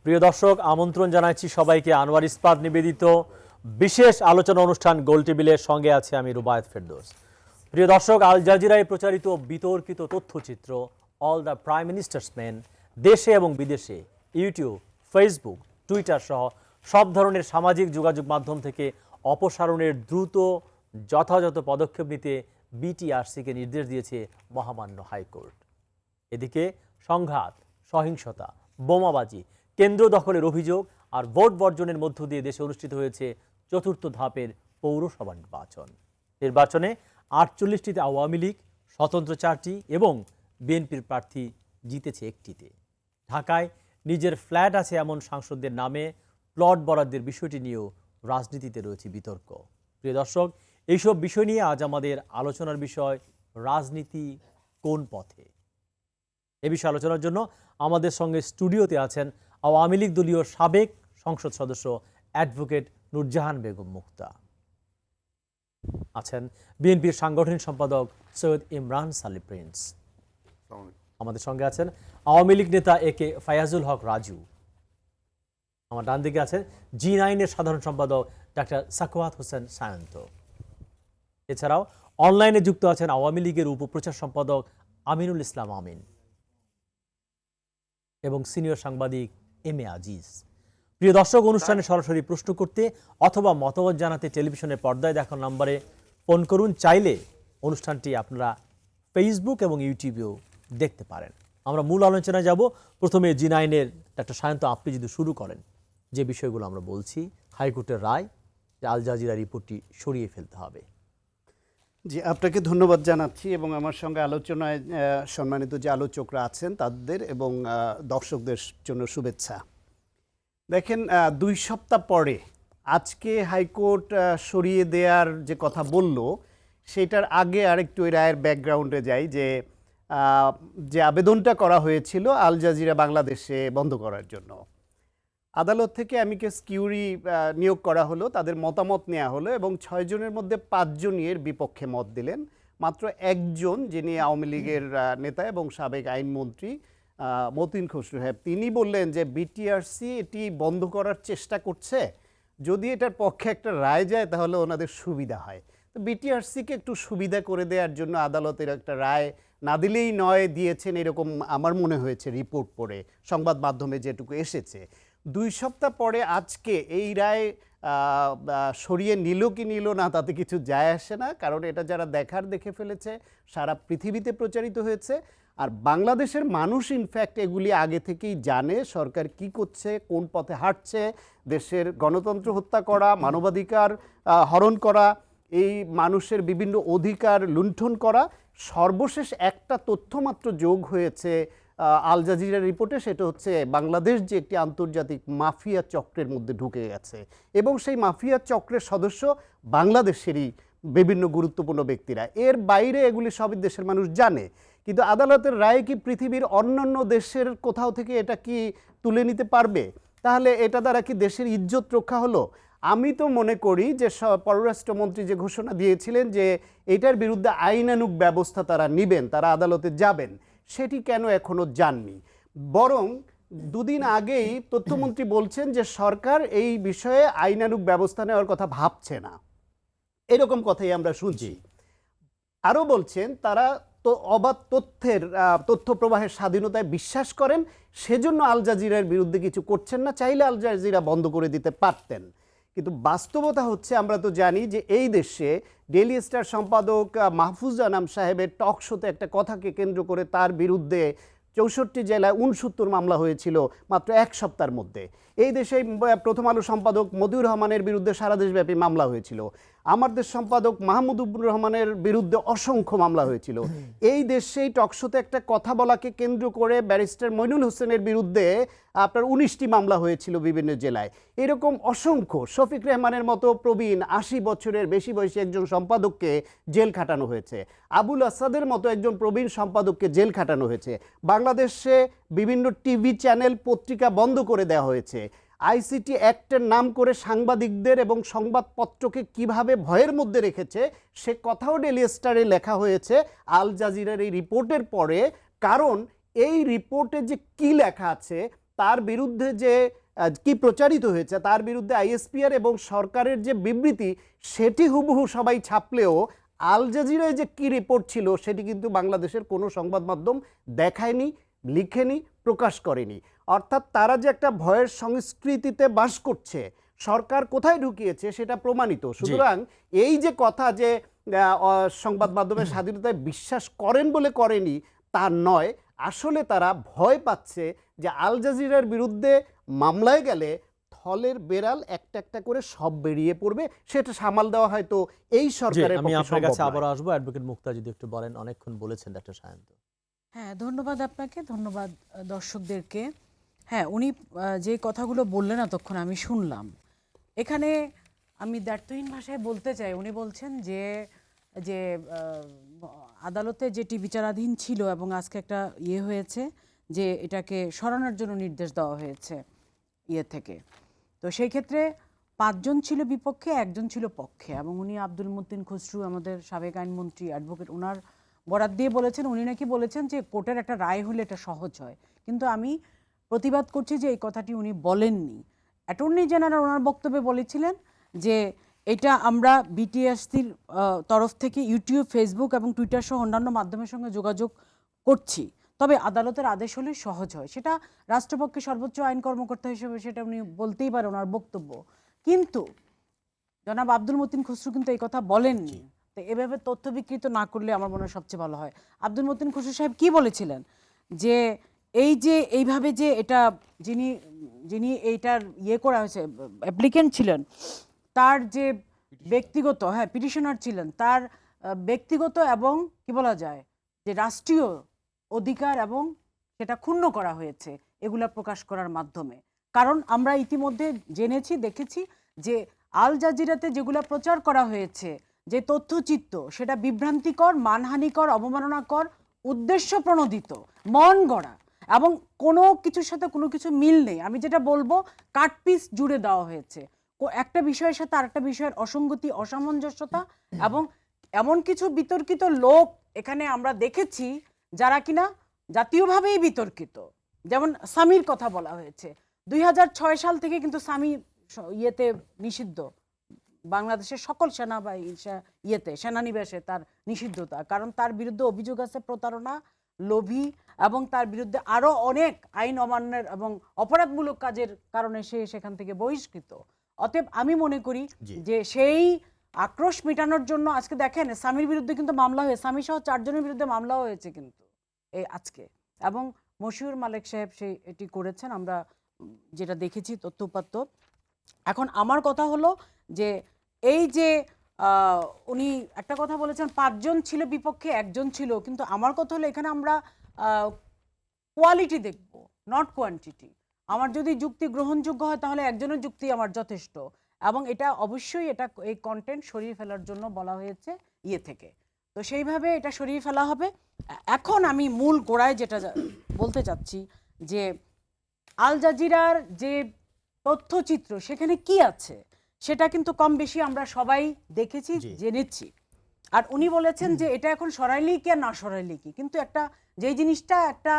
প্রিয় দর্শক, আমন্ত্রণ জানাচ্ছি সবাইকে আনোয়ার ইস্পাত নিবেদিত বিশেষ আলোচনা অনুষ্ঠান গোল টেবিলের সঙ্গে আছে আমি রুবায়েত ফেরদৌস। প্রিয় দর্শক, আল জাজিরায় প্রচারিত বিতর্কিত তথ্যচিত্র all the prime minister's men দেশে এবং বিদেশে ইউটিউব, ফেসবুক, টুইটার সহ সব ধরনের সামাজিক যোগাযোগ মাধ্যম থেকে অপসারণের দ্রুত যথাযথ পদক্ষেপ নিতে বিটিআরসিকে নির্দেশ দিয়েছে মহামান্য হাইকোর্ট। এদিকে সংঘাত, সহিংসতা, বোমাবাজি, কেন্দ্র দখলের অভিযোগ আর ভোট বর্জনের মধ্য দিয়ে দেশে অনুষ্ঠিত হয়েছে চতুর্থ ধাপের পৌরসভা নির্বাচনে 48টিতে আওয়ামী লীগ, স্বতন্ত্র 4টি এবং বিএনপির প্রার্থী জিতেছে 1টিতে। ঢাকায় নিজের ফ্ল্যাট আছে এমন সাংসদদের নামে প্লট বরাদ্দের বিষয়টি নিয়েও রাজনীতিতে রয়েছে বিতর্ক। প্রিয় দর্শক, এইসব বিষয় নিয়ে আজ আমাদের আলোচনার বিষয় রাজনীতি কোন পথে। এ বিষয়ে আলোচনার জন্য আমাদের সঙ্গে স্টুডিওতে আছেন আওয়ামী লীগ দলীয় সাবেক সংসদ সদস্য অ্যাডভোকেট নুরজাহান বেগম মুক্তা, আছেন বিএনপির সাংগঠনিক সম্পাদক সৈয়দ ইমরান সালি প্রিন্স, আমাদের সঙ্গে আছেন আওয়ামী লীগ নেতা একে ফায়াজুল হক রাজু, আমার ডান দিকে আছেন জি9-এর সাধারণ সম্পাদক ডাক্তার সাকওয়াত হোসেন সায়ন্ত, এছাড়াও অনলাইনে যুক্ত আছেন আওয়ামী লীগের উপপ্রচার সম্পাদক আমিনুল ইসলাম আমিন এবং সিনিয়র সাংবাদিক এম এ আজিজ। প্রিয় দর্শক, অনুষ্ঠানে সরাসরি প্রশ্ন করতে অথবা মতামত জানাতে টেলিভিশনের পর্দায় দেখানো নম্বরে ফোন করুন। চাইলে অনুষ্ঠানটি আপনারা ফেসবুক এবং ইউটিউবেও দেখতে পারেন। আমরা মূল আলোচনায় যাব। প্রথমে জি9-এর ডাক্তার সায়ন্ত, আপনি যদি শুরু করেন যে বিষয়গুলো আমরা বলছি, হাইকোর্টের রায় যে আল জাজিরা রিপোর্টটি সরিয়ে ফেলতে হবে। জি, আপনাকে ধন্যবাদ জানাচ্ছি এবং আমার সঙ্গে আলোচনায় সম্মানিত যে আলোচকরা আছেন তাদের এবং দর্শকদের জন্য শুভেচ্ছা। দেখেন, 2 সপ্তাহ পরে আজকে হাইকোর্ট সরিয়ে দেওয়ার যে কথা বলল, সেটার আগে আরেকটু ওই রায়ের ব্যাকগ্রাউন্ডে যাই যে আবেদনটা করা হয়েছিল আল জাজিরা বাংলাদেশে বন্ধ করার জন্য। আদালত থেকে অ্যামিকাস কিউরি নিয়োগ করা হলো, তাদের মতামত নেওয়া হলো এবং 6 জনের মধ্যে 5 জন এর বিপক্ষে মত দিলেন। মাত্র একজন, যিনি আওয়ামী লীগের নেতা এবং সাবেক আইনমন্ত্রী মতিন খসরু সাহেব, তিনি বললেন যে বিটিআরসি এটি বন্ধ করার চেষ্টা করছে, যদি এটার পক্ষে একটা রায় যায় তাহলে ওনাদের সুবিধা হয়। তো বিটিআরসিকে একটু সুবিধা করে দেওয়ার জন্য আদালতের একটা রায় না দিলেই নয় দিয়েছেন, এরকম আমার মনে হয়েছে রিপোর্ট পড়ে, সংবাদ মাধ্যমে যেটুকু এসেছে। 2 সপ্তাহ পরে আজকে এই রায় সরিয়ে নিল কি নিল না তাতে কিছু যায় আসে না, কারণ এটা যারা দেখে ফেলেছে, সারা পৃথিবীতে প্রচারিত হয়েছে। আর বাংলাদেশের মানুষ ইনফ্যাক্ট এগুলি আগে থেকেই জানে, সরকার কি করছে, কোন পথে হাঁটছে, দেশের গণতন্ত্র হত্যা করা, মানবাধিকার হরণ করা, এই মানুষের বিভিন্ন অধিকার লুণ্ঠন করা। সর্বশেষ একটা তথ্য মাত্র যোগ হয়েছে আল জাজিরা রিপোর্টে, সেটা হচ্ছে বাংলাদেশ যে একটি আন্তর্জাতিক মাফিয়া চক্রের মধ্যে ঢুকে গেছে এবং সেই মাফিয়া চক্রের সদস্য বাংলাদেশেরই বিভিন্ন গুরুত্বপূর্ণ ব্যক্তিরা। এর বাইরে এগুলি সবই দেশের মানুষ জানে, কিন্তু আদালতের রায় কি পৃথিবীর অন্যান্য দেশের কোথাও থেকে এটা কি তুলে নিতে পারবে? তাহলে এটা দ্বারা কি দেশের ইজ্জত রক্ষা হলো? আমি তো মনে করি যে পররাষ্ট্রমন্ত্রী যে ঘোষণা দিয়েছিলেন যে এটার বিরুদ্ধে আইনানুগ ব্যবস্থা তারা নেবেন, তারা আদালতে যাবেন, সেটি কেন এখনো যাননি? বরং 2 দিন আগেই তথ্যমন্ত্রী বলছেন যে সরকার এই বিষয়ে আইনানুগ ব্যবস্থা নেওয়ার কথা ভাবছে না, এরকম কথাই আমরা শুনছি। আরও বলছেন তারা তো অবাধ তথ্য প্রবাহের স্বাধীনতায় বিশ্বাস করেন, সেজন্য আল জাজিরার বিরুদ্ধে কিছু করছেন না, চাইলে আল জাজিরা বন্ধ করে দিতে পারতেন। কিন্তু বাস্তবতা হচ্ছে, আমরা তো জানি যে এই দেশে ডেইলি স্টার সম্পাদক মাহফুজ আনাম সাহেবের টক শোতে একটা কথাকে কেন্দ্র করে তার বিরুদ্ধে 64 জেলায় 69 মামলা হয়েছিল মাত্র 1 সপ্তাহের মধ্যে। এই দেশে প্রথম আলো সম্পাদক মতিউর রহমানের বিরুদ্ধে সারা দেশব্যাপী মামলা হয়েছিল। আমার দেশ সম্পাদক মাহমুদুর রহমানের বিরুদ্ধে অসংখ্য মামলা হয়েছিল। এই দেশেই টকশোতে একটা কথা বলাকে কেন্দ্র করে ব্যারিস্টার মইনুল হোসেনের বিরুদ্ধে আপনার 19টি মামলা হয়েছিল বিভিন্ন জেলায়। এরকম অসংখ্য, শফিক রেহমানের মতো প্রবীণ 80 বছরের বেশি বয়সী একজন সম্পাদককে জেল খাটানো হয়েছে, আবুল আসাদের মতো একজন প্রবীণ সম্পাদককে জেল খাটানো হয়েছে। বাংলাদেশে বিভিন্ন টিভি চ্যানেল, পত্রিকা বন্ধ করে দেওয়া হয়েছে। আইসিটি অ্যাক্টের নাম করে সাংবাদিকদের এবং সংবাদপত্রকে কিভাবে ভয়ের মধ্যে রেখেছে সে কথাও ডেইলি স্টারে লেখা হয়েছে আল জাজিরার এই রিপোর্টের পরে। কারণ এই রিপোর্টে যে কি লেখা আছে তার বিরুদ্ধে যে কি প্রচারিত হয়েছে, তার বিরুদ্ধে আইএসপিআর এবং সরকারের যে বিবৃতি, সেটি হুবহু সবাই ছাপলেও আল জাজিরায় যে কি রিপোর্ট ছিল সেটি কিন্তু বাংলাদেশের কোনো সংবাদ মাধ্যম দেখায়নি, লিখেনি, প্রকাশ করেনি। অর্থাৎ তারা যে একটা ভয়ের সংস্কৃতিতে বাস করছে, সরকার কোথায় ঢুকিয়েছে সেটা প্রমাণিত। সুতরাং এই যে কথা যে সংবাদ মাধ্যমের স্বাধীনতায় বিশ্বাস করেন বলে করেনি তা নয়, আসলে তারা ভয় পাচ্ছে যে আল জাজিরার বিরুদ্ধে মামলায় গেলে থলের বেড়াল একটা একটা করে সব বেরিয়ে পড়বে, সেটা সামাল দেওয়া হয়তো এই সরকারের আমি পক্ষে আপনার কাছে সম্ভব আবার নয়। আসবো। অ্যাডভোকেট মুক্তা যদি একটু বলেন, অনেকক্ষণ বলেছেন ডাক্তার সায়ন্ত। হ্যাঁ, ধন্যবাদ আপনাকে, ধন্যবাদ দর্শকদেরকে। হ্যাঁ, উনি যে কথাগুলো বললেন এতক্ষণ আমি শুনলাম। এখানে আমি দ্ব্যর্থহীন ভাষায় বলতে চাই, উনি বলছেন যে যে আদালতে যেটি বিচারাধীন ছিল এবং আজকে একটা হয়েছে যে এটাকে সরানোর জন্য নির্দেশ দেওয়া হয়েছে থেকে। তো সেই ক্ষেত্রে 5 জন ছিল বিপক্ষে, 1 জন ছিল পক্ষে, এবং উনি আব্দুল মতিন খসরু, আমাদের সাবেক আইনমন্ত্রী, অ্যাডভোকেট, ওনার বরাত দিয়ে বলেছেন, উনি নাকি বলেছেন যে কোর্টের একটা রায় হলে এটা সহজ হয়। কিন্তু আমি প্রতিবাদ করছি যে এই কথাটি উনি বলেননি। অ্যাটর্নি জেনারেল ওনার বক্তব্যে বলেছিলেন যে এটা আমরা বিটিএসসির তরফ থেকে ইউটিউব, ফেসবুক এবং টুইটার সহ অন্যান্য মাধ্যমের সঙ্গে যোগাযোগ করছি, তবে আদালতের আদেশ হলে সহজ হয়। সেটা রাষ্ট্রপক্ষে সর্বোচ্চ আইন কর্মকর্তা হিসেবে সেটা উনি বলতেই পারে, ওনার বক্তব্য। কিন্তু জনাব আব্দুল মতিন খসরু কিন্তু এই কথা বলেননি। তো এভাবে তথ্য বিকৃত না করলে আমার মনে হয় সবচেয়ে ভালো হয়। আব্দুল মতিন খসরু সাহেব কি বলেছিলেন যে এই যে এইভাবে যে এটা যিনি যিনি এইটার করা হয়েছে, অ্যাপ্লিকেন্ট ছিলেন, তার যে ব্যক্তিগত, হ্যাঁ পিটিশনার ছিলেন, তার ব্যক্তিগত এবং কি বলা যায় যে রাষ্ট্রীয় অধিকার এবং সেটা ক্ষুণ্ণ করা হয়েছে এগুলা প্রকাশ করার মাধ্যমে। কারণ আমরা ইতিমধ্যে জেনেছি, দেখেছি যে আল জাজিরাতে যেগুলো প্রচার করা হয়েছে, যে তথ্যচিত্র, সেটা বিভ্রান্তিকর, মানহানিকর, অবমাননাকর, উদ্দেশ্য প্রণোদিত, মন গড়া, এবং কোনো কিছুর সাথে কোনো কিছু মিল নেই। আমি যেটা বলবো, কাটপিস জুড়ে দেওয়া হয়েছে একটা বিষয়ের সাথে আরেকটা বিষয়ের অসঙ্গতি, অসামঞ্জস্যতা, এবং এমন কিছু বিতর্কিত লোক এখানে আমরা দেখেছি যারা কিনা জাতীয়ভাবেই বিতর্কিত। যেমন সামির কথা বলা হয়েছে, 2006 সাল থেকে কিন্তু সামি নিষিদ্ধ, বাংলাদেশের সকল সেনা বা সেনানিবাসে তার নিষিদ্ধতা, কারণ তার বিরুদ্ধে অভিযোগ আছে প্রতারণা, লোভী, এবং তার বিরুদ্ধে আরো অনেক আইন অমান্যের এবং অপরাধমূলক কাজের কারণে সে সেখান থেকে বহিষ্কৃত। অতএব আমি মনে করি যে সেই আক্রোশ মেটানোর জন্য আজকে দেখেন স্বামীর বিরুদ্ধে কিন্তু মামলা হয়েছে, স্বামী সহ 4 জনের বিরুদ্ধে মামলা হয়েছে কিন্তু এই আজকে, এবং মশিউর মালিক সাহেব সেই এটি করেছেন, আমরা যেটা দেখেছি তথ্যপাত্র। এখন আমার কথা হলো যে এই যে উনি একটা কথা বলেছেন 5 জন ছিল বিপক্ষে, 1 জন ছিল, কিন্তু আমার কথা হলো এখানে আমরা কোয়ালিটি দেখব, নট কোয়ান্টিটি। আমার যদি যুক্তি গ্রহণযোগ্য হয় তাহলে একজনের যুক্তি আমার যথেষ্ট, এবং এটা অবশ্যই এটা এই কন্টেন্ট সরিয়ে ফেলার জন্য বলা হয়েছে থেকে, তো সেইভাবে এটা সরিয়ে ফেলা হবে। এখন আমি মূল গোড়ায় যেটা বলতে চাচ্ছি যে আল জাজিরার যে তথ্যচিত্র সেখানে কি আছে সেটা কিন্তু কম বেশি আমরা সবাই দেখেছি, জেনেছি। আর উনি বলেছেন যে এটা এখন সরাইলেই কি আর না সরাইলেই কি, কিন্তু একটা যেই জিনিসটা একটা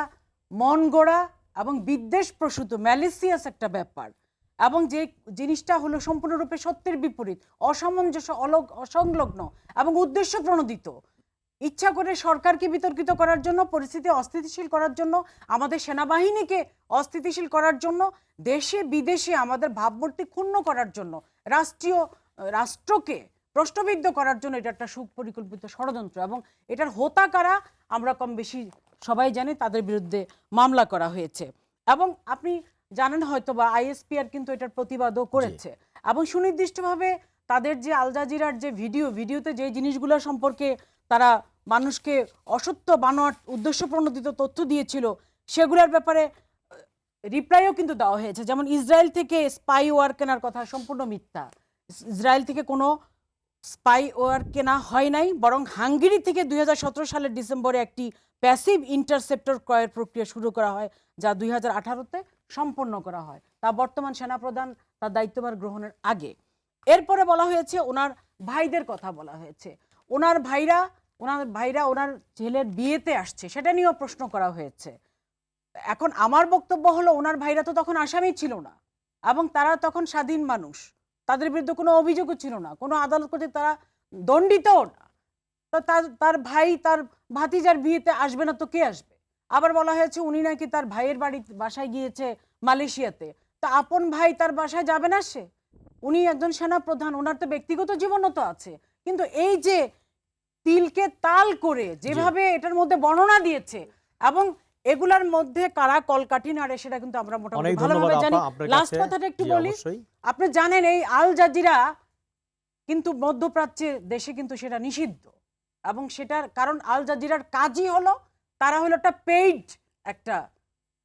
মন গড়া এবং বিদ্বেষ প্রসূত ম্যালিসিয়াস একটা ব্যাপার, এবং যে জিনিসটা হলো সম্পূর্ণরূপে সত্যের বিপরীত, অসামঞ্জস্য, অসংলগ্ন এবং উদ্দেশ্য প্রণোদিত, ইচ্ছা করে সরকারকে বিতর্কিত করার জন্য, পরিস্থিতি অস্থিতিশীল করার জন্য, আমাদের সেনাবাহিনীকে অস্থিতিশীল করার জন্য, দেশে বিদেশে আমাদের ভাবমূর্তি ক্ষুণ্ণ করার জন্য, রাষ্ট্রকে প্রশ্নবিদ্ধ করার জন্য এটা একটা সুপরিকল্পিত ষড়যন্ত্র, এবং এটার হোতা কারা আমরা কম বেশি সবাই জানি, তাদের বিরুদ্ধে মামলা করা হয়েছে। এবং আপনি জানেন হয়তো বা আইএসপিআর কিন্তু এটার প্রতিবাদও করেছে, এবং সুনির্দিষ্টভাবে তাদের যে আল জাজিরার যে ভিডিওতে যে জিনিসগুলো সম্পর্কে তারা মানুষকে অসত্য বানোয়াট উদ্দেশ্য প্রণোদিত তথ্য দিয়েছিল সেগুলোর ব্যাপারে রিপ্লাইও কিন্তু দেওয়া হয়েছে। যেমন ইসরায়েল থেকে স্পাই ওয়ার কেনার কথা সম্পূর্ণ মিথ্যা, ইসরায়েল থেকে কোনো স্পাই ওয়ার কেনা হয় নাই, বরং হাঙ্গেরি থেকে 2017 সালের ডিসেম্বরে একটি প্যাসিভ ইন্টারসেপ্টর ক্রয়ের প্রক্রিয়া শুরু করা হয়, যা 2018-তে সম্পন্ন করা হয়, তা বর্তমান সেনাপ্রধান তার দায়িত্বভার গ্রহণের আগে। এরপরে বলা হয়েছে ওনার ভাইদের কথা বলা হয়েছে, ওনার ভাইরা ওনার ছেলের বিয়েতে আসছে, সেটা নিয়েও প্রশ্ন করা হয়েছে। এখন আমার বক্তব্য হলো ওনার ভাইরা তো তখন আসামি ছিল না, এবং তারা তখন স্বাধীন মানুষ, তাদের বিরুদ্ধে কোনো অভিযোগও ছিল না, কোনো আদালত কর্তৃক তারা দণ্ডিতও না। তো তার তার ভাই তার ভাতিজার বিয়েতে আসবে না তো কে আসবে? আবার বলা হয়েছে উনি নাকি তার ভাইয়ের বাসায় গিয়েছে মালয়েশিয়াতে। তা আপন ভাই তার বাসায় যাবে না সে? উনি একজন সেনা প্রধান, ওনার তো ব্যক্তিগত জীবনও তো আছে। কিন্তু এই যে তিলকে তাল করে যেভাবে এটার মধ্যে বর্ণনা দিয়েছে, এবং এগুলার মধ্যে কারা কলকাঠি নাড়ে সেটা কিন্তু আমরা মোটামুটি অনেক ভালোভাবে ধন্যবাদ জানি। আপা আপনার লাস্ট কাছে। কথাটা একটু জি, বলি, অবশ্যই। আপনি জানেন এই আল জাজিরা কিন্তু মধ্যপ্রাচ্যের দেশে কিন্তু সেটা নিষিদ্ধ, এবং সেটার কারণ আল জাজিরার কাজই হলো তারা হলো একটা পেইড একটা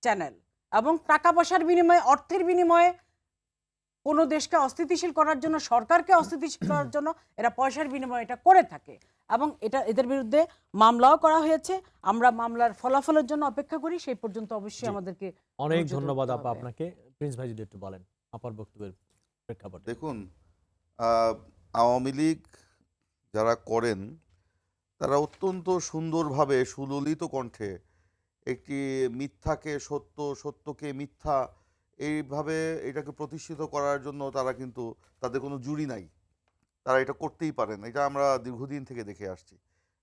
চ্যানেল, এবং টাকা পয়সার বিনিময়ে, অর্থের বিনিময়ে কোনো দেশকে অস্থিতিশীল করার জন্য, সরকারকে অস্থিতিশীল করার জন্য এরা পয়সার বিনিময়ে এটা করে থাকে, এবং এটা এদের বিরুদ্ধে মামলাও করা হয়েছে। আমরা মামলার ফলাফলের জন্য অপেক্ষা করি, সেই পর্যন্ত অবশ্যই আমাদেরকে অনেক ধৈর্য ধন্যবাদ ধরতে আপা হবে। আপনাকে। প্রিন্স ভাই যদি একটু বলেন আপার বক্তব্যের প্রেক্ষাপটে। দেখুন, আওয়ামী লীগ যারা করেন তারা অত্যন্ত সুন্দরভাবে সুললিত কণ্ঠে একটি মিথ্যাকে সত্য, সত্যকে মিথ্যা, এইভাবে এটাকে প্রতিষ্ঠিত করার জন্য তারা কিন্তু, তাদের কোনো জুড়ি নাই, তারা এটা করতেই পারেন। এটা আমরা দীর্ঘদিন থেকে দেখে আসছি,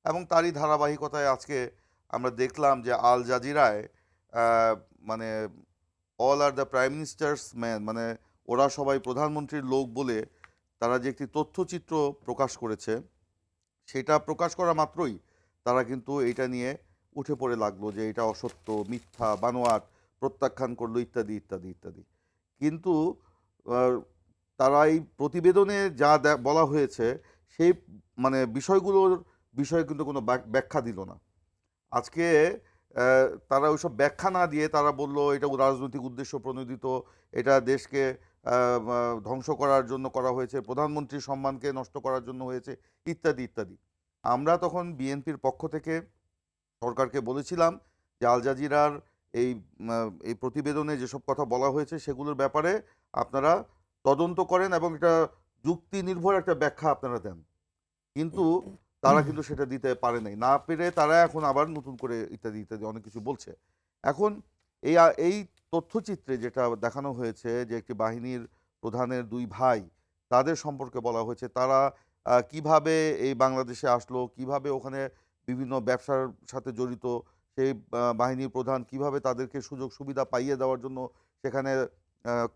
এবং তারই ধারাবাহিকতায় আজকে আমরা দেখলাম যে আল জাজিরায় আহ, মানে all are the prime ministers man, মানে ওরা সবাই প্রধানমন্ত্রীর লোক বলে তারা যে একটি তথ্যচিত্র প্রকাশ করেছে, সেটা প্রকাশ করা মাত্রই তারা কিন্তু এটা নিয়ে উঠে পড়ে লাগলো যে এটা অসত্য, মিথ্যা, বানোয়াট, প্রত্যাখ্যান করলো, ইত্যাদি ইত্যাদি ইত্যাদি। কিন্তু আহ, তারা এই প্রতিবেদনে যা বলা হয়েছে সেই মানে বিষয়গুলোর বিষয়ে কিন্তু কোনো ব্যাখ্যা দিল না। আজকে তারা ওইসব ব্যাখ্যা না দিয়ে তারা বলল এটা রাজনৈতিক উদ্দেশ্য প্রণোদিত, এটা দেশকে ধ্বংস করার জন্য করা হয়েছে, প্রধানমন্ত্রীর সম্মানকে নষ্ট করার জন্য হয়েছে, ইত্যাদি ইত্যাদি। আমরা তখন বিএনপির পক্ষ থেকে সরকারকে বলেছিলাম যে আল জাজিরার এই এই প্রতিবেদনে যেসব কথা বলা হয়েছে সেগুলোর ব্যাপারে আপনারা তদন্ত করেন এবং এটা যুক্তি নির্ভর একটা ব্যাখ্যা আপনারা দেন। কিন্তু তারা কিন্তু সেটা দিতে পারে নাই, না পেরে তারা এখন আবার নতুন করে ইত্যাদি ইত্যাদি অনেক কিছু বলছে। এখন এই তথ্যচিত্রে যেটা দেখানো হয়েছে যে একটি বাহিনীর প্রধানের দুই ভাই, তাদের সম্পর্কে বলা হয়েছে তারা কিভাবে এই বাংলাদেশে আসলো, কিভাবে ওখানে বিভিন্ন ব্যবসার সাথে জড়িত, সেই বাহিনীর প্রধান কিভাবে তাদেরকে সুযোগ সুবিধা পাইয়ে দেওয়ার জন্য সেখানে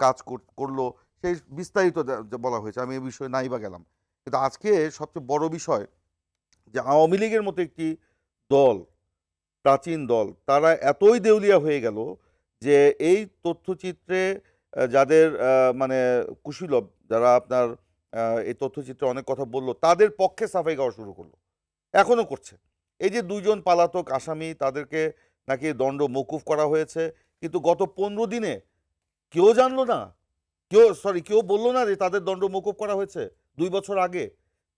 কাজ করলো, সেই বিস্তারিত বলা হয়েছে। আমি এই বিষয়ে নাই বা গেলাম। কিন্তু আজকে সবচেয়ে বড় বিষয় যে আওয়ামী লীগের মতো একটি দল, প্রাচীন দল, তারা এতই দেউলিয়া হয়ে গেল যে এই তথ্যচিত্রে যাদের মানে কুশীলব, যারা আপনার এই তথ্যচিত্রে অনেক কথা বললো, তাদের পক্ষে সাফাই গাওয়া শুরু করলো, এখনও করছে। এই যে দুইজন পলাতক আসামি, তাদেরকে নাকি দণ্ড মওকুফ করা হয়েছে, কিন্তু গত 15 দিনে কেউ জানলো না, কেউ বললো না যে তাদের দণ্ড মওকুফ করা হয়েছে 2 বছর আগে।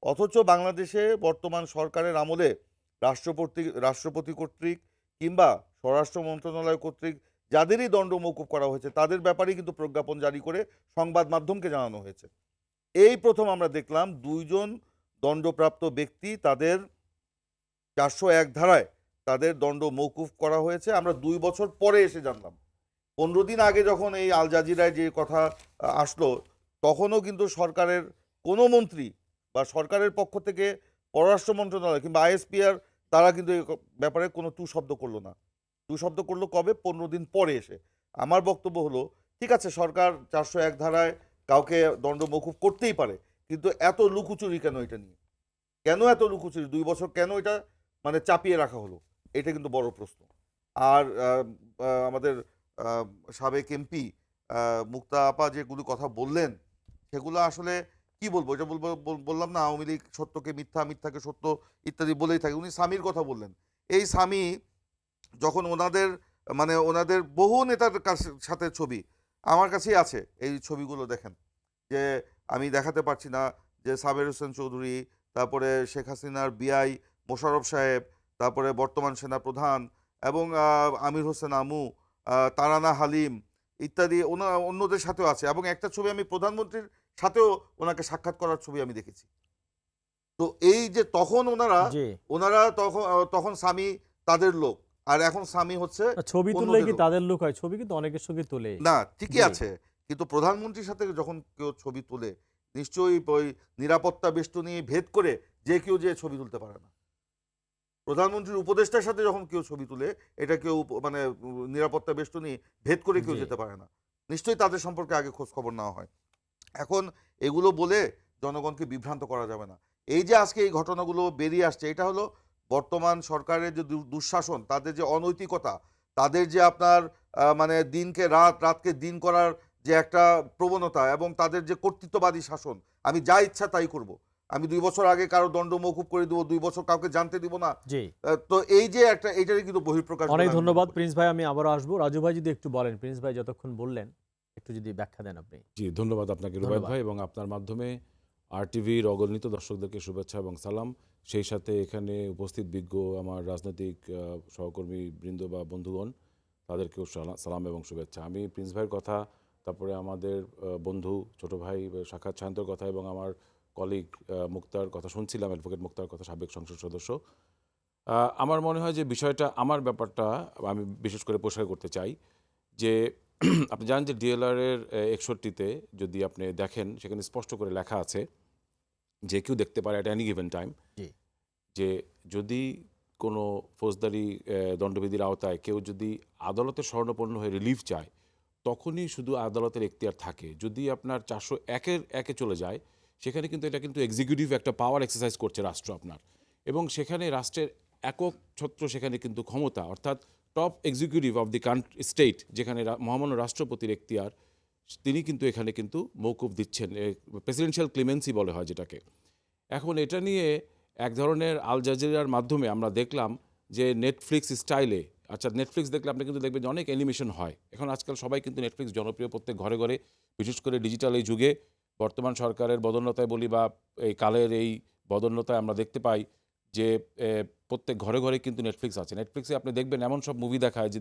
অথচ বাংলাদেশে বর্তমান সরকারের আমলে রাষ্ট্রপতি কর্তৃক কিংবা স্বরাষ্ট্র মন্ত্রণালয় কর্তৃক যাদেরই দণ্ড মওকুফ করা হয়েছে তাদের ব্যাপারেই কিন্তু প্রজ্ঞাপন জারি করে সংবাদ মাধ্যমকে জানানো হয়েছে। এই প্রথম আমরা দেখলাম 2 জন দণ্ডপ্রাপ্ত ব্যক্তি, তাদের 401 ধারায় তাদের দণ্ড মওকুফ করা হয়েছে। আমরা 2 বছর পরে এসে জানলাম। 15 দিন আগে যখন এই আল জাজিরায় যে কথা আসলো, তখনও কিন্তু সরকারের কোনো মন্ত্রী বা সরকারের পক্ষ থেকে পররাষ্ট্র মন্ত্রণালয় কিংবা আইএসপিআর তারা কিন্তু এই ব্যাপারে কোনো টু শব্দ করলো না। টু শব্দ করলো কবে? 15 দিন পরে এসে। আমার বক্তব্য হলো, ঠিক আছে, সরকার 401 ধারায় কাউকে দণ্ড মওকুফ করতেই পারে, কিন্তু এত লুকোচুরি কেন এটা নিয়ে? কেন এত লুকোচুরি? 2 বছর কেন এটা মানে চাপিয়ে রাখা হলো? এটা কিন্তু বড় প্রশ্ন। আর আমাদের সাবেক এমপি মুক্তা আপা যেগুলো কথা বললেন, সেগুলো আসলে কি বলবো, এটা বললাম না, আওয়ামী লীগ সত্যকে মিথ্যা, মিথ্যাকে সত্য ইত্যাদি বলেই থাকে। উনি স্বামীর কথা বললেন। এই স্বামী যখন ওনাদের বহু নেতার সাথে ছবি আমার কাছেই আছে, এই ছবিগুলো দেখেন, যে আমি দেখাতে পারছি না, যে সাবের হোসেন চৌধুরী, তারপরে শেখ হাসিনার বিআই মোশাররফ সাহেব, তারপরে বর্তমান সেনা প্রধান এবং আমির হোসেন আমু, তারানা হালিম ইত্যাদি অন্যদের সাথেও আছে, এবং একটা ছবি আমি প্রধানমন্ত্রীর সাথেও ওনাকে সাক্ষাৎ করার ছবি আমি দেখেছি। তো এই যে তখন ওনারা তখন স্বামী তাদের লোক, আর এখন স্বামী হচ্ছে ছবি তুললে অন্যদের কি লোক। তাদের লোক হয়? ছবি কিন্তু অনেকের সঙ্গে তোলে। না ঠিকই জি। আছে, কিন্তু প্রধানমন্ত্রীর সাথে যখন কেউ ছবি তোলে নিশ্চয়ই ওই নিরাপত্তা বেষ্টনী ভেদ করে যে কেউ যে ছবি তুলতে পারে না। প্রধানমন্ত্রীর উপদেষ্টার সাথে যখন কেউ ছবি তুলে এটা কেউ মানে নিরাপত্তা বেষ্টনী ভেদ করে কেউ জি। যেতে পারে না। নিশ্চয়ই তাদের সম্পর্কে আগে খোঁজ খবর নেওয়া হয়। এখন এগুলো বলে জনগণকে বিভ্রান্ত করা যাবে না। এই যে আজকে এই ঘটনাগুলো বেরিয়ে আসছে, এটা হলো বর্তমান সরকারের যে দুঃশাসন, তাদের যে অনৈতিকতা, তাদের যে আপনার মানে দিনকে রাত, রাতকে দিন করার যে একটা প্রবণতা, এবং তাদের যে কর্তৃত্ববাদী শাসন, আমি যা ইচ্ছা তাই করব, আমি 2 বছর আগে কারো দণ্ড মওকুফ করে দেবো, 2 বছর কাউকে জানতে দিব না। জি। তো এই যে একটা, এইটারই কিন্তু বহিঃপ্রকাশ বলে অনেক আমি মনে ধন্যবাদ করি। প্রিন্স ভাই, আমি আবারও আসবো। রাজু ভাই যদি একটু বলেন, প্রিন্স ভাই যতক্ষণ বললেন একটু যদি ব্যাখ্যা দেন আপনি। জি, ধন্যবাদ আপনাকে রুবায়েত ধন্যবাদ। ভাই, এবং আপনার মাধ্যমে আরটিভির অগণিত দর্শকদেরকে শুভেচ্ছা এবং সালাম। সেই সাথে এখানে উপস্থিত বিজ্ঞ আমার রাজনৈতিক সহকর্মী বৃন্দ বা বন্ধুগণ, তাদেরকেও সালাম এবং শুভেচ্ছা। আমি প্রিন্স ভাইয়ের কথা, তারপরে আমাদের বন্ধু ছোট ভাই সাক্ষাৎ শান্তর কথা এবং আমার কলিগ মুক্তার কথা শুনছিলাম, অ্যাডভোকেট মুক্তার কথা, সাবেক সংসদ সদস্য। আমার মনে হয় যে বিষয়টা, আমার ব্যাপারটা আমি বিশেষ করে পরিষ্কার করতে চাই যে আপনি জানেন যে ডিএলআর-এর 61-তে যদি আপনি দেখেন, সেখানে স্পষ্ট করে লেখা আছে যে কেউ দেখতে পারে অ্যাট এনি গিভেন টাইম জি। যে যদি কোনো ফৌজদারি দণ্ডবিধির আওতায় কেউ যদি আদালতের শরণাপন্ন হয়ে রিলিফ চায়, তখনই শুধু আদালতের এখতিয়ার থাকে। যদি আপনার 401-এ চলে যায়, সেখানে কিন্তু এটা কিন্তু এক্সিকিউটিভ একটা পাওয়ার এক্সারসাইজ করছে রাষ্ট্র আপনার, এবং সেখানে রাষ্ট্রের একক ছত্র সেখানে কিন্তু ক্ষমতা, অর্থাৎ top executive of the state, যেখানে মহামান্য রাষ্ট্রপতির এখতিয়ার, তিনি কিন্তু এখানে কিন্তু মওকুফ দিচ্ছেন। প্রেসিডেন্সিয়াল ক্লেমেন্সি বলে হয় যেটাকে। এখন এটা নিয়ে এক ধরনের আল জাজিরার মাধ্যমে আমরা দেখলাম যে নেটফ্লিক্স স্টাইলে, আচ্ছা নেটফ্লিক্স দেখলে আপনি কিন্তু দেখবেন যে অনেক অ্যানিমেশন হয়। এখন আজকাল সবাই কিন্তু নেটফ্লিক্স জনপ্রিয়, প্রত্যেক ঘরে ঘরে, বিশেষ করে ডিজিটাল এই যুগে বর্তমান সরকারের বদন্যতায় বলি বা এই কালের এই বদন্যতায় আমরা দেখতে পাই যে প্রত্যেক ঘরে ঘরে কিন্তু নেটফ্লিক্স আছে। নেটফ্লিক্সে আপনি দেখবেন এমন সব মুভি দেখায় যে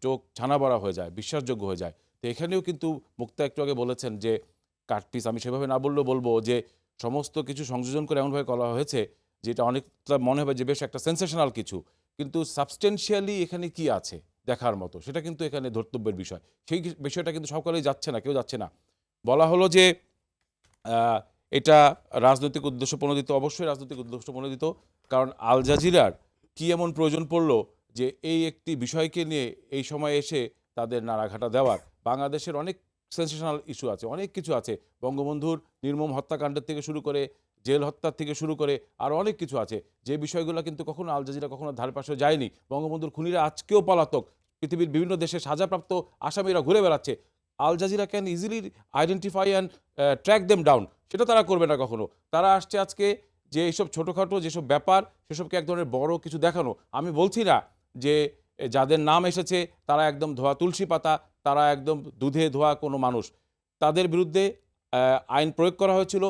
চোখ ছানা বড়া হয়ে যায়, বিশ্বাসযোগ্য হয়ে যায়। তো এখানেও কিন্তু মুক্তা একটু আগে বলেছেন যে কাটপিস, আমি সেভাবে না বললেও বলবো যে সমস্ত কিছু সংযোজন করে এমনভাবে করা হয়েছে যেটা অনেকটা মনে হবে যে বেশ একটা সেন্সেশনাল কিছু, কিন্তু সাবস্টেন্সিয়ালি এখানে কি আছে দেখার মতো, সেটা কিন্তু এখানে ধর্তব্যের বিষয়। সেই বিষয়টা কিন্তু সকলেই যাচ্ছে না, কেউ যাচ্ছে না। বলা হলো যে এটা রাজনৈতিক উদ্দেশ্য প্রণোদিত, অবশ্যই রাজনৈতিক উদ্দেশ্য প্রণোদিত, কারণ আল জাজিরার কি এমন প্রয়োজন পড়লো যে এই একটি বিষয়কে নিয়ে এই সময় এসে তাদের নাড়াঘাটা দেওয়ার। বাংলাদেশের অনেক সেন্সেশনাল ইস্যু আছে, অনেক কিছু আছে, বঙ্গবন্ধুর নির্মম হত্যাকাণ্ডের থেকে শুরু করে জেল হত্যার থেকে শুরু করে আরও অনেক কিছু আছে, যে বিষয়গুলো কিন্তু কখনো আল জাজিরা কখনো ধারে পাশে যায়নি। বঙ্গবন্ধুর খুনিরা আজকেও পলাতক, পৃথিবীর বিভিন্ন দেশে সাজাপ্রাপ্ত আসামিরা ঘুরে বেড়াচ্ছে। Al Jazeera can easily identify and track them down, সেটা তারা করবে না কখনো। তারা আসছে আজকে যে এইসব ছোটোখাটো যেসব ব্যাপার, সেসবকে এক ধরনের বড় কিছু দেখানো। আমি বলছি না যে যাদের নাম এসেছে তারা একদম ধোয়া তুলসী পাতা, তারা একদম দুধে ধোয়া কোনো মানুষ। তাদের বিরুদ্ধে আইন প্রয়োগ করা হয়েছিল,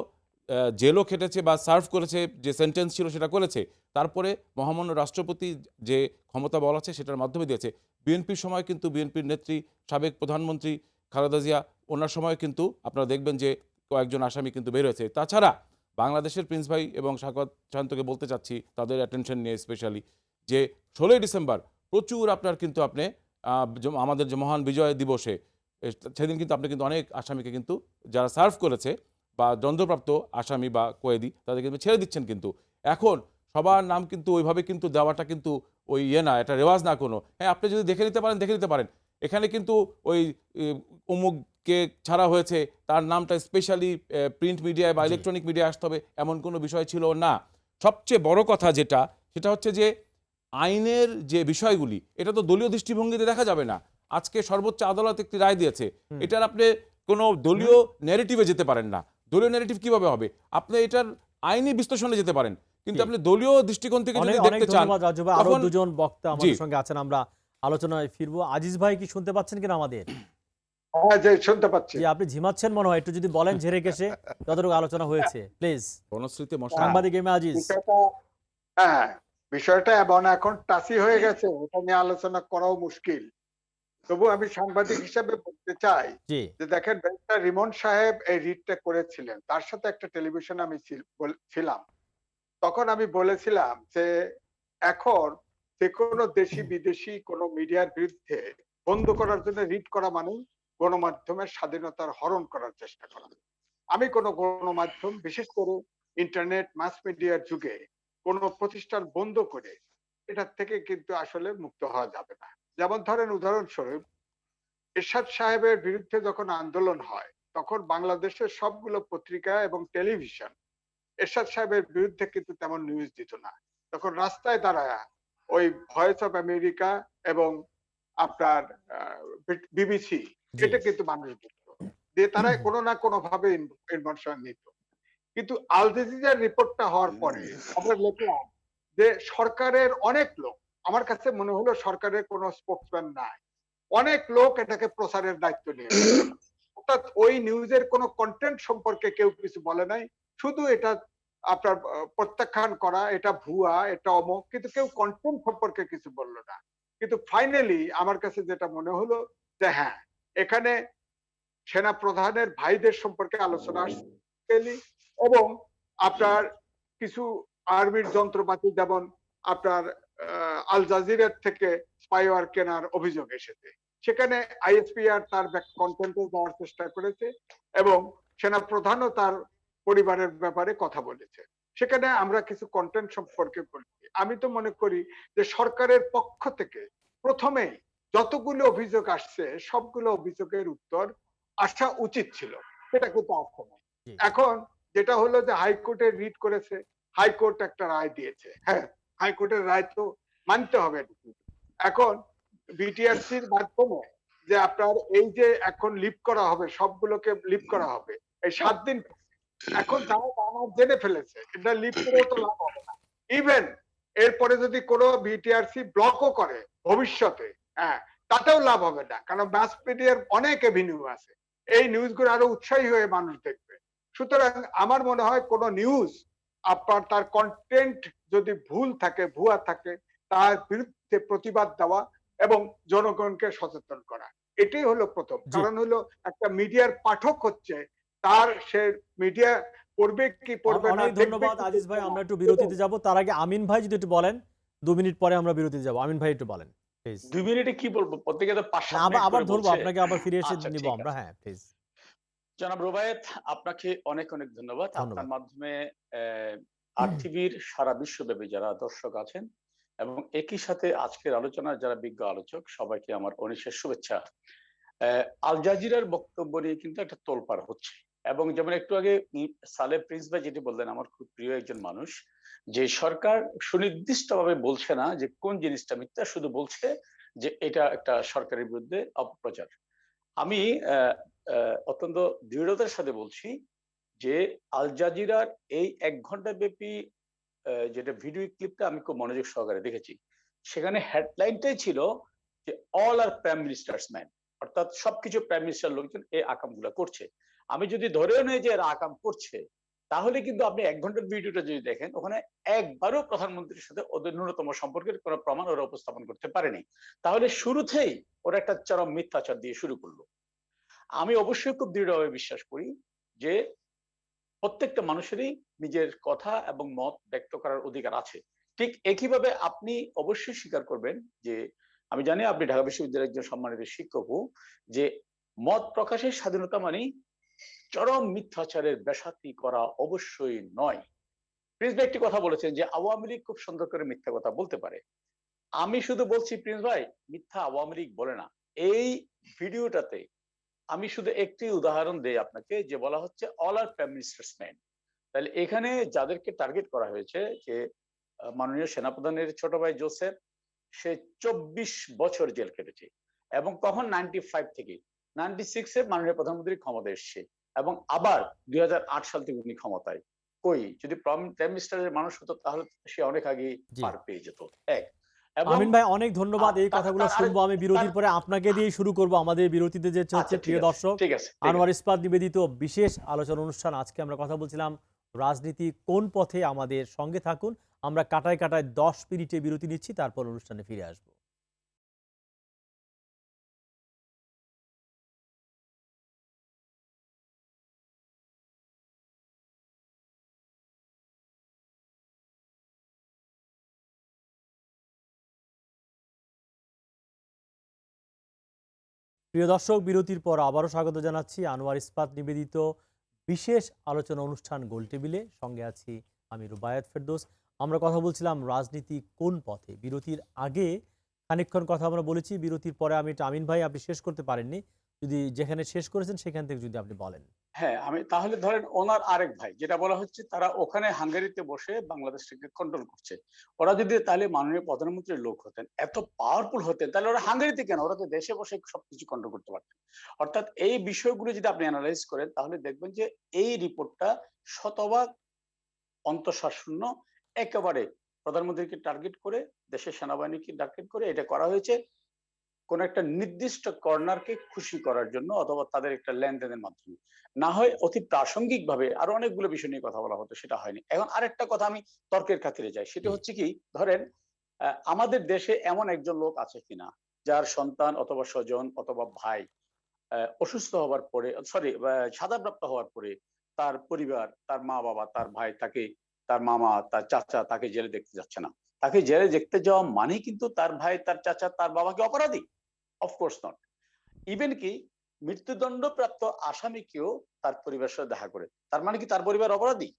জেলও খেটেছে বা সার্ভ করেছে, যে সেন্টেন্স ছিল সেটা করেছে। তারপরে মহামান্য রাষ্ট্রপতি যে ক্ষমতা বল আছে সেটার মাধ্যমে দিয়েছে। বিএনপির সময় কিন্তু বিএনপির নেত্রী, সাবেক প্রধানমন্ত্রী খালেদা জিয়া, ওনার সময় কিন্তু আপনারা দেখবেন যে কয়েকজন আসামি কিন্তু বের হয়েছে। তাছাড়া বাংলাদেশের প্রিন্স ভাই এবং স্বাগত শান্তকে বলতে চাচ্ছি তাদের অ্যাটেনশন নিয়ে স্পেশালি, যে 16ই ডিসেম্বর প্রচুর আপনার কিন্তু আপনি আমাদের যে মহান বিজয় দিবসে সেদিন কিন্তু আপনি কিন্তু অনেক আসামিকে কিন্তু যারা সার্ভ করেছে বা দণ্ডপ্রাপ্ত আসামি বা কয়েদি, তাদেরকে কিন্তু ছেড়ে দিচ্ছেন। কিন্তু এখন সবার নাম কিন্তু ওইভাবে কিন্তু দেওয়াটা কিন্তু ওই না, এটা রেওয়াজ না কোনো। হ্যাঁ, আপনি যদি দেখে নিতে পারেন দেখে নিতে পারেন। এখানে কিন্তু ওই অমুককে ছাড়া হয়েছে তার নামটা স্পেশালি প্রিন্ট মিডিয়ায় বা ইলেকট্রনিক মিডিয়ায় আসতে হবে এমন কোনো বিষয় ছিল না। সবচেয়ে বড় কথা যেটা, সেটা হচ্ছে যে আইনের যে বিষয়গুলি, এটা তো দলীয় দৃষ্টিভঙ্গিতে দেখা যাবে না। আজকে সর্বোচ্চ আদালত একটি রায় দিয়েছে, এটার আপনি কোনো দলীয় ন্যারেটিভে যেতে পারেন না। দলীয় ন্যারেটিভ কিভাবে হবে? আপনি এটার আইনি বিশ্লেষণে যেতে পারেন, কিন্তু আপনি দলীয় দৃষ্টিকোণ থেকে যদি অনেক দেখতে চান, ধন্যবাদ রাজু ভাই। আরো তখন দুজন বক্তা জি। আমাদের সঙ্গে আছেন, আমরা আলোচনায় ফিরবো। আজিজ ভাই কি শুনতে পাচ্ছেন কিনা আমাদের? হ্যাঁ, যে শুনতে পাচ্ছি। যে আপনি ঝিমাচ্ছেন মনে হয়, একটু যদি বলেন ঝেড়ে কেসে যতটুকু আলোচনা হয়েছে প্লিজ। বনশ্রীতে মশা। সাংবাদিক এম এ আজিজ। বিষয়টা হ্যাঁ, বিষয়টা এমন এখন টাসি হয়ে গেছে, এটা নিয়ে আলোচনা করাও মুশকিল। তবু আমি সাংবাদিক হিসেবে বলতে চাই জি। যে দেখেন, ব্যারিস্টার রিমন সাহেব এই রিটটা করেছিলেন, তার সাথে একটা টেলিভিশন আমি ছিলাম। তখন আমি বলেছিলাম যে এখন যে কোনো দেশি বিদেশি কোনো মিডিয়ার বিরুদ্ধে বন্ধ করার জন্য রিট করা মানে গণমাধ্যমের স্বাধীনতার হরণ করার চেষ্টা করা। আমি কোনো গণমাধ্যম বিশেষ করে ইন্টারনেট মাস মিডিয়ার যুগে কোনো প্রতিষ্ঠান বন্ধ করে এটার থেকে কিন্তু আসলে মুক্ত হওয়া যাবে না। যেমন ধরেন উদাহরণস্বরূপ এরশাদ সাহেবের বিরুদ্ধে যখন আন্দোলন হয় তখন বাংলাদেশের সবগুলো পত্রিকা এবং টেলিভিশন এরশাদ সাহেবের বিরুদ্ধে কিন্তু তেমন নিউজ দিত না। তখন রাস্তায় দাঁড়ায়া ওই ভয়েস অফ আমেরিকা এবং আপনার বিবিসি জি। এটা কিন্তু মানুষ দেখতো। দিয়ে তারা কোনো না কোনো ভাবে ইনফরমেশন নিত। কিন্তু আল জাজিরার রিপোর্টটা হওয়ার পরে আমরা দেখলাম যে সরকারের অনেক লোক, আমার কাছে মনে হলো সরকারের কোনো স্পোকসম্যান নাই। অনেক লোক এটাকে প্রচারের দায়িত্ব নিয়েছে। অর্থাৎ ওই নিউজের কোনো কন্টেন্ট সম্পর্কে কেউ কিছু বলে নাই। শুধু এটা আপনার প্রত্যাখ্যান করা, এটা ভুয়া, এটা অমুক, কিন্তু কেউ কন্টেন্ট সম্পর্কে কিছু বলল না। কিন্তু ফাইনালি আমার কাছে যেটা মনে হলো যে হ্যাঁ, এখানে সেনা প্রধানের ভাইদের সম্পর্কে আলোচনা আসছে এবং আপনার কিছু আর্মির যন্ত্রপাতি যেমন আপনার আল জাজিরার থেকে স্পাইওয়ার কেনার অভিযোগ এসেছে। সেখানে আইএসপিআর তার কন্টেন্টে দেওয়ার চেষ্টা করেছে এবং সেনা প্রধানও তার পরিবারের ব্যাপারে কথা বলেছে। সেখানে আমরা কিছু কন্টেন্ট সম্পর্কে বলছি। আমি তো মনে করি যে সরকারের পক্ষ থেকে প্রথমেই যতগুলো অভিযোগ আসছে সবগুলো অভিযোগের উত্তর আসা উচিত ছিল, সেটা কিন্তু আসছে না। জি। এখন যেটা হলো যে হাইকোর্টে রিট করেছে, হাইকোর্ট একটা রায় দিয়েছে। হ্যাঁ, হাইকোর্টের রায় তো মানতে হবে। এখন বিটিআরসির মাধ্যমে যে আপনার এই যে এখন লিভ করা হবে, সবগুলোকে লিভ করা হবে এই 7 দিন। এখন তারা আমার জেনে ফেলেছে, এটা লিভ করেও তো লাভ হবে না। ইভেন এরপরে যদি কোনো বিটিআরসি ব্লকও করে ভবিষ্যতে, হ্যাঁ, তাতেও লাভ হবে না, কারণ মাস মিডিয়ার অনেক এভিনিউ আছে। এই নিউজগুলো আরো উৎসাহী হয়ে মানুষ দেখবে। সুতরাং আমার মনে হয় কোন নিউজ আপনার তার কন্টেন্ট যদি ভুল থাকে, ভুয়া থাকে, তার বিরুদ্ধে প্রতিবাদ দেওয়া এবং জনগণকে সচেতন করা, এটাই হলো প্রথম। জি। কারণ হলো একটা মিডিয়ার পাঠক হচ্ছে তার সে মিডিয়া পড়বে কি পড়বে না, অনেক দেখবে ধন্যবাদ কি আজিজ দেখবে ভাই, না। আমরা একটু বিরতিতে যাব। তার আগে আমিন ভাই যদি একটু বলেন, 2 মিনিট পরে আমরা বিরতিতে যাব। আমিন ভাই একটু বলেন প্লিজ। 2 মিনিটে কি বলবো? প্রত্যেকে তো 5-7 আবার মিনিট আবার করে ধরবো বলছে। আপনাকে, আবার ফিরে এসে আচ্ছা, নিব ঠিক আমরা। আছে। হ্যাঁ প্লিজ। জনাব রুবায়েত, আপনাকে অনেক অনেক ধন্যবাদ। আপনার ধন্যবাদ। মাধ্যমে আরটিভির সারা বিশ্বব্যাপী যারা দর্শক আছেন এবং একই সাথে আজকের আলোচনার যারা বিজ্ঞ আলোচক, সবাইকে আমার অনিশেষ শুভেচ্ছা। আল জাজিরার বক্তব্য নিয়ে কিন্তু একটা তোলপাড় হচ্ছে এবং যেমন একটু আগে সালেহ প্রিন্স ভাই যেটি বললেন, আমার খুব প্রিয় একজন মানুষ, যে সরকার সুনির্দিষ্টভাবে বলছে না যে কোন জিনিসটা মিথ্যা, শুধু বলছে যে এটা একটা সরকারের বিরুদ্ধে অপপ্রচার। আমি অত্যন্ত দৃঢ়তার সাথে বলছি যে আল জাজিরার এই 1 ঘন্টা ব্যাপী যেটা ভিডিও ক্লিপটা আমি খুব মনোযোগ সহকারে দেখেছি। সেখানে হেডলাইনটাই ছিল যে অল আর প্রাইম মিনিস্টার্স ম্যান, অর্থাৎ সবকিছু প্রাইম মিনিস্টার লোকজন এই আকামগুলো করছে। আমি যদি ধরেও নেই যে এরা আকাম করছে, তাহলে কিন্তু আপনি 1 ঘন্টার ভিডিওটা যদি দেখেন, ওখানে একবারও প্রধানমন্ত্রীর সাথে ওদের ন্যূনতম সম্পর্কের কোনো প্রমাণ ওরা উপস্থাপন করতে পারেনি। তাহলে শুরুতেই ওরা একটা চরম মিথ্যাচার দিয়ে শুরু করলো। আমি অবশ্যই খুব দৃঢ়ভাবে বিশ্বাস করি যে প্রত্যেকটা মানুষেরই নিজের কথা এবং মত ব্যক্ত করার অধিকার আছে। ঠিক একইভাবে আপনি অবশ্যই স্বীকার করবেন যে আমি জানি আপনি ঢাকা বিশ্ববিদ্যালয়ের একজন সম্মানিত শিক্ষকও, যে মত প্রকাশের স্বাধীনতা মানে চরম মিথ্যাচারের বেসাতি করা অবশ্যই নয়। প্রিন্স ভাই একটি কথা বলেছেন যে আওয়ামী লীগ খুব সুন্দর করে মিথ্যা কথা বলতে পারে। আমি শুধু বলছি প্রিন্স ভাই, মিথ্যা আওয়ামী লীগ বলে না। এই ভিডিওটাতে আমি শুধু একটি উদাহরণ দেই আপনাকে, যে বলা হচ্ছে অল আর প্রাইম মিনিস্টার্স ম্যান। তাহলে এখানে যাদেরকে টার্গেট করা হয়েছে, যে মাননীয় সেনাপ্রধানের ছোট ভাই জোসেফ, সে 24 বছর জেল কেটেছে এবং তখন 95 থেকে 96-এ মাননীয় প্রধানমন্ত্রী ক্ষমতা এসছে এবং আবার 2008 সাল থেকে উনি ক্ষমতায়। কই, যদি প্রাইম মিনিস্টারের মানুষ হতো তাহলে সে অনেক আগে জি। পার পেয়ে যেত। এক এবং আমিন ভাই অনেক ধন্যবাদ। এই কথাগুলো তার শুনবো আমি বিরতির পরে, আপনাকে দিয়ে শুরু করব। আমাদের বিরতিতে যেতে হচ্ছে। আচ্ছা, ঠিক প্রিয় আছে, দর্শক, ঠিক আছে, ঠিক আনোয়ার আছে। ইস্পাত নিবেদিত বিশেষ আলোচনা অনুষ্ঠান। আজকে আমরা কথা বলছিলাম রাজনীতি কোন পথে। আমাদের সঙ্গে থাকুন। আমরা কাটায় কাটায় 10 মিনিটে বিরতি নিচ্ছি, তারপর অনুষ্ঠানে ফিরে আসবো। প্রিয় দর্শক, বিরতির পর আবারও স্বাগত জানাচ্ছি আনোয়ার ইস্পাত নিবেদিত বিশেষ আলোচনা অনুষ্ঠান গোল টেবিলে। সঙ্গে আছি আমি রুবায়েত ফেরদৌস। আমরা কথা বলছিলাম রাজনীতি কোন পথে। বিরতির আগে খানিকক্ষণ কথা আমরা বলেছি, বিরতির পরে আমি আমিন ভাই আপনি শেষ করতে পারেননি, যদি যেখানে শেষ করেছেন সেখান থেকে যদি আপনি বলেন। হ্যাঁ, আমি তাহলে ধরেন ওনার আরেক ভাই, যেটা বলা হচ্ছে তারা ওখানে হাঙ্গেরিতে বসে বাংলাদেশকে কন্ট্রোল করছে। ওরা যদি তাহলে মাননীয় প্রধানমন্ত্রীর লোক হতেন, এত পাওয়ারফুল হতেন, তাহলে ওরা হাঙ্গেরিতে কেন, ওরা তো দেশে বসে সবকিছু কন্ট্রোল করতে পারতেন। অর্থাৎ এই বিষয়গুলো যদি আপনি অ্যানালাইজ করেন, তাহলে দেখবেন যে এই রিপোর্টটা শতভাগ অন্তঃসারশূন্য, একেবারে প্রধানমন্ত্রীকে টার্গেট করে, দেশের সেনাবাহিনীকে টার্গেট করে এটা করা হয়েছে কোন একটা নির্দিষ্ট কর্নারকে খুশি করার জন্য, অথবা তাদের একটা লেনদেনের মাধ্যমে। না হয় অতি প্রাসঙ্গিক ভাবে আরো অনেকগুলো বিষয় নিয়ে কথা বলা হতো, সেটা হয়নি। এখন আরেকটা কথা আমি তর্কের খাতিরে যাই, সেটা হচ্ছে কি, ধরেন আমাদের দেশে এমন একজন লোক আছে কিনা যার সন্তান অথবা স্বজন অথবা ভাই অসুস্থ হওয়ার পরে, সরি, সাজাপ্রাপ্ত হওয়ার পরে তার পরিবার, তার মা বাবা, তার ভাই তাকে, তার মামা, তার চাচা তাকে জেলে দেখতে যাচ্ছে না। তাকে জেলে দেখতে যাওয়া মানে কিন্তু তার ভাই, তার চাচা, তার বাবাকে অপরাধী? Of course not. ইভেন কি মৃত্যুদণ্ডপ্রাপ্ত আসামিকেও তার পরিবারের সাথে দেখা করে, তার মানে কি তার পরিবার অপরাধী?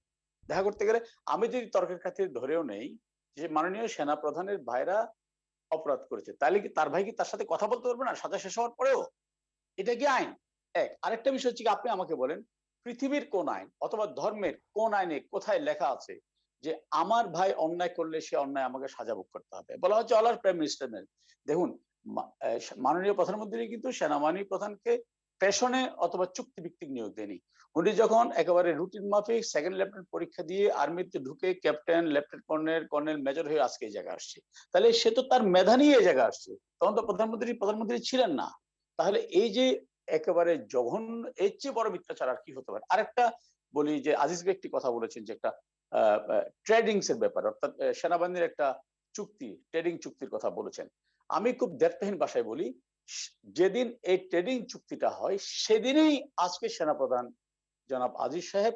দেখা করতে গেলে আমি যদি তর্কের খাতিরে ধরেও নেই যে মাননীয় সেনা প্রধানের ভাইরা অপরাধ করেছে, তাহলে কি তার ভাই কি তার সাথে কথা বলতে পারবে না সাজা শেষ হওয়ার পরেও? এটা কি আইন? এক। আরেকটা বিষয় হচ্ছে কি, আপনি আমাকে বলেন পৃথিবীর কোন আইন অথবা ধর্মের কোন আইনে কোথায় লেখা আছে যে আমার ভাই অন্যায় করলে সে অন্যায় আমাকে সাজা ভোগ করতে হবে? বলা হচ্ছে অল আর প্রাইম মিনিস্টার। দেখুন, মাননীয় প্রধানমন্ত্রী কিন্তু সেনাবাহিনী প্রধানকে পেশনে অথবা চুক্তিভিত্তিক নিয়োগ দেয়নি। উনি যখন একেবারে রুটিন মাফিক সেকেন্ড লেফটেন্যান্ট পরীক্ষা দিয়ে আর্মিতে ঢুকে captain, lieutenant colonel, colonel major হয়ে আজকে এই জায়গায় আসছে, তাহলে সে তো তার মেধা নিয়ে এই জায়গায় আসছে, তখন তো প্রধানমন্ত্রী ছিলেন না। তাহলে এই যে একেবারে জঘন্য, এর চেয়ে বড় মিথ্যাচার আর কি হতে পারে? আরেকটা বলি, যে আজিজ ভাই একটি কথা বলেছেন যে একটা ট্রেডিংস এর ব্যাপার, অর্থাৎ সেনাবাহিনীর একটা চুক্তি, ট্রেডিং চুক্তির কথা বলেছেন। আমি খুব দ্ব্যর্থহীন ভাষায় বলি, যেদিন এই ট্রেডিং চুক্তিটা হয় সেদিনই আজকে সেনাপ্রধান জনাব আজিজ সাহেব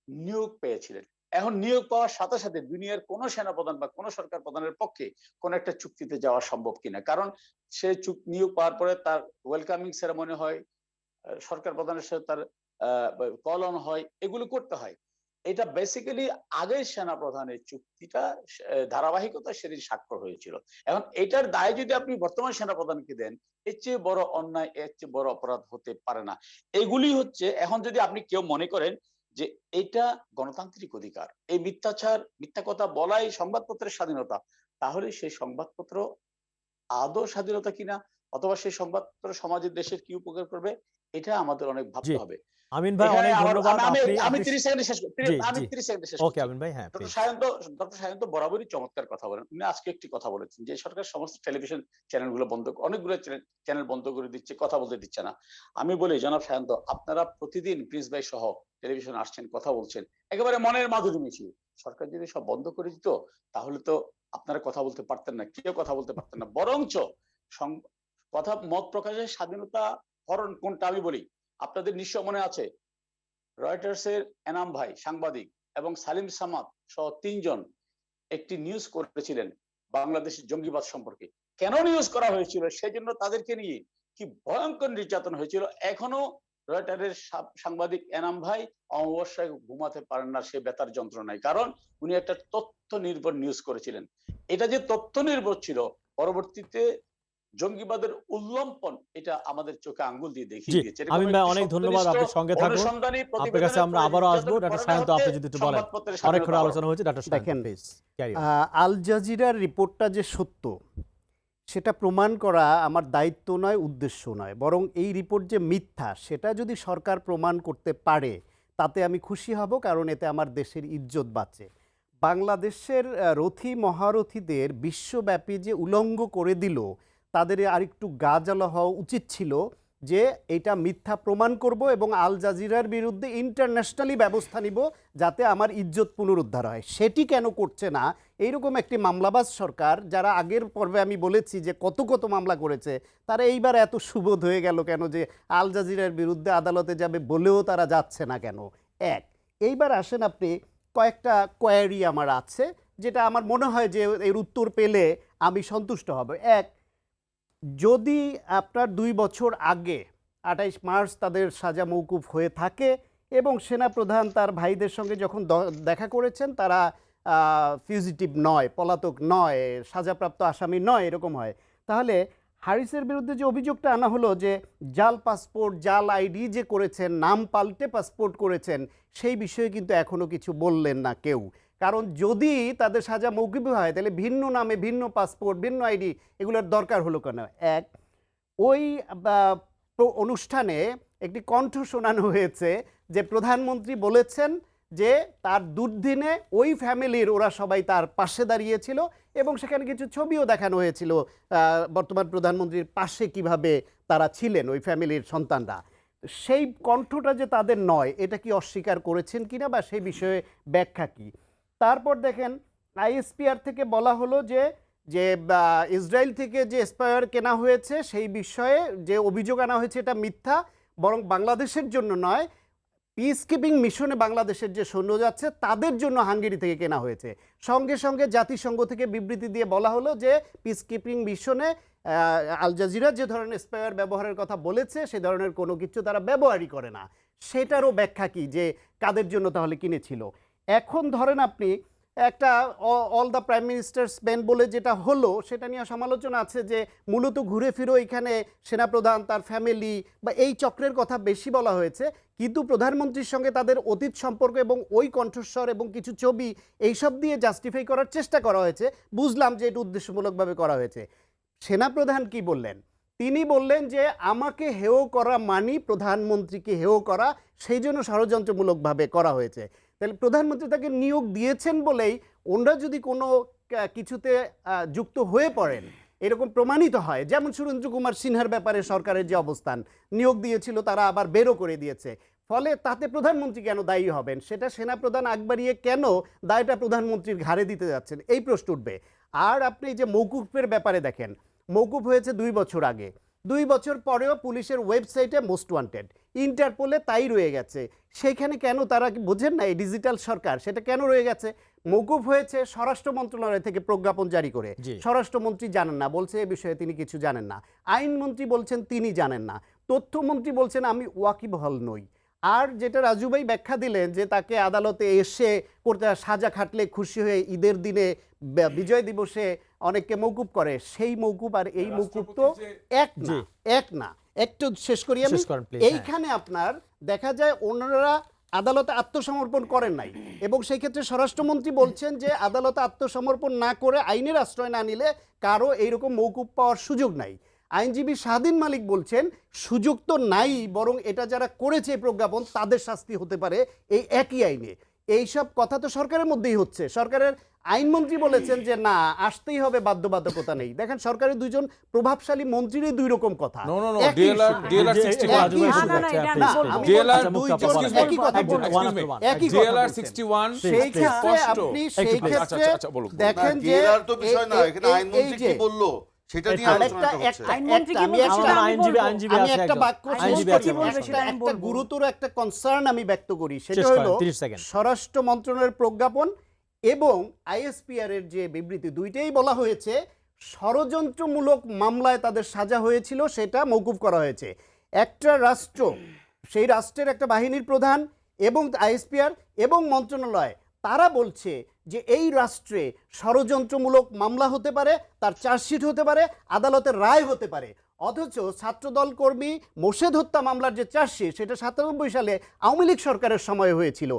নিয়োগ পেয়েছিলেন। এখন নিয়োগ পাওয়ার সাথে সাথে দুনিয়ার কোন সেনাপ্রধান বা কোন সরকার প্রধানের পক্ষে কোন একটা চুক্তিতে যাওয়া সম্ভব কিনা, কারণ সে নিয়োগ পাওয়ার পরে তার ওয়েলকামিং সেরেমনি হয়, সরকার প্রধানের সাথে তার কল অন হয়, এগুলো করতে হয়। এটা বেসিক্যালি আগের সেনা প্রধানের চুক্তিটা ধারাবাহিকতা সেদিন স্বাক্ষর হয়েছিল। এখন এটার দায় যদি আপনি বর্তমান সেনা প্রধানকে দেন, এর চেয়ে বড় অন্যায়, এর চেয়ে বড় অপরাধ হতে পারে না। এগুলি হচ্ছে, এখন যদি আপনি কেউ মনে করেন যে এটা গণতান্ত্রিক অধিকার, এই মিথ্যাচার, মিথ্যা কথা বলাই সংবাদপত্রের স্বাধীনতা, তাহলে সেই সংবাদপত্র আদৌ স্বাধীনতা কিনা, অথবা সেই সংবাদপত্র সমাজের দেশের কি উপকার করবে, এটা আমাদের অনেক ভাবতে হবে। আমিন ভাই অনেক ধন্যবাদ। আমি 30 সেকেন্ডে শেষ করি, আমি 30 সেকেন্ডে শেষ ওকে করছি। আমিন ভাই, হ্যাঁ ডক্টর সায়ন্ত বরাবরই চমৎকার কথা বলেন। উনি আজকে একটি কথা বলেছেন যে সরকার সমস্ত টেলিভিশন চ্যানেলগুলো বন্ধ, অনেকগুলো চ্যানেল বন্ধ করে দিচ্ছে, কথা বলতে দিচ্ছে না। আমি বলি, জনাব সায়ন্ত, আপনারা প্রতিদিন প্রিন্স ভাই সহ টেলিভিশন আসছেন, কথা বলছেন, একেবারে মনের মাধুরী মিশিয়ে। সরকার যদি সব বন্ধ করে দিত, তাহলে তো আপনারা কথা বলতে পারতেন না, কেউ কথা বলতে পারতেন না। বরঞ্চ কথা, মত প্রকাশের স্বাধীনতা হরণ কোনটা আমি বলি, আপনাদের নিশ্চয় মনে আছে রয়টার্সের এনাম ভাই সাংবাদিক এবং সালিম সামাদ সহ 3 জন একটি নিউজ করেছিলেন বাংলাদেশের জঙ্গিবাদ সম্পর্কে। কেন নিউজ করা হয়েছিল? সেজন্য তাদেরকে নিয়ে কি ভয়ঙ্কর নির্যাতন হয়েছিল। এখনো রয়টারের সাংবাদিক এনাম ভাই অমাবস্যায় ঘুমাতে পারেন না সে বেতার যন্ত্রণায়, কারণ উনি একটা তথ্য নির্ভর নিউজ করেছিলেন। এটা যে তথ্য নির্ভর ছিল, পরবর্তীতে জঙ্গিবাদের উল্লম্পন, এটা আমাদের চোখে আঙ্গুল দিয়ে দেখিয়ে দিয়েছে। আমিন ভাই অনেক ধন্যবাদ, আপনি সঙ্গে থাকুন। আপনার কাছে আমরা আবারও আসবো। ডাক্তার সায়ন্ত, আপনি যদি একটু বলেন, অনেকক্ষণ আলোচনা হয়েছে। Doctor Sayanta, please carry on. আল জাজিরার রিপোর্টটা যে সত্য সেটা প্রমাণ করা আমার দায়িত্ব নয়, উদ্দেশ্য নয়, বরং এই রিপোর্ট যে মিথ্যা সেটা যদি সরকার প্রমাণ করতে পারে তাতে আমি খুশি হব, কারণ এতে আমার দেশের ইজ্জত বাঁচে। বাংলাদেশের রথী মহারথীদের বিশ্বব্যাপী যে উলঙ্গ করে দিল, তাদের আরেকটু গা জ্বালা হওয়া উচিত ছিল যে এটা মিথ্যা প্রমাণ করব এবং আল জাজিরার বিরুদ্ধে ইন্টারন্যাশনালি ব্যবস্থা নিব যাতে আমার ইজ্জত পুনরুদ্ধার হয়। সেটি কেন করছে না? এইরকম একটি মামলাবাজ সরকার, যারা আগের পর্বে আমি বলেছি যে কত কত মামলা করেছে, তারা এইবার এত সুবোধ হয়ে গেল কেন যে আল জাজিরার বিরুদ্ধে আদালতে যাবে বলেও তারা যাচ্ছে না কেন? এক, এইবার আসেন আপনি, কয়েকটা কোয়ারি আমার আছে যেটা আমার মনে হয় যে এর উত্তর পেলে আমি সন্তুষ্ট হব। এক, যদি আপনার 2 বছর আগে 28 মার্চ তাদের সাজা মওকুফ হয়ে থাকে এবং সেনাপ্রধান তার ভাইদের সঙ্গে যখন দেখা করেছেন তারা ফিউজিটিভ নয়, পলাতক নয়, সাজাপ্রাপ্ত আসামি নয়, এরকম হয়, তাহলে হারিসের বিরুদ্ধে যে অভিযোগটা আনা হলো যে জাল পাসপোর্ট, জাল আইডি যে করেছেন, নাম পাল্টে পাসপোর্ট করেছেন, সেই বিষয়ে কিন্তু এখনো কিছু বললেন না কেউ। কারণ যদি তাদের সাজা মওকুফ হয় তাহলে ভিন্ন নামে ভিন্ন পাসপোর্ট, ভিন্ন আইডি এগুলোর দরকার হলো কেন? এক, ওই অনুষ্ঠানে একটি কণ্ঠ শোনানো হয়েছে যে প্রধানমন্ত্রী বলেছেন যে তার দুর্দিনে ওই ফ্যামিলির ওরা সবাই তার পাশে দাঁড়িয়েছিল এবং সেখানে কিছু ছবিও দেখানো হয়েছিল বর্তমান প্রধানমন্ত্রীর পাশে কিভাবে তারা ছিলেন ওই ফ্যামিলির সন্তানরা। সেই কণ্ঠটা যে তাদের নয় এটা কি অস্বীকার করেছেন কিনা বা সেই বিষয়ে ব্যাখ্যা কি? তারপর দেখেন আইএসপিআর থেকে বলা হলো যে ইসরায়েল থেকে যে স্পায়ার কেনা হয়েছে সেই বিষয়ে যে অভিযোগ আনা হয়েছে এটা মিথ্যা, বরং বাংলাদেশের জন্য নয়, পিস কিপিং মিশনে বাংলাদেশের যে সৈন্য যাচ্ছে তাদের জন্য হাঙ্গেরি থেকে কেনা হয়েছে। সঙ্গে সঙ্গে জাতিসংঘ থেকে বিবৃতি দিয়ে বলা হলো যে পিস কিপিং মিশনে আল জাজিরা যে ধরনের স্পায়ার ব্যবহারের কথা বলেছে সে ধরনের কোনো কিছু তারা ব্যবহারই করে না। সেটারও ব্যাখ্যা কি যে কাদের জন্য তাহলে কিনেছিল? এখন ধরেন আপনি একটা all the prime minister Spain বলে যেটা হলো সেটা নিয়ে সমালোচনা আছে যে মূলত ঘুরে ফিরে এখানে সেনাপ্রধান তার ফ্যামিলি বা এই চক্রের কথা বেশি বলা হয়েছে, কিন্তু প্রধানমন্ত্রীর সঙ্গে তাদের অতীত সম্পর্ক এবং ওই কণ্ঠস্বর এবং কিছু ছবি এইসব দিয়ে জাস্টিফাই করার চেষ্টা করা হয়েছে। বুঝলাম যে এটা উদ্দেশ্যমূলকভাবে করা হয়েছে। সেনাপ্রধান কি বললেন? তিনি বললেন যে আমাকে হেয় করা মানি প্রধানমন্ত্রীকে হেয় করা, সেই জন্য ষড়যন্ত্রমূলকভাবে করা হয়েছে। তাহলে প্রধানমন্ত্রী তাকে নিয়োগ দিয়েছেন বলেই ওনারা যদি কোনো কিছুতে যুক্ত হয়ে পড়েন, এরকম প্রমাণিত হয়, যেমন সুরেন্দ্র কুমার সিনহার ব্যাপারে সরকারের যে অবস্থান, নিয়োগ দিয়েছিল তারা আবার বেরো করে দিয়েছে, ফলে তাতে প্রধানমন্ত্রী কেন দায়ী হবেন? সেটা সেনাপ্রধান আগ বাড়িয়ে কেন দায়টা প্রধানমন্ত্রীর ঘাড়ে দিতে যাচ্ছেন, এই প্রশ্ন উঠবে। আর আপনি যে মওকুফের ব্যাপারে দেখেন, মওকুফ হয়েছে 2 বছর আগে, 2 বছর পরেও পুলিশের ওয়েবসাইটে মোস্ট ওয়ান্টেড, ইন্টারপোলে তাই রয়ে গেছে। সেইখানে কেন তারা বোঝেন না এই ডিজিটাল সরকার, সেটা কেন রয়ে গেছে? মওকুফ হয়েছে স্বরাষ্ট্র মন্ত্রণালয় থেকে প্রজ্ঞাপন জারি করে, স্বরাষ্ট্রমন্ত্রী জানেন না, বলছে এ বিষয়ে তিনি কিছু জানেন না, আইনমন্ত্রী বলছেন তিনি জানেন না, তথ্যমন্ত্রী বলছেন আমি ওয়াকিবহাল নই। আর যেটা রাজু ভাই ব্যাখ্যা দিলেন যে তাকে আদালতে এসে করতে সাজা খাটলে খুশি হয়ে ঈদের দিনে বিজয় দিবসে অনেককে মওকুফ করে, সেই মওকুফ আর এই মওকুফ তো এক না। একটু শেষ করি আমি। এইখানে আপনার দেখা যায় ওনারা আদালতে আত্মসমর্পণ করেন নাই এবং সেই ক্ষেত্রে স্বরাষ্ট্রমন্ত্রী বলছেন যে আদালতে আত্মসমর্পণ না করে আইনের আশ্রয় না নিলে কারো এইরকম মওকুফ পাওয়ার সুযোগ নাই। আইনজীবী স্বাধীন মালিক বলছেন সুযোগ তো নাই, বরং এটা যারা করেছে প্রজ্ঞাপন তাদের শাস্তি হতে পারে এই একই আইনে। এইসব কথা তো সরকারের মধ্যেই হচ্ছে। সরকারের আইনমন্ত্রী বলেছেন যে না আসতেই হবে, বাধ্যবাধকতা নেই। দেখেন সরকারের দুইজন প্রভাবশালী মন্ত্রীরই দুই রকম কথা। দেখেন যে আইনমন্ত্রী কি বললো সেটা নিয়ে আলোচনা হচ্ছে। একটা গুরুতর একটা কনসার্ন আমি ব্যক্ত করি, সেটা হলো স্বরাষ্ট্র মন্ত্রণালয়ের প্রজ্ঞাপন এবং আইএসপিআর এর যে বিবৃতি, দুইটাই বলা হয়েছে ষড়যন্ত্রমূলক মামলায় তাদের সাজা হয়েছিল, সেটা মওকুফ করা হয়েছে। একটা রাষ্ট্র, সেই রাষ্ট্রের একটা বাহিনীর প্রধান এবং আইএসপিআর এবং মন্ত্রণালয় তারা বলছে যে এই রাষ্ট্রে ষড়যন্ত্রমূলক মামলা হতে পারে, তার চার্জশিট হতে পারে, আদালতের রায় হতে পারে। অথচ ছাত্রদল কর্মী মোর্শেদ হত্যা মামলার যে চার্জশিট সেটা 97 সালে আওয়ামী লীগ সরকারের সময় হয়েছিল।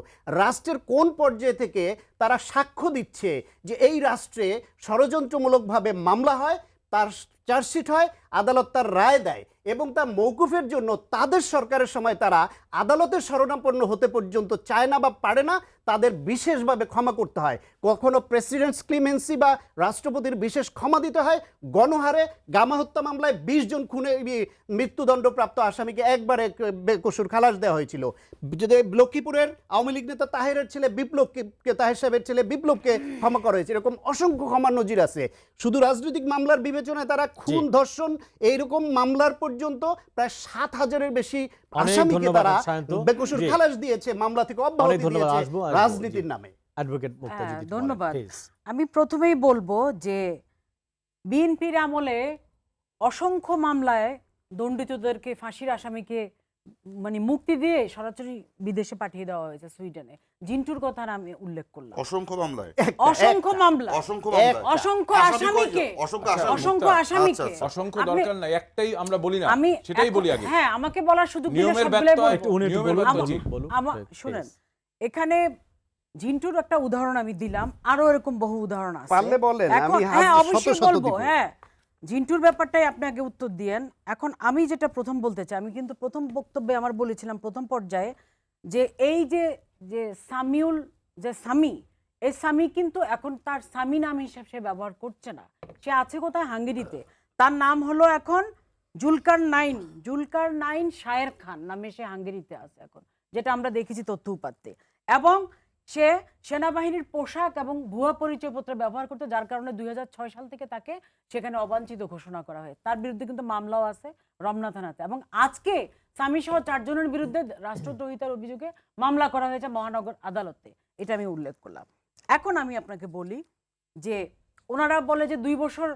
রাষ্ট্রের কোন পর্যায়ে থেকে তারা সাক্ষ্য দিচ্ছে যে এই রাষ্ট্রে ষড়যন্ত্রমূলকভাবে মামলা হয়, তার চার্জশিট হয়, আদালত তার রায় দেয় এবং তার মওকুফের জন্য তাদের সরকারের সময় তারা আদালতের শরণাপন্ন হতে পর্যন্ত চায় না বা পারে না, তাদের বিশেষভাবে ক্ষমা করতে হয়। কখনো প্রেসিডেন্টস ক্লিমেন্সি বা রাষ্ট্রপতির বিশেষ ক্ষমা দিতে হয়। গণহারে গামা হত্যা মামলায় 20 জন খুনে মৃত্যুদণ্ডপ্রাপ্ত আসামিকে একবারে বেকসুর খালাস দেওয়া হয়েছিল। লক্ষ্মীপুরের আওয়ামী লীগ নেতা তাহেরের ছেলে বিপ্লবকে, তাহের সাহেবের ছেলে বিপ্লবকে ক্ষমা করা হয়েছে। এরকম অসংখ্য ক্ষমার নজির আছে। শুধু রাজনৈতিক মামলার বিবেচনায় তারা খুন, ধর্ষণ এইরকম মামলার পর্যন্ত প্রায় 7000-এর বেশি আসামিকে তারা বেকসুর খালাস দিয়েছে, মামলা থেকে অব্যাহতি দিয়েছে রাজনীতির নামে। ধন্যবাদ। আমি প্রথমেই বলবো যে বিএনপির আমলে অসংখ্য মামলায় দণ্ডিতদেরকে, ফাঁসির আসামিকে মানে মুক্তি দিয়ে সরাসরি বিদেশে পাঠিয়ে দেওয়া হয়েছে, সুইডেনে। জিন্টুর কথা আমি উল্লেখ করলাম। অসংখ্য মামলায় অসংখ্য মামলা, অসংখ্য মামলায় অসংখ্য আসামি আসামিকে, কয়জন? অসংখ্য আসামি। অসংখ্য আসামিকে। আচ্ছা, অসংখ্য আপনি- দরকার নাই, একটাই আমরা বলি না, আমি সেটাই এখন- বলি আগে। হ্যাঁ, আমাকে বলার সুযোগ দিলে নিয়মের সবগুলোই ব্যত্যয়, বলবো। উনি একটু নিয়মের বলুন, ব্যত্যয়, বলুন, জি। বলুন, please. শুনেন, এখানে জিন্টুর একটা উদাহরণ আমি দিলাম, আরো এরকম বহু উদাহরণ আছে। পারলে বলেন, এখন আমি হ্যাঁ শত অবশ্যই শত বলবো। দিব। হ্যাঁ, জিন্টুর ব্যাপারটাই আপনি আগে উত্তর দিয়েন। এখন আমি যেটা প্রথম বলতে চাই, আমি কিন্তু প্রথম বক্তব্যে আমার বলেছিলাম প্রথম পর্যায়ে যে এই যে যে সামিউল, যে সামি, এই সামি কিন্তু এখন তার সামি নাম হিসেবে সে ব্যবহার করছে না। সে আছে কোথায়? হাঙ্গেরিতে। তার নাম হলো এখন জুলকার নাইন শায়ের খান নামে সে হাঙ্গেরিতে আছে এখন, যেটা আমরা দেখেছি তথ্য উপাত্তে। এবং সে সেনাবাহিনীর পোশাক এবং ভুয়া পরিচয়পত্র ব্যবহার করতে, যার কারণে 2006 সাল থেকে তাকে সেখানে অবাঞ্ছিত ঘোষণা করা হয়। তার বিরুদ্ধে কিন্তু মামলাও আছে রমনা থানাতে, এবং আজকে স্বামী সহ 4 জনের বিরুদ্ধে রাষ্ট্রদ্রোহিতার অভিযোগে মামলা করা হয়েছে মহানগর আদালতে। এটা আমি উল্লেখ করলাম। এখন আমি আপনাকে বলি যে ওনারা বলে যে 2 বছর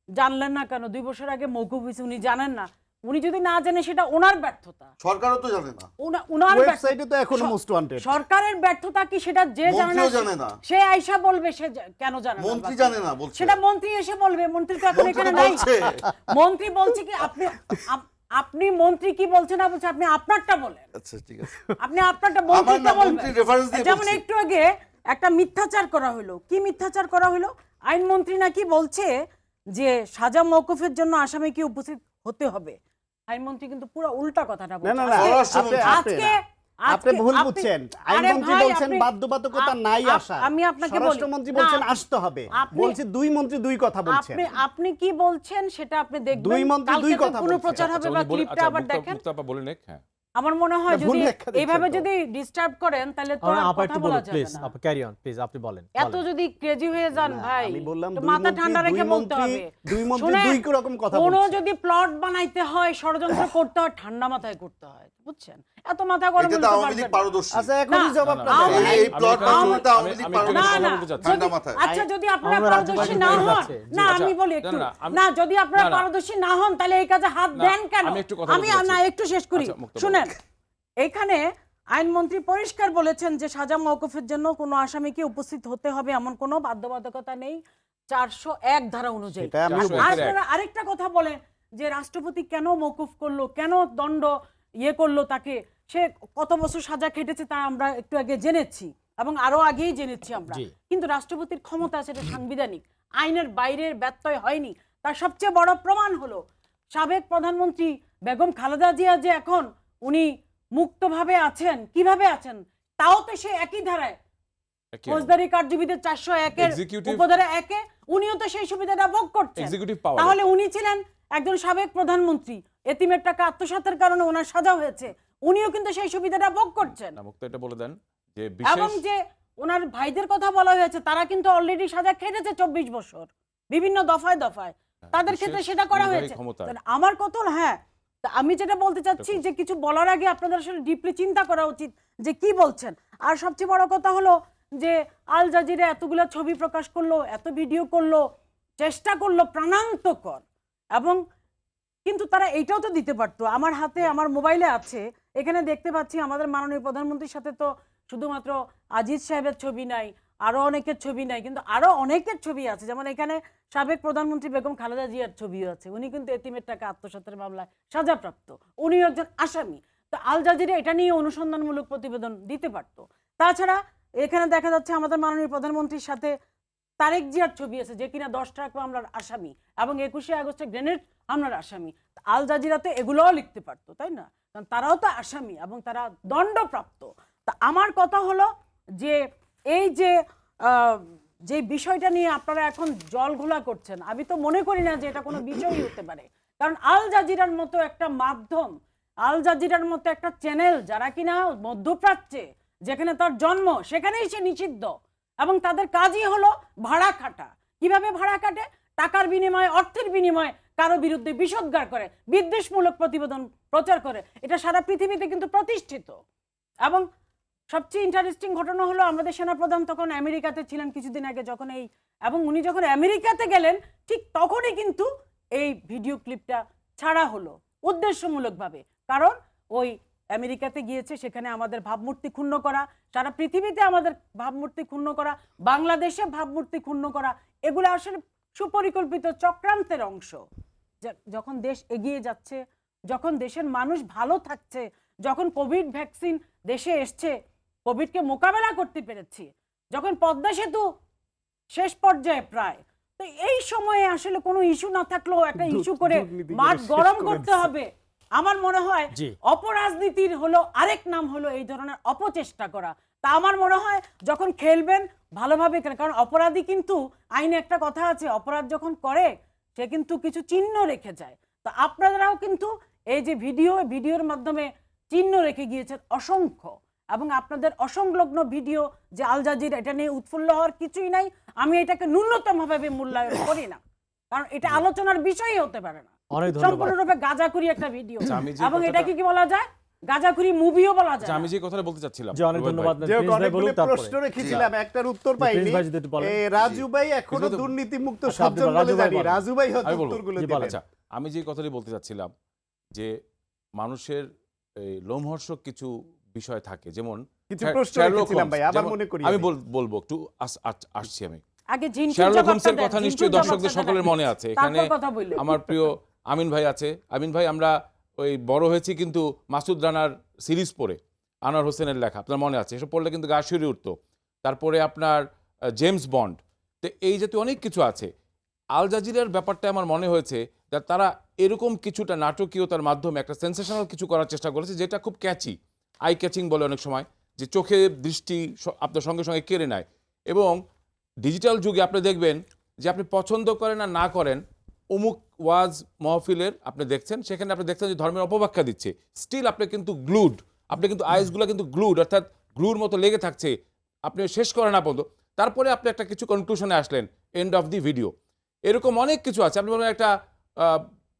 জানলেন না কেন, 2 বছর আগে মৌকুফ হয়েছে, উনি জানেন না। উনি যদি না জানে সেটা ওনার ব্যর্থতা, সরকারও তো জানে না, ওনার ওয়েবসাইটে তো এখনো মোস্ট ওয়ান্টেড। সরকারের ব্যর্থতা কি সেটা যে মন্ত্রীও জানে না। সে আইসা বলবে সে কেন জানে না। মন্ত্রী জানে না বলছে। সেটা মন্ত্রী এসে বলবে, মন্ত্রী তো এখন মন্ত্রী এখানে তো নাই। বলছে। মন্ত্রী বলছে কি, আপনি মন্ত্রী কি বলছেন না বলছে, আপনি আপনারটা বলেন। আচ্ছা ঠিক আছে, আপনি আপনারটা আমার মন্ত্রীটা না বলবেন। মন্ত্রী রেফারেন্স দিয়ে যেমন বলছি। একটু আগে একটা মিথ্যাচার করা হলো। কি মিথ্যাচার করা হলো? আইনমন্ত্রী নাকি বলছে যে সাজা মওকুফের জন্য আসামিকে উপস্থিত হতে হবে। আইনমন্ত্রী কিন্তু পুরো উল্টা কথাটা না বলছে। না না, আজকে আপনি ভুল বুঝছেন। আইনমন্ত্রী ভাই, বলছেন আপনি- বাধ্যবাধকতা নাই আসা। আমি আপনাকে বলি, স্বরাষ্ট্রমন্ত্রী না, বলছেন আসতে হবে। আপনি- বলছি 2 মন্ত্রী 2 কথা বলছেন। আপনি কি বলছেন সেটা আপনি দেখবেন। 2 মন্ত্রী 2 কথা পুরো বলছেন। প্রচার হবে বা ক্লিপটা আবার দেখেন। মুক্তাপা বলে নেক। হ্যাঁ, আমার মনে হয় না, ভুল যদি ব্যাখ্যা দিচ্ছেন এইভাবে তো। যদি ডিস্টার্ব করেন তাহলে তো আর আপা কথা একটু বলা বলুন যাবে প্লিজ, না। আপা ক্যারি অন প্লিজ, আপনি বলেন। এত যদি ক্রেজি হয়ে যান না, ভাই, আমি বললাম তো 2 মাথা মন্ত্রী, ঠান্ডা রেখে 2 বলতে মন্ত্রী, হবে। 2 মন্ত্রী শুনেন, 2 রকম কথা কোনো বলছে। যদি প্লট বানাইতে হয়, ষড়যন্ত্র করতে হয়, ঠান্ডা মাথায় করতে হয়, বুঝছেন? এত মাথা গরম এটা করতে তো আওয়ামী পারবেন লীগ না। পারদর্শী। আচ্ছা এখনই না, জবাবটা না, না, দেন। না, এই প্লট আমি- বানানোটা আওয়ামী লীগ আমি পারদর্শী। না কথা না, বলতে চাচ্ছি। ঠান্ডা যদি- মাথায়। আচ্ছা যদি আপনারা আমরা পারদর্শী রাজনীতি না হয়ে হন, যাচ্ছে। না আচ্ছা, আমি বলি একটু, না, আমি- না যদি আপনারা না, না। পারদর্শী না হন তাহলে এই কাজে হাত না, দেন কেন? আমি একটু কথা আমি বলতে না চাচ্ছি। একটু শেষ করি। আচ্ছা, মুক্তাপা শুনেন, এইখানে আইনমন্ত্রী পরিষ্কার বলেছেন যে সাজা মওকুফের জন্য কোনো আসামিকে উপস্থিত হতে হবে এমন কোনো বাধ্যবাধকতা নেই 401 ধারা অনুযায়ী। সেটা আমি 401 আর আপনারা আরেকটা কথা বলেন যে রাষ্ট্রপতি কেন মওকুফ করলো, কেন দণ্ড করলো তাকে, সে কত বছর সাজা খেটেছে তা আমরা একটু আগে জেনেছি এবং আরো আগেই জেনেছি আমরা। জি। কিন্তু রাষ্ট্রপতির ক্ষমতা সেটা সাংবিধানিক, আইনের বাইরের ব্যত্যয় হয়নি। তার সবচেয়ে বড় প্রমাণ হলো সাবেক প্রধানমন্ত্রী বেগম খালেদা জিয়া যে এখন উনি মুক্তভাবে আছেন, কিভাবে আছেন তাও তো সে একই ধারায় ফৌজদারি কার্যবিধির 401-এর Executive- উপধারা 1-এ উনিও তো সেই সুবিধাটা ভোগ করছেন। এক্সিকিউটিভ পাওয়ার। তাহলে উনি ছিলেন একজন সাবেক প্রধানমন্ত্রী, এতিমের টাকা আত্মসাতের কারণে ওনার সাজা হয়েছে, উনিও কিন্তু সেই সুবিধাটা ভোগ করছেন। না, মুক্তা এটা বলে দেন যে এবং বিশেষ যে ওনার ভাইদের কথা বলা হয়েছে তারা কিন্তু অলরেডি সাজা খেটেছে 24 বছর বিভিন্ন দফায় দফায়, তাদের বিশেষ ক্ষেত্রে সেটা করা নির্বাহী হয়েছে। ক্ষমতা। তাহলে আমার কথা হলো, হ্যাঁ, তা আমি যেটা বলতে চাচ্ছি যে কিছু বলার আগে আপনাদের আসলে ডিপলি চিন্তা করা উচিত যে কি বলছেন। আর সবচেয়ে বড় কথা হলো যে আল জাজিরা এতগুলো ছবি প্রকাশ করলো, এত ভিডিও করলো, চেষ্টা করলো প্রাণান্তকর, এবং কিন্তু তারা এইটাও তো দিতে পারতো। আমার হাতে আমার মোবাইলে আছে, এখানে দেখতে পাচ্ছি আমাদের মাননীয় প্রধানমন্ত্রীর সাথে তো শুধুমাত্র আজিজ সাহেবের ছবি নাই, আরো অনেকের ছবি নাই, কিন্তু আরো অনেকের ছবি আছে। যেমন এখানে সাবেক প্রধানমন্ত্রী বেগম খালেদা জিয়ার ছবিও আছে, উনি কিন্তু এতিমের টাকা আত্মসাতের মামলায় সাজাপ্রাপ্ত, উনিও একজন আসামি। তো আল জাজিরা এটা নিয়ে অনুসন্ধানমূলক প্রতিবেদন দিতে পারতো। তাছাড়া এখানে দেখা যাচ্ছে আমাদের মাননীয় প্রধানমন্ত্রীর সাথে তারেক জিয়ার ছবি আছে, যে কিনা 10 ট্রাক মামলার আসামি এবং 21শে আগস্টে গ্রেনেড হামলার আসামি। আল জাজিরাতে এগুলোও লিখতে পারতো, তাই না? কারণ তারাও তো আসামি এবং তারা দণ্ডপ্রাপ্ত। তা আমার কথা হলো যে এই যে যে বিষয়টা নিয়ে আপনারা এখন জলঘোলা করছেন, আমি তো মনে করি না যে এটা কোনো বিষয়ই হতে পারে। কারণ আল জাজিরার মতো একটা মাধ্যম, আল জাজিরার মতো একটা চ্যানেল, যারা কিনা মধ্যপ্রাচ্যে যেখানে তার জন্ম সেখানেই সে নিষিদ্ধ, এবং তাদের কাজই হলো ভাড়া খাটা। কিভাবে ভাড়া কাটে? টাকার বিনিময়ে, অর্থের বিনিময়ে কারো বিরুদ্ধে বিষোদ্গার করে, বিদ্বেষমূলক প্রতিবেদন প্রচার করে। এটা সারা পৃথিবীতে কিন্তু প্রতিষ্ঠিত। এবং সবচেয়ে ইন্টারেস্টিং ঘটনা হলো আমাদের সেনাপ্রধান তখন আমেরিকাতে ছিলেন কিছুদিন আগে, যখন এবং উনি যখন আমেরিকাতে গেলেন ঠিক তখনই কিন্তু এই ভিডিও ক্লিপটা ছাড়া হলো উদ্দেশ্যমূলকভাবে। কারণ ওই আমেরিকাতে গিয়েছে, সেখানে আমাদের ভাবমূর্তি ক্ষুণ্ণ করা, সারা পৃথিবীতে আমাদের ভাবমূর্তি ক্ষুণ্ণ করা, বাংলাদেশে ভাবমূর্তি ক্ষুণ্ণ করা, এগুলো আসলে সুপরিকল্পিত চক্রান্তের অংশ। যখন দেশ এগিয়ে যাচ্ছে, যখন দেশের মানুষ ভালো থাকছে, যখন কোভিড ভ্যাকসিন দেশে এসছে, কোভিডকে মোকাবেলা করতে পেরেছি, যখন পদ্মা সেতু শেষ পর্যায়ে প্রায়, তো এই সময়ে আসলে কোনো ইস্যু না থাকলেও একটা ইস্যু করে মাঠ গরম করতে হবে। আমার মনে হয় জি। অপরাজনীতির হলো আরেক নাম হলো এই ধরনের অপচেষ্টা করা। তা আমার মনে হয় যখন খেলবেন ভালোভাবে খেলেন, কারণ অপরাধী কিন্তু আইনে একটা কথা আছে, অপরাধ যখন করে সে কিন্তু কিছু চিহ্ন রেখে যায়। তো আপনারাও কিন্তু এই যে ভিডিওর মাধ্যমে চিহ্ন রেখে গিয়েছেন অসংখ্য, এবং আপনাদের অসংলগ্ন ভিডিও যে আল জাজিরা, এটা নিয়ে উৎফুল্ল হওয়ার কিছুই নাই। আমি এটাকে ন্যূনতমভাবে মূল্যায়ন করি না, কারণ এটা আলোচনার বিষয়ই হতে পারে না। অনেক ধন্যবাদ। সম্পূর্ণরূপে গাঁজাখুরি একটা ভিডিও, আমি যে এবং কথাটা- এটাকে কি বলা যায়, গাঁজাখুরি মুভিও বলা যায়। আচ্ছা, আমি যে কথাটা বলতে চাচ্ছিলাম, জি, অনেক রুবেল ভাই, ধন্যবাদ। যে প্রিন্স ভাই অনেকগুলো বলুন তারপরে। প্রশ্ন রেখেছিলাম, একটার উত্তর প্রিন্স পাইনি। ভাই যদি একটু বলেন। রাজু ভাই এখনো কিন্তু- দুর্নীতিমুক্ত আচ্ছা, সজ্জন আপনি বলে রাজু ভাই জানি, বলেন। রাজু ভাই হয়তো আমি বলবো। উত্তরগুলো জি, বলেন। দিবেন। আচ্ছা, আমি যে কথাটি বলতে চাচ্ছিলাম যে মানুষের এই লোমহর্ষক কিছু বিষয় থাকে, যেমন কিছু Sher- প্রশ্ন Sherlock রেখেছিলাম Holmes, ভাই, আবার যেমন- মনে করি আমি বলবো একটু আসছি আমি। আগে জিনকুর শার্লক জবাবটা হোমসের দেন, কথা জিনকুর নিশ্চয়ই জবাবটা দর্শকদের দেন। সকলের মনে আছে। এখানে তারপর কথা বললেন। আমার প্রিয় আমিন ভাই আছে। আমিন ভাই, আমরা ওই বড় হয়েছি কিন্তু মাসুদ রানার সিরিজ পড়ে, আনোয়ার হোসেনের লেখা, আপনার মনে আছে? এসব পড়লে কিন্তু গা শিউরে উঠতো। তারপরে আপনার জেমস বন্ড, তো এই জাতীয় অনেক কিছু আছে। আল জাজিরার ব্যাপারটা আমার মনে হয়েছে যে তারা এরকম কিছুটা নাটকীয়তার মাধ্যমে একটা সেন্সেশনাল কিছু করার চেষ্টা করেছে, যেটা খুব ক্যাচি, আই ক্যাচিং বলে অনেক সময়, যে চোখে দৃষ্টি আপনার সঙ্গে সঙ্গে কেড়ে নেয়। এবং ডিজিটাল যুগে আপনি দেখবেন যে আপনি পছন্দ করেন আর না করেন, অমুক ওয়াজ মহফিলের আপনি দেখছেন, সেখানে আপনি দেখছেন যে ধর্মের অপব্যাখ্যা দিচ্ছে, স্টিল আপনি কিন্তু গ্লুড, আপনি কিন্তু আইসগুলো কিন্তু গ্লুড, অর্থাৎ গ্লুর মতো লেগে থাকছে, আপনি শেষ করেন না পর্যন্ত। তারপরে আপনি একটা কিছু কনক্লুশনে আসলেন, এন্ড অফ দি ভিডিও। এরকম অনেক কিছু আছে। আপনি মনে হয় একটা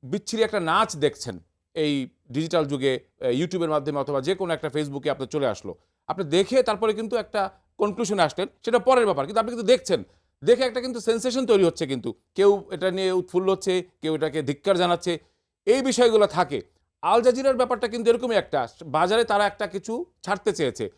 বিচ্ছিরি একটা নাচ দেখছেন এই ডিজিটাল যুগে, ইউটিউবের মাধ্যমে অথবা যে কোনো একটা ফেসবুকে আপনার চলে আসলো, আপনি দেখে তারপরে কিন্তু একটা কনক্লুশনে আসলেন, সেটা পরের ব্যাপার, কিন্তু আপনি কিন্তু দেখছেন, দেখে একটা কিন্তু সেন্সেশন তৈরি হচ্ছে, কিন্তু কেউ এটা নিয়ে উৎফুল্ল হচ্ছে, কেউ এটাকে ধিক্কার জানাচ্ছে, এই বিষয়গুলো থাকে। আল জাজিরার ব্যাপারটা কিন্তু এরকমই একটা, বাজারে তারা একটা কিছু ছাড়তে চেয়েছে,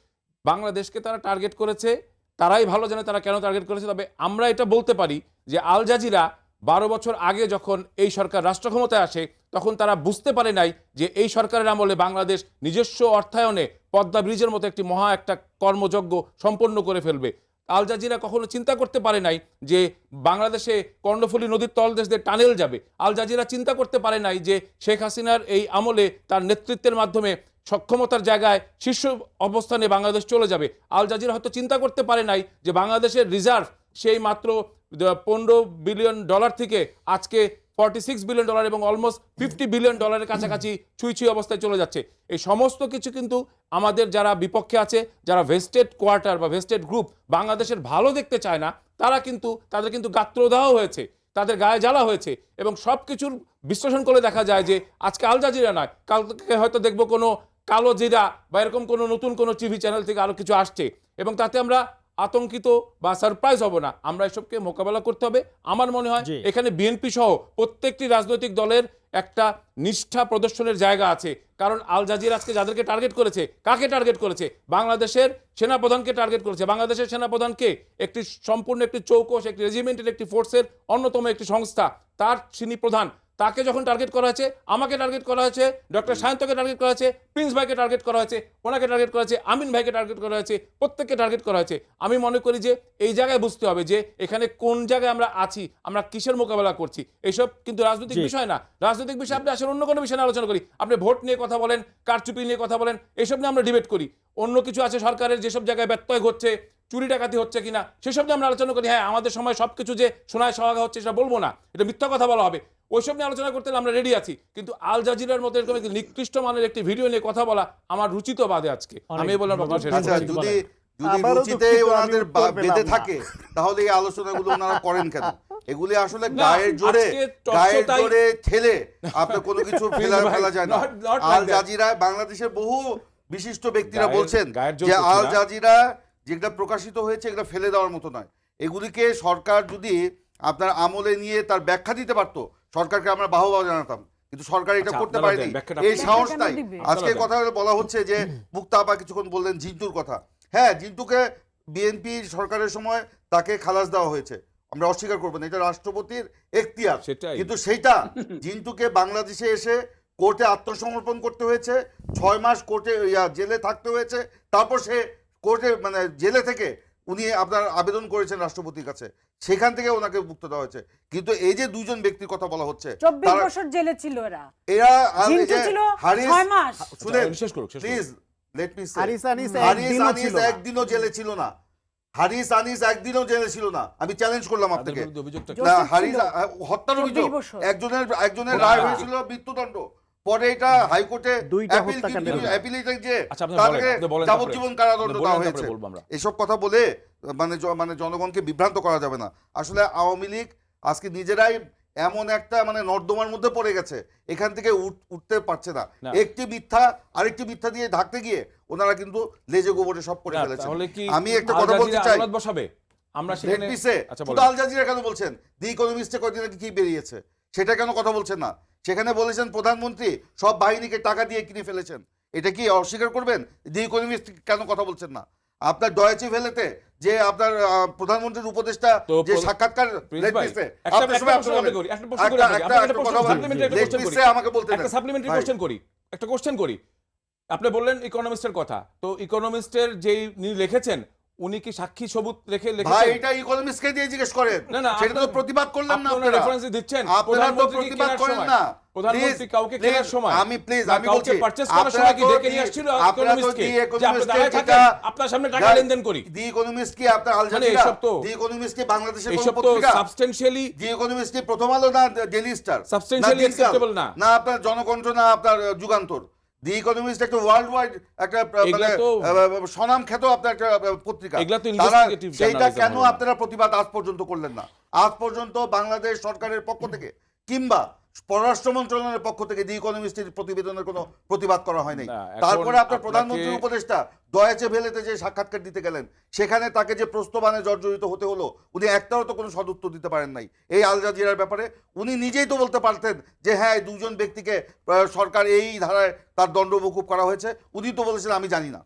বাংলাদেশকে তারা টার্গেট করেছে, তারাই ভালো জানে তারা কেন টার্গেট করেছে। তবে আমরা এটা বলতে পারি যে আল জাজিরা 12 বছর আগে যখন এই সরকার রাষ্ট্র ক্ষমতায় আসে, তখন তারা বুঝতে পারে নাই যে এই সরকারের আমলে বাংলাদেশ নিজস্ব অর্থায়নে পদ্মা ব্রিজের মতো একটি মহা একটা কর্মযজ্ঞ সম্পন্ন করে ফেলবে। আল জাজিরা কখনো চিন্তা করতে পারে নাই যে বাংলাদেশে কর্ণফুলী নদীর তলদেশ দিয়ে টানেল যাবে। আল জাজিরা চিন্তা করতে পারে নাই যে শেখ হাসিনার এই আমলে তার নেতৃত্বের মাধ্যমে সক্ষমতার জায়গায় শীর্ষ অবস্থানে বাংলাদেশ চলে যাবে। আল জাজিরা হয়তো চিন্তা করতে পারে নাই যে বাংলাদেশের রিজার্ভ সেই মাত্র $15 বিলিয়ন থেকে আজকে $46 বিলিয়ন এবং অলমোস্ট $50 বিলিয়ন কাছাকাছি ছুঁই অবস্থায় চলে যাচ্ছে। এই সমস্ত কিছু কিন্তু আমাদের যারা বিপক্ষে আছে, যারা ভেস্টেড কোয়ার্টার বা ভেস্টেড গ্রুপ বাংলাদেশের ভালো দেখতে চায় না, তারা কিন্তু তাদের কিন্তু গাত্রদাহ হয়েছে, তাদের গায়ে জ্বালা হয়েছে। এবং সব কিছুর বিশ্লেষণ করে দেখা যায় যে আজকে আল জাজিরা নয়, কালকে হয়তো দেখবো কোনো কালো জিরা বা এরকম কোনো নতুন কোনো টিভি চ্যানেল থেকে আরো কিছু আসছে, এবং তাতে আমরা আতঙ্কিত বা সারপ্রাইজ হব না। আমরা এসবকে মোকাবেলা করতে হবে। আমার মনে হয় জি। এখানে বিএনপি সহ প্রত্যেকটি রাজনৈতিক দলের একটা নিষ্ঠা প্রদর্শনের জায়গা আছে। কারণ আল জাজিরা আজকে যাদেরকে টার্গেট করেছে, কাকে টার্গেট করেছে? বাংলাদেশের সেনাপ্রধানকে টার্গেট করেছে। বাংলাদেশের সেনাপ্রধানকে একটি সম্পূর্ণ একটি চৌকস, একটি রেজিমেন্টের, একটি ফোর্সের অন্যতম একটি সংস্থা, তার তিনি প্রধান, তাকে যখন টার্গেট করা হয়েছে, আমাকে টার্গেট করা হয়েছে, ডক্টর সায়ন্তকে টার্গেট করা হয়েছে, প্রিন্স ভাইকে টার্গেট করা হয়েছে, ওনাকে টার্গেট করা হয়েছে, আমিন ভাইকে টার্গেট করা হয়েছে, প্রত্যেককে টার্গেট করা হয়েছে। আমি মনে করি যে এই জায়গায় বুঝতে হবে যে এখানে কোন জায়গায় আমরা আছি, আমরা কিসের মোকাবেলা করছি। এইসব কিন্তু রাজনৈতিক জি। বিষয় না। রাজনৈতিক বিষয় আপনি আসলে অন্য কোনো বিষয় নিয়ে আলোচনা করি, আপনি ভোট নিয়ে কথা বলেন, কারচুপি নিয়ে কথা বলেন, এইসব নিয়ে আমরা ডিবেট করি। অন্য কিছু আছে সরকারের যেসব জায়গায় ব্যত্যয় ঘটছে, চুরি ডাকাতি হচ্ছে কিনা, সেসব নিয়ে আমরা আলোচনা করি। হ্যাঁ, আমাদের সময় সবকিছু যে সোনায় সোহাগা হচ্ছে সেটা বলবো না, এটা মিথ্যা কথা বলা হবে। ওইসব নিয়ে আলোচনা করতে আমরা রেডি আছি, কিন্তু আল জাজিরার মতো এরকম একটি নিকৃষ্ট মানের একটি ভিডিও নিয়ে কথা বলা আমার রুচি তো বাদে আজকে। আমি এই বললাম বক্তব্য শেষ আচ্ছা, করছি। যদি আবারও রুচিতে দুঃখিত, আমি ওনাদের উত্তর পেলাম বেঁধে না। থাকে, তাহলে এই আলোচনাগুলো ওনারা করেন কেন? এগুলি আসলে না, গায়ের জোরে আজকে টকশোটাই- ঠেলে আপনার কোনো কিছু ফেলা যায় না। Not like Al that. Jazeera, বাংলাদেশের বহু বিশিষ্ট ব্যক্তিরা গায়ের- বলছেন গায়ের জোর যে করছি আল না। জাজিরা যেটা প্রকাশিত হয়েছে এগুলো ফেলে দেওয়ার মতো নয়। এগুলিকে সরকার যদি আপনার আমলে নিয়ে তার ব্যাখ্যা দিতে পারতো, সরকারকে আমরা বাহবা জানাতাম, কিন্তু সরকার এটা আচ্ছা, করতে আপনারা পারেনি, দেন, ব্যাখ্যাটা এই আপনারা সাহস কেন নাই। দিবে? আজকে আপনারা কথা বলা হচ্ছে যে মুক্তা আপা কিছুক্ষণ বললেন জিন্টুর কথা। হ্যাঁ, জিন্টুকে বিএনপি সরকারের সময় তাকে খালাস দেওয়া হয়েছে, আমরা অস্বীকার করবো না, এটা রাষ্ট্রপতির এখতিয়ার। সেটাই। কিন্তু সেইটা জিন্টুকে বাংলাদেশে এসে কোর্টে আত্মসমর্পণ করতে হয়েছে, 6 মাস কোর্টে জেলে থাকতে হয়েছে, তারপর সে কোর্টে মানে জেলে থেকে উনি আপনার আবেদন করেছেন রাষ্ট্রপতির কাছে, সেখান থেকে ওনাকে মুক্ত দেওয়া হয়েছে। কিন্তু এই যে দুইজন ব্যক্তির কথা বলা হচ্ছে, 24 বছর জেলে ছিল এরা। এরা জিন্টু ছিল 6 মাস। শুনেন শেষ করুক, শেষ করুক। প্লিজ লেট মি সে, হারিস আনিস হারিস একদিনও আনিস ছিল না। একদিনও জেলে ছিল না, হারিস আনিস একদিনও জেলে ছিল না, আমি চ্যালেঞ্জ করলাম তাদের আপনাকে। বিরুদ্ধে অভিযোগটা কি? না, জোসেফ হারিস ছিল হত্যার 24 অভিযোগ, বছর। একজনের না, রায় না। হয়েছিল মৃত্যুদণ্ড, পরে এটা হাইকোর্টে দুইটা হত্যাকাণ্ডের ব্যাপারে। অ্যাপিলেটে যে আচ্ছা, আপনি বলেন, তাদেরকে আপনি বলেন যাবজ্জীবন তারপরে। কারাদণ্ড আপনি দেওয়া বলেন, হয়েছে। তারপরে বলবো আমরা। এসব কথা বলে মানে জনগণকে বিভ্রান্ত করা যাবে না। আসলে আওয়ামী লীগ আজকে নিজেরাই এমন একটা মানে নর্দমার মধ্যে পড়ে গেছে, এখান থেকে উঠতে পারছে না। না। একটি মিথ্যা আরেকটি মিথ্যা দিয়ে ঢাকতে গিয়ে ওনারা কিন্তু লেজে গোবরে সব করে না, ফেলেছে। তাহলে কি আমি একটা আল কথা বলতে জাজিরা চাই, আদালত বসাবে? আমরা লেট সেখানে মি সে, আচ্ছা শুধু বলেন। আল জাজিরা কেন বলছেন? দি ইকোনমিস্টে কয়দিন আগে কি বেরিয়েছে সেটা কেন কথা বলছেন না? সেখানে বলেছেন প্রধানমন্ত্রী সব বাহিনীকে টাকা দিয়ে কিনে ফেলেছেন, এটা কি অস্বীকার করবেন? দি ইকোনমিস্ট কেন কথা বলছেন না? আপনার ডয়েচে ভেলেতে যে আপনার প্রধানমন্ত্রীর উপদেষ্টা তো যে সাক্ষাৎকার প্রিন্স let me ভাই, say, একটা আপনার সময় প্রশ্ন আপনি আপনি বলেন। করি, একটা প্রশ্ন করি আপনাকে, একটা আপনাকে একটা কথা প্রশ্ন, বলেন। supplementary একটা Let question me করি। say, আমাকে বলতে দেন। একটা সাপ্লিমেন্টারি ভাই। কোশ্চেন করি, একটা কোশ্চেন করি। আপনি বললেন ইকোনমিস্টের কথা, তো ইকোনমিস্টের যেই লিখেছেন উনি কি সাক্ষী সবুত রেখে ভাই লিখেছেন? এটা ইকোনমিস্টকে দিয়ে জিজ্ঞেস করেন, না, না, সেটা তো আপনার- প্রতিবাদ করলেন না আপনারা আপনারা। রেফারেন্স দিচ্ছেন আপনারা তো প্রধানমন্ত্রী কি প্রতিবাদ কেনার করেন সময়, না। প্রধানমন্ত্রী Please, কাউকে কেনার please, সময় আমি প্লিজ বা আমি কাউকে বলছি পারচেজ করার সময় কি ডেকে নিয়ে আসছিল ইকোনমিস্টকে যে আপনি দাঁড়ায় থাকেন, আপনার সামনে টাকা লেনদেন করি? দি ইকোনমিস্ট কি আপনার আল মানে জাজিরা, এসব তো- দি ইকোনমিস্ট কি বাংলাদেশের কোনো এইসব তো পত্রিকা? সাবস্টেনশিয়ালি দি ইকোনমিস্ট কি প্রথম আলো না ডেইলি স্টার? Substantially acceptable না। না আপনার জনকণ্ঠ না আপনার যুগান্তর? দি ইকোনমিস্ট একটা ওয়ার্ল্ড ওয়াইড একটা এগুলা মানে তো- স্বনাম খ্যাত আপনার একটা পত্রিকা। এগুলা তো তারা investigative সেইটা journalism কেন হলো না। আপনারা প্রতিবাদ আজ পর্যন্ত করলেন না? আজ পর্যন্ত বাংলাদেশ সরকারের পক্ষ থেকে কিংবা পররাষ্ট্র মন্ত্রণালয়ের পক্ষ থেকে দি ইকোনমিস্টের প্রতিবেদনের কোনো প্রতিবাদ করা হয়নি। না, এখন তারপরে আপনার আপনাকে- প্রধানমন্ত্রীর উপদেষ্টা ডয়েচে ভেলেতে যে সাক্ষাৎকার দিতে গেলেন, সেখানে তাকে যে প্রস্তবানে জর্জরিত হতে হলো, উনি একটাও তো কোনো সদুত্তর দিতে পারেন নাই এই আল জাজিরার ব্যাপারে। উনি নিজেই তো বলতে পারতেন যে হ্যাঁ এই দুজন ব্যক্তিকে সরকার এই ধারায় তার দণ্ড মকুব করা হয়েছে। উনি তো বলেছেন আমি জানি না,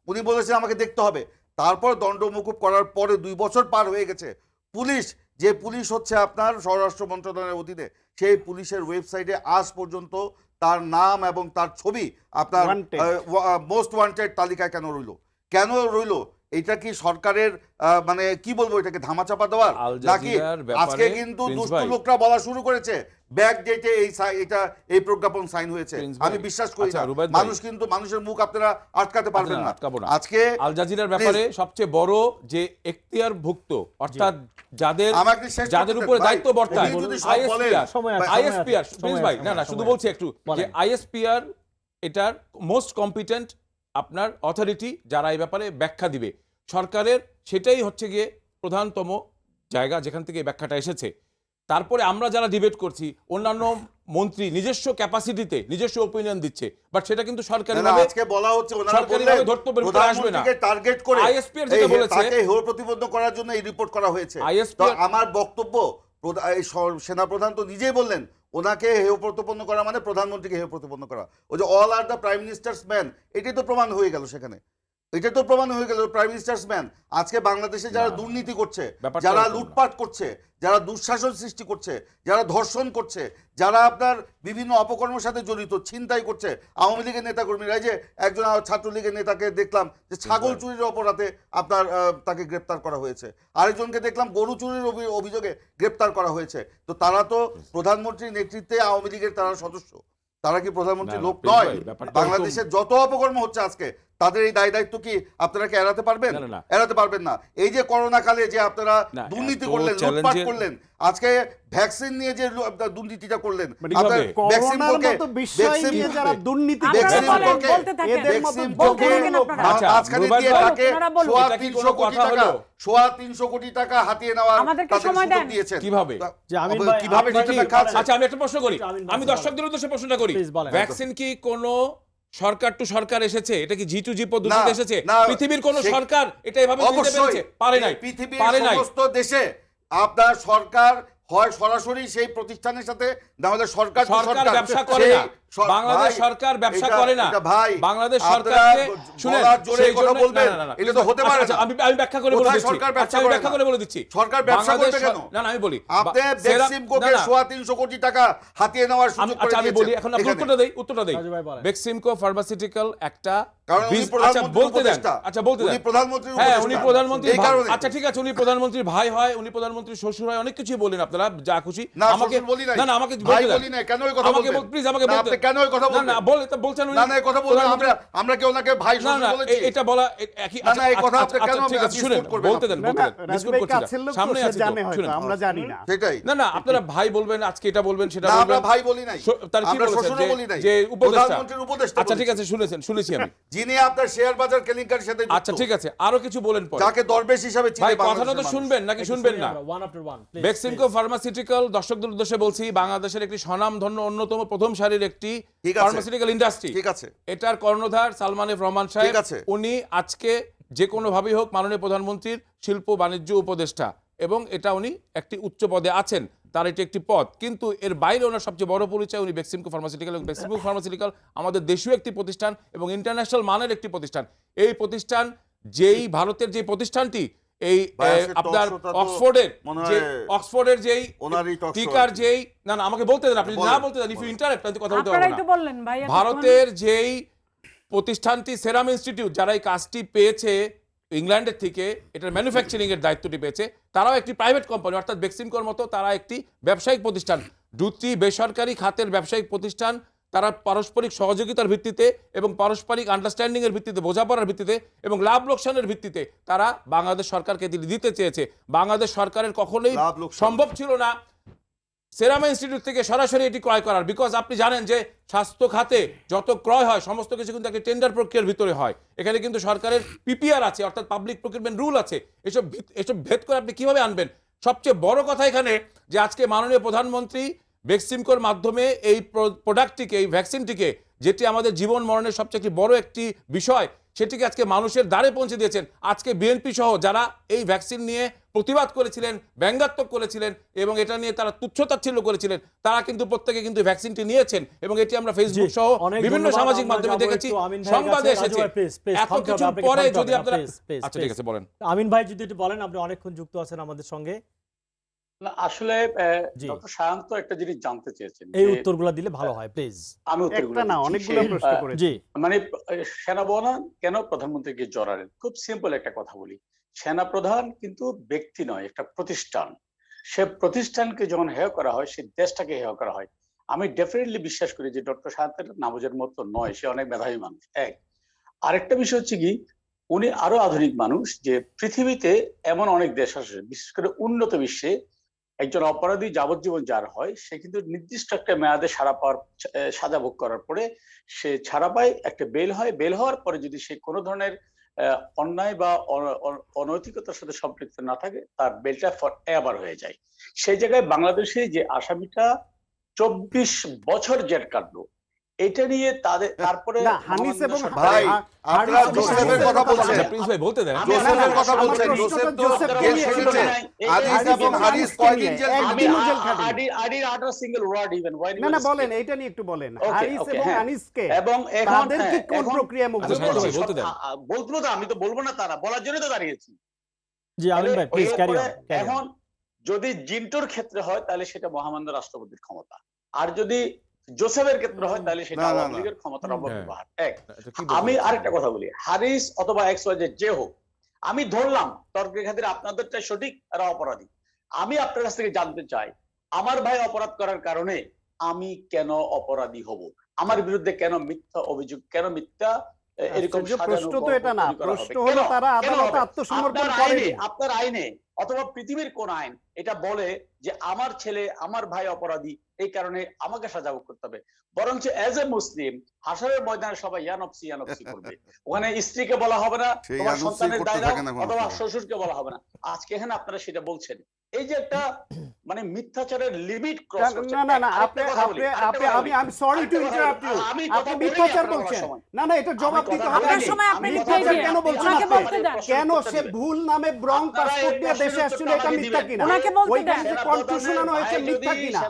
উনি বলেছেন আমাকে দেখতে হবে। তারপর দণ্ড মকুব করার পরে 2 বছর পার হয়ে গেছে। পুলিশ যে পুলিশ হচ্ছে আপনার স্বরাষ্ট্র মন্ত্রণালয়ের অধীনে, সেই পুলিশের ওয়েবসাইটে আজ পর্যন্ত তার নাম এবং তার ছবি আপনার Wanted. মোস্ট ওয়ান্টেড তালিকায় কেন রইল? কেন রইল? এটা কি সরকারের মানে কি বলবো, এটাকে ধামাচাপা দেওয়ার আল নাকি? জাজিরার ব্যাপারে আজকে কিন্তু প্রিন্স দুষ্ট ভাই, লোকরা বলা শুরু করেছে ব্যাক ডেটে এই প্রজ্ঞাপন সাইন হয়েছে। প্রিন্স ভাই, আমি বিশ্বাস করি আচ্ছা, না। রুবায়েত ভাই। মানুষ কিন্তু মানুষের মুখ আপনারা আটকাতে পারবেন না, না। আটকাবো না। আজকে আল জাজিরার ব্যাপারে সবচেয়ে বড় যে এখতিয়ারভুক্ত অর্থাৎ যাদের আমাকে শেষ করতে যাদের দেন, উপরে ভাই। দায়িত্ব বর্তায় উনি যদি সব বলেন, সময় আছে, আইএসপিআর সময় প্রিন্স আছে, ভাই, না না সময় শুধু আছে। বলছি একটু যে বলেন। আইএসপিআর এটার মোস্ট কম্পিটেন্ট আপনার অথরিটি যারা এই ব্যাপারে ব্যাখ্যা দিবে সরকারের, সেটাই হচ্ছে গিয়ে প্রধানতম জায়গা যেখান থেকে এই ব্যাখ্যাটা এসেছে। তারপরে আমরা যারা ডিবেট করছি, অন্যান্য মন্ত্রী নিজস্ব ক্যাপাসিটিতে নিজস্ব ওপিনিয়ন দিচ্ছে, বাট সেটা কিন্তু সরকারি না, না, ভাবে আজকে বলা হচ্ছে ওনারা সরকারিভাবে বললেন ধর্তব্যের ভিতরে আসবে না। প্রধানমন্ত্রীকে টার্গেট করে ISP-র যেটা বলেছে- তাকে হেয় প্রতিপন্ন করার জন্য এই রিপোর্ট করা হয়েছে। ISP তো আমার বক্তব্য, এই সেনাপ্রধান তো নিজেই বললেন ওনাকে হেয় প্রতিপন্ন করা মানে প্রধানমন্ত্রীকে হেয় প্রতিপন্ন করা। ওই যে all are the prime ministers man, এটাই তো প্রমাণ হয়ে গেল সেখানে। এটা তো প্রমাণ হয়ে গেল প্রাইম মিনিস্টার্স ম্যান। আজকে বাংলাদেশে যারা দুর্নীতি করছে, ব্যাপারটা যারা এরকম না। লুটপাট করছে, যারা দুঃশাসন সৃষ্টি করছে, যারা ধর্ষণ করছে, যারা আপনার বিভিন্ন অপকর্মের সাথে জড়িত, ছিনতাই করছে, আওয়ামী লীগের নেতাকর্মীরা, এই যে একজন ছাত্রলীগের নেতাকে দেখলাম যে ছাগল চুরির অপরাধে আপনার তাকে গ্রেপ্তার করা হয়েছে, আরেকজনকে দেখলাম গরু চুরির অভিযোগে গ্রেপ্তার করা হয়েছে। তো তারা তো প্রধানমন্ত্রীর নেতৃত্বে আওয়ামী লীগের তারা সদস্য, তারা কি প্রধানমন্ত্রীর না, লোক প্রিন্স নয়? ভাই, ব্যাপারটা বাংলাদেশের যত অপকর্ম হচ্ছে আজকে, তাদের এই দায় দায়িত্ব কি আপনারা কি এড়াতে পারবেন? না, না, না। এড়াতে পারবেন না। এই যে করোনা কালে যে আপনারা না, দুর্নীতি এত করলেন, লুটপাট চ্যালেঞ্জের- করলেন, আজকে ভ্যাকসিন নিয়ে যে আপনার দুর্নীতিটা করলেন, মানে আপনার কিভাবে? ভ্যাকসিন করোনার পক্ষে- মতো বিষয় ভ্যাকসিন নিয়ে পক্ষে- যারা দুর্নীতি আপনারা ভ্যাকসিন দেখছেন, বলেন, পক্ষে- বলতে থাকেন। এদের মতো ভ্যাকসিন বলতে পক্ষে থাকেন আপনারা। আচ্ছা, মাঝখানে রুবায়েত দিয়ে ভাই, তাকে ওনারা বলুন। সোয়া এটা কি 300 কোনো কোটি কথা টাকা, হলো? সোয়া 300 কোটি টাকা হাতিয়ে নেওয়ার আমাদেরকে তাদের সময় সুযোগ দেন। দিয়েছেন। কিভাবে? যে আমিন ভাই, কিভাবে আপনার সেটা কি- ব্যাখ্যা আছে? আচ্ছা, আমি একটা প্রশ্ন করি, আমিন ভাই, আমি বলেন। দর্শকদের উদ্দেশ্যে প্রশ্নটা করি, Please বলেন। ভ্যাকসিন কি কোনো সরকার টু সরকার এসেছে? এটা কি জি টু জি পদ্ধতিতে না, এসেছে? না, পৃথিবীর কোন সে- সরকার এটা এভাবে দিতে অবশ্যই পেরেছে? পারে নাই, পৃথিবীর পারে নাই। সমস্ত দেশে আপনার সরকার হয় সরাসরি সেই প্রতিষ্ঠানের সাথে, না হলে সরকার তো সরকার ব্যবসা করে সেই না, বাংলাদেশ ভাই, সরকার ব্যবসা এটা- করে না এটা ভাই, বাংলাদেশ আপনারা সরকারকে শুনেন বলার জোরে সেই কথা জন্য- বলবেন, না, না, না, এটা তো হতে পারে আচ্ছা, না। আমি ব্যাখ্যা করে বলে কোথায় দিচ্ছি। সরকার আচ্ছা, ব্যবসা আমি করে ব্যাখ্যা না? করে বলে দিচ্ছি। সরকার ব্যবসা বাংলাদেশ করবে কেন? না, আমি বলি আপনি সেরা- বেক্সিমকোকে না, না, 350 কোটি টাকা হাতিয়ে নেওয়ার সুযোগ করে আচ্ছা আমি বলি, দিয়েছেন এখন আপনি এখানে। উত্তরটা দেই রাজু ভাই বলেন। বেক্সিমকো ফার্মাসিউটিক্যাল একটা কারণ উনি আচ্ছা প্রধানমন্ত্রীর বলতে দেন, উপদেষ্টা। আচ্ছা বলতে উনি দেন, প্রধানমন্ত্রীর হ্যাঁ উপদেষ্টা। উনি প্রধানমন্ত্রীর এই ভাই, কারণে। আচ্ছা ঠিক আছে, উনি প্রধানমন্ত্রীর ভাই হয়, উনি প্রধানমন্ত্রীর শ্বশুর হয়, অনেক কিছুই বলেন আপনারা, যা খুশি। না, আমাকে শ্বশুর বলি নাই। না না আমাকে ভাই বলতে দেন, বলি নাই, কেন ওই কথা আমাকে বলবেন? প্লিজ আমাকে না, বলতে আপনি দেন। কেন ওই কথা না না বলবেন? বলছেন উনি না না, এই কথা বলবেন, আমরা কি ওনাকে ভাই না শ্বশুর না বলেছি? এটা বলা একই না, না, এই কথা আচ্ছা, আপনি কেন ঠিক আছে, dispute শুনেন করবেন বলতে দেন, না, বলতে না, দেন, রাজু ডিসকুট ভাই করছি না, কাছের লোক তো, সামনে সে আছে তো, জানে হয়তো, শুনেন। আমরা জানি না। সেটাই। না না আপনারা ভাই বলবেন, আজকে এটা বলবেন, সেটা না, বলবেন, আমরা ভাই বলি নাই। তার কি আমরা বলেছেন শ্বশুরও বলি নাই। যে উপদেষ্টা, প্রধানমন্ত্রীর উপদেষ্টা আচ্ছা ঠিক বলেছি। আছে, শুনেছি আমি। যিনি আপনার শেয়ার বাজার কেলেঙ্কারির সাথে যুক্ত। আচ্ছা ঠিক আছে, আরো কিছু বলেন পরে। যাকে দরবেশ হিসাবে চিনে ভাই কথাটা বাংলাদেশের তো মানুষ। শুনবেন নাকি একটু শুনবেন শুনি না? আমরা, one after one, please, Beximco please। Pharmaceutical দর্শকদের উদ্দেশ্যে বলছি, বাংলাদেশের একটি স্বনামধন্য অন্যতম প্রথম সারির একটি ঠিক আছে। Pharmaceutical industry. ঠিক আছে। এটার কর্ণধার সালমান এফ রহমান সাহেব। ঠিক আছে। উনি আজকে যে কোনো ভাবেই হোক মাননীয় প্রধানমন্ত্রীর শিল্প বাণিজ্য উপদেষ্টা, এবং এটা উনি একটি উচ্চ পদে আছেন, তার এটি একটি পদ, কিন্তু এর বাইরে ওনার সবচেয়ে বড় পরিচয় উনি বেক্সিমকো ফার্মাসিউটিক্যাল, এবং বেক্সিমকো ফার্মাসিউটিক্যাল আমাদের দেশীয় একটি প্রতিষ্ঠান এবং ইন্টারন্যাশনাল মানের একটি প্রতিষ্ঠান। এই প্রতিষ্ঠান যেই ভারতের যে প্রতিষ্ঠানটি এই ভাই, আজকে আপনার talk show টা তো অক্সফোর্ডের মনে যে হয় অক্সফোর্ডের যেই ওনারই talk show টিকার আর কি। যেই না না আমাকে বলতে দেন, আপনি বলেন, না বলতে দেন, ইফ ইউ ইন্টারাপ্ট আমি তো কথা বলতে আপনারা পারবো একটু না। বললেন ভাই এতক্ষণ। ভারতের যেই প্রতিষ্ঠানটি সেরাম ইনস্টিটিউট, যারা এই কাজটি পেয়েছে ইংল্যান্ডের থেকে, এটার ম্যানুফ্যাকচারিং এর দায়িত্বটি পেয়েছে, তারাও একটি প্রাইভেট কোম্পানি, অর্থাৎ বেক্সিমকোর মতো তারা একটি ব্যবসায়িক প্রতিষ্ঠান। দুটি বেসরকারি খাতের ব্যবসায়িক প্রতিষ্ঠান, তারা পারস্পরিক সহযোগিতার ভিত্তিতে এবং পারস্পরিক আন্ডারস্ট্যান্ডিং এর ভিত্তিতে, বোঝাপড়ার ভিত্তিতে এবং লাভ লোকসানের ভিত্তিতে তারা বাংলাদেশ সরকারকে দিতে চেয়েছে। বাংলাদেশ সরকারের কখনোই লাভ লোকসান। সম্ভব ছিল না সেরাম ইনস্টিটিউট থেকে সরাসরি এটি ক্রয় করার, বিকজ আপনি জানেন যে স্বাস্থ্য খাতে যত ক্রয় হয় সমস্ত কিছু কিন্তু একটা টেন্ডার প্রক্রিয়ার ভিতরে হয়। এখানে কিন্তু সরকারের পিপিআর আছে, অর্থাৎ পাবলিক প্রকিউরমেন্ট রুল আছে। এসব ভেদ করে আপনি কিভাবে আনবেন? সবচেয়ে বড় কথা এখানে যে আজকে মাননীয় প্রধানমন্ত্রী বেক্সিমকোর মাধ্যমে এই প্রোডাক্টটিকে, এই ভ্যাকসিনটিকে, যেটি আমাদের জীবন মরণের সবচেয়ে একটি বড় একটি বিষয়, সেটিকে আজকে মানুষের দ্বারে পৌঁছে দিয়েছেন। আজকে বিএনপি সহ যারা এই ভ্যাকসিন নিয়ে প্রতিবাদ করেছিলেন, ব্যঙ্গাত্মক করেছিলেন এবং এটা নিয়ে তারা তুচ্ছতাচ্ছিল্য করেছিলেন, তারা কিন্তু প্রত্যেকে কিন্তু ভ্যাকসিনটি নিয়েছেন, এবং এটি আমরা ফেসবুক সহ অনেক বিভিন্ন ধন্যবাদ। সামাজিক আমরা মাধ্যমে যাবো দেখেছি, একটু আমিন ভাইয়ের সংবাদে কাছে। রাজু এসেছে। ভাই, please, please, এত থামতে হবে, কিছুর আপনাকে পরে থামতে যদি হবে না, আপনারা please, please, আচ্ছা ঠিক please। আছে বলেন। আমিন ভাই যদি একটু বলেন, আপনি অনেকক্ষণ যুক্ত আছেন আমাদের সঙ্গে, না, আসলে জি। ডক্টর সায়ন্ত একটা জিনিস জানতে চেয়েছেন এই যে উত্তরগুলো দিলে ভালো হয় প্লিজ। আমি উত্তরগুলো একটা না, দিচ্ছি। অনেকগুলো সে, প্রশ্ন করেছি। জি মানে সেনাপ্রধান কেন প্রধানমন্ত্রীকে জড়ালেন? খুব সিম্পল একটা কথা বলি, সেনাপ্রধান কিন্তু ব্যক্তি নয়, একটা প্রতিষ্ঠান। সে প্রতিষ্ঠানকে যখন হেয় করা হয়, সে দেশটাকে হেয় করা হয়। আমি ডেফিনেটলি বিশ্বাস করি যে ডক্টর সায়ন্তের নামজের মতো নয়, সে অনেক মেধাবী মানুষ। এক, আরেকটা বিষয় হচ্ছে কি, উনি আরো আধুনিক মানুষ, যে পৃথিবীতে এমন অনেক দেশ আছে, বিশেষ করে উন্নত বিশ্বে, একজন অপরাধী যাবজ্জীবন যার হয়, সে কিন্তু নির্দিষ্ট একটা মেয়াদে সাজা ভোগ করার পরে সে ছাড়া পায়, একটা বেল হয়। বেল হওয়ার পরে যদি সে কোনো ধরনের অন্যায় বা অনৈতিকতার সাথে সম্পৃক্ত না থাকে, তার বেলটা ফর এভার হয়ে যায়। সেই জায়গায় বাংলাদেশে যে আসামিটা 24 বছর জেল কাটলো, এটা নিয়ে তারপরে না, হানিস এবং ভাই, আপনারা হানিস জোসেফের কথা বলছেন। আচ্ছা প্রিন্স ভাই বলতে দেন। জোসেফের কথা আমার বলছেন। প্রশ্নটা জোসেফ তো জোসেফকে জেল নিয়ে খেটেছে। ছিল। আদিস এবং হারিস কয়দিন জেল এক খেটেছে? দিনও jail খাটেনি। I didn't utter a single word even when he না না was বলেন, speaking. এটা নিয়ে একটু বলেন। Okay, হারিস okay, এবং হ্যাঁ। আনিসকে এবং এখন তাদেরকে কোন প্রক্রিয়ায় মুক্ত আচ্ছা, করা ভাই, হয়েছে? বলতে দেন। বলতো না, আমি তো বলবো না, তারা বলার জন্য তো দাঁড়িয়েছি। জি আমিন ভাই, প্লিজ ক্যারি এরপরে অন, ক্যারি এখন অন। যদি জিন্টোর ক্ষেত্রে হয় তাহলে সেটা মহামান্য রাষ্ট্রপতির ক্ষমতা, আর যদি জোসেফের ক্ষেত্রে হয় তাহলে সেটা না, না, আওয়ামী না। লীগের ক্ষমতার অপব্যবহার। এক, এটা কি আমি বলতে আরেকটা কথা বলি, হারিস অথবা XYZ যে হোক, আমি ধরলাম তর্কের খাতিরে আপনাদেরটাই সঠিক, এরা অপরাধী। আমি আপনার কাছ থেকে জানতে চাই, আমার ভাই অপরাধ করার কারণে আমি কেন অপরাধী হব? আমার বিরুদ্ধে কেন মিথ্যা অভিযোগ, কেন মিথ্যা এরকম আশ্চর্য, প্রশ্ন তো এটা না, তৈরি করা হবে? প্রশ্ন হলো কেন? তারা কেন আদালতে হবে? আত্মসমর্পণ আপনার করেনি। আপনার আইনে অথবা পৃথিবীর কোন আইন এটা বলে যে আমার ছেলে, আমার ভাই অপরাধী, এই কারণে আমাকে সাজা ভোগ করতে হবে? বরঞ্চ এজ এ মুসলিম হাসরের ময়দানে সবাই ইয়ানফসি ইয়ানফসি করবে। ওখানে স্ত্রীকে বলা হবে না সেই তোমার ইয়ানফসি সন্তানের করতে দায় নাও, থাকে না কোনো অথবা সময়। শ্বশুরকে বলা হবে না। আজকে এখানে আপনারা সেটা বলছেন, এই যে একটা মানে মিথ্যাচারের লিমিট ক্রস করছে। না না না, আরেকটা কথা বলি, আরেকটা কথা বলি। আমি সরি টু আরেকটা কথা ইন্টারাপ্ট ইউ। বলি। আমি আপনি কথা বলিনি মিথ্যাচার আপনার বলছেন। সময়। না না, এটা জবাব আমি দিতে কথা হবে। বলিনি। সময় আপনি মিথ্যাচার মিথ্যাই কেন দিয়ে- বলছেন ওনাকে আপনি? বলতে দেন। কেন সে ভুল নামে ব্রং আপনারা পাসপোর্ট এই দিয়ে প্রশ্নের দেশে আসছিল এটা মিথ্যা কিনা, ওনাকে বলতে ওইখানে দেন। যে কণ্ঠ শোনানো হয়েছে মিথ্যা কিনা,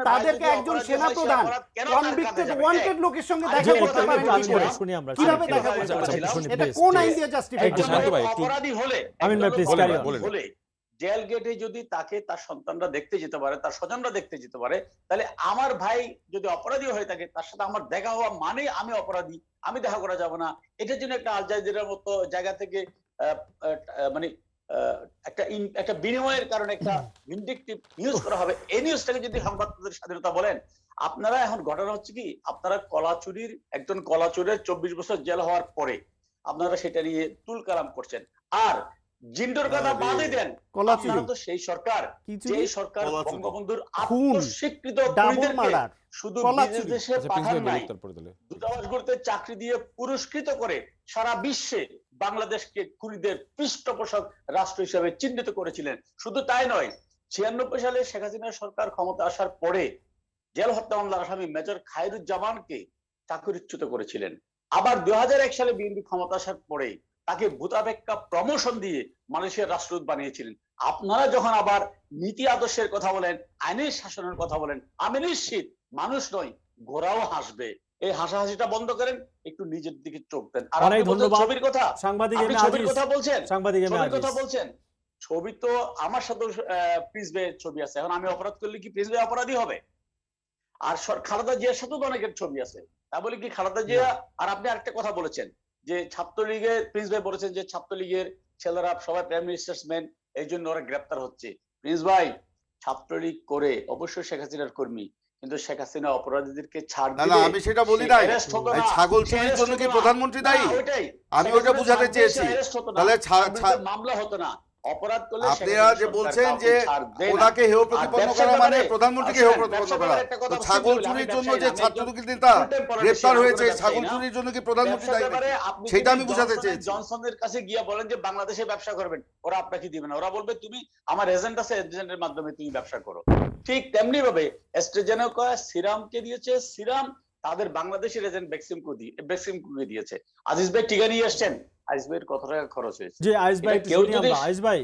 তাদেরকে একজন সেনাপ্রধান কনভিক্টেড ওয়ান্টেড লোকের সঙ্গে জি, দেখা করতে একটু পারেন কি আমি করে? শুনি আমরা। কিভাবে শুনি, দেখা শুনি, করতে শুনি, পারেন? শুনি, এটা please, কোন please. আইন দিয়ে জাস্টিফাই একটু করা শান্ত হয়? ভাই, একটু অপরাধী হলে আমিন ভাই, please, একজন carry on. অপরাধী হলে জেল গেটে যদি তাকে তার সন্তানরা দেখতে যেতে পারে, তার স্বজনরা দেখতে যেতে পারে, তাহলে আমার ভাই যদি অপরাধী হয়ে থাকে তার সাথে আমার দেখা হওয়া মানে আমি অপরাধী, আমি দেখা করা যাব না। এটার জন্য একটা আল জাজিরার মতো জায়গা থেকে মানে একটা বিনিময়ের কারণে একটা ভিন্ডিকটিভ নিউজ করা হবে। এই নিউজটাকে যদি সংবাদপত্রের স্বাধীনতা বলেন, আপনারা এখন ঘটনা হচ্ছে কি, আপনারা একজন কলাচুরের 24 বছর জেল হওয়ার পরে আপনারা সেটা নিয়ে তুলকালাম করছেন। আর জিন্ডোর কথা আরে, বাদই দেন, কলাচুরি। আপনারা তো সেই সরকার কি চুরি? যে সরকার কলাচুরি। বঙ্গবন্ধুর খুন, আত্মস্বীকৃত ডাবল খুনিদেরকে মার্ডার, শুধু কলাচুরি। বিদেশে আচ্ছা, প্রিন্স পাঠান ভাই নাই, বলুন, তারপরে তাহলে। দূতাবাসগুলোতে চাকরি দিয়ে পুরস্কৃত করে সারা বিশ্বে বাংলাদেশকে খুনিদের পৃষ্ঠপোষক রাষ্ট্র হিসেবে চিহ্নিত করেছিলেন। শুধু তাই নয়, 96 সালে শেখ হাসিনা সরকার ক্ষমতা আসার পরে জেল হত্যা মামলার আসামি মেজর খায়রুজ্জামানকে চাকরিচ্যুত করেছিলেন। আবার 2001 সালে বিএনপি ক্ষমতা আসার পরে তাকে ভূতাপেক্ষা প্রমোশন দিয়ে মালয়েশিয়ার রাষ্ট্রদূত বানিয়েছিলেন। আপনারা যখন আবার নীতি আদর্শের কথা বলেন, আইনের শাসনের কথা বলেন, আমি নিশ্চিত মানুষ নয়, ঘোড়াও হাসবে। এই হাসাহাসিটা বন্ধ করেন, একটু নিজের দিকে চোখ দেন। আর অনেক আপনি বলছেন ধন্যবাদ। ছবির কথা, সাংবাদিক আপনি এম এ ছবির আজিজ, কথা বলছেন, সাংবাদিক এম এ ছবির কথা আজিজ। বলছেন, ছবি তো আমার সাথে প্রিন্স ভাইয়ের ছবি আছে। এখন আমি অপরাধ করলে কি প্রিন্স ভাই অপরাধী হবে? আর খালেদা জিয়ার সাথেও তো অনেকের ছবি আছে, তা বলে কি খালেদা জিয়া? আর আপনি আরেকটা কথা বলেছেন যে ছাত্রলীগের, প্রিন্স ভাই বলেছেন যে ছাত্রলীগের ছেলেরা সবাই প্রাইম মিনিস্টার্স ম্যান, এই জন্য ওরা গ্রেপ্তার হচ্ছে। প্রিন্স ভাই, ছাত্রলীগ করে অবশ্যই শেখ হাসিনার কর্মী, কিন্তু শেখ হাসিনা অপরাধীদেরকে ছাড় না, দিলে আমি সেটা বলি সে নাই। arrest হতো এই না, ছাগল সে চুরির arrest জন্য হতো কি না। প্রধানমন্ত্রী দায়ী? না, ওইটাই। আমি শেখ ওটা হাসিনা বুঝাতে ছাড় দিলে সে চেয়েছি। arrest হতো না, তাহলে তার বিরুদ্ধে মামলা হতো না। অপরাধ করলে শেখ আপনারা হাসিনা যে সরকার বলছেন কাউকে যে ছাড় দেয় না। ওনাকে হেয় আর প্রতিপন্ন ব্যবসার করা মানে ব্যাপারে- প্রধানমন্ত্রীকে আসেন, হেয় প্রতিপন্ন ব্যবসার করা। ব্যাপারে একটা তো কথা ছাগল বলতে হবে, চুরির আমি জন্য ব্যবসায়ী যে না, আমি ছাত্রলীগের একজন নেতা full-time politician, গ্রেপ্তার আমি হয়েছে, কোনো ব্যবসায়ী ছাগল না। চুরির জন্য কি প্রধানমন্ত্রী ব্যবসার দায়ী ব্যাপারে নাকি? আপনি সেটা যদি আমি বুঝাতে চেয়েছি। জনসনের কাছে গিয়ে বলেন যে বাংলাদেশে ব্যবসা করবেন, ওরা আপনাকে দিবে না। ওরা বলবে তুমি আমার এজেন্ট আছে, এজেন্টের মাধ্যমে তুমি ব্যবসা করো। ঠিক তেমনি ভাবে অ্যাস্ট্রাজেনেকা সিরামকে দিয়েছে, সিরাম তাদের বাংলাদেশের এজেন্ট বেক্সিমকোকে দিয়েছে। আজিজ ভাই টিকা নিয়ে আসছেন, আজিজ ভাইয়ের কত টাকা খরচ হয়েছে? জি, আইজ ভাই, এটা একটু কেউ শুনি যদি- আমরা। আইজ ভাই,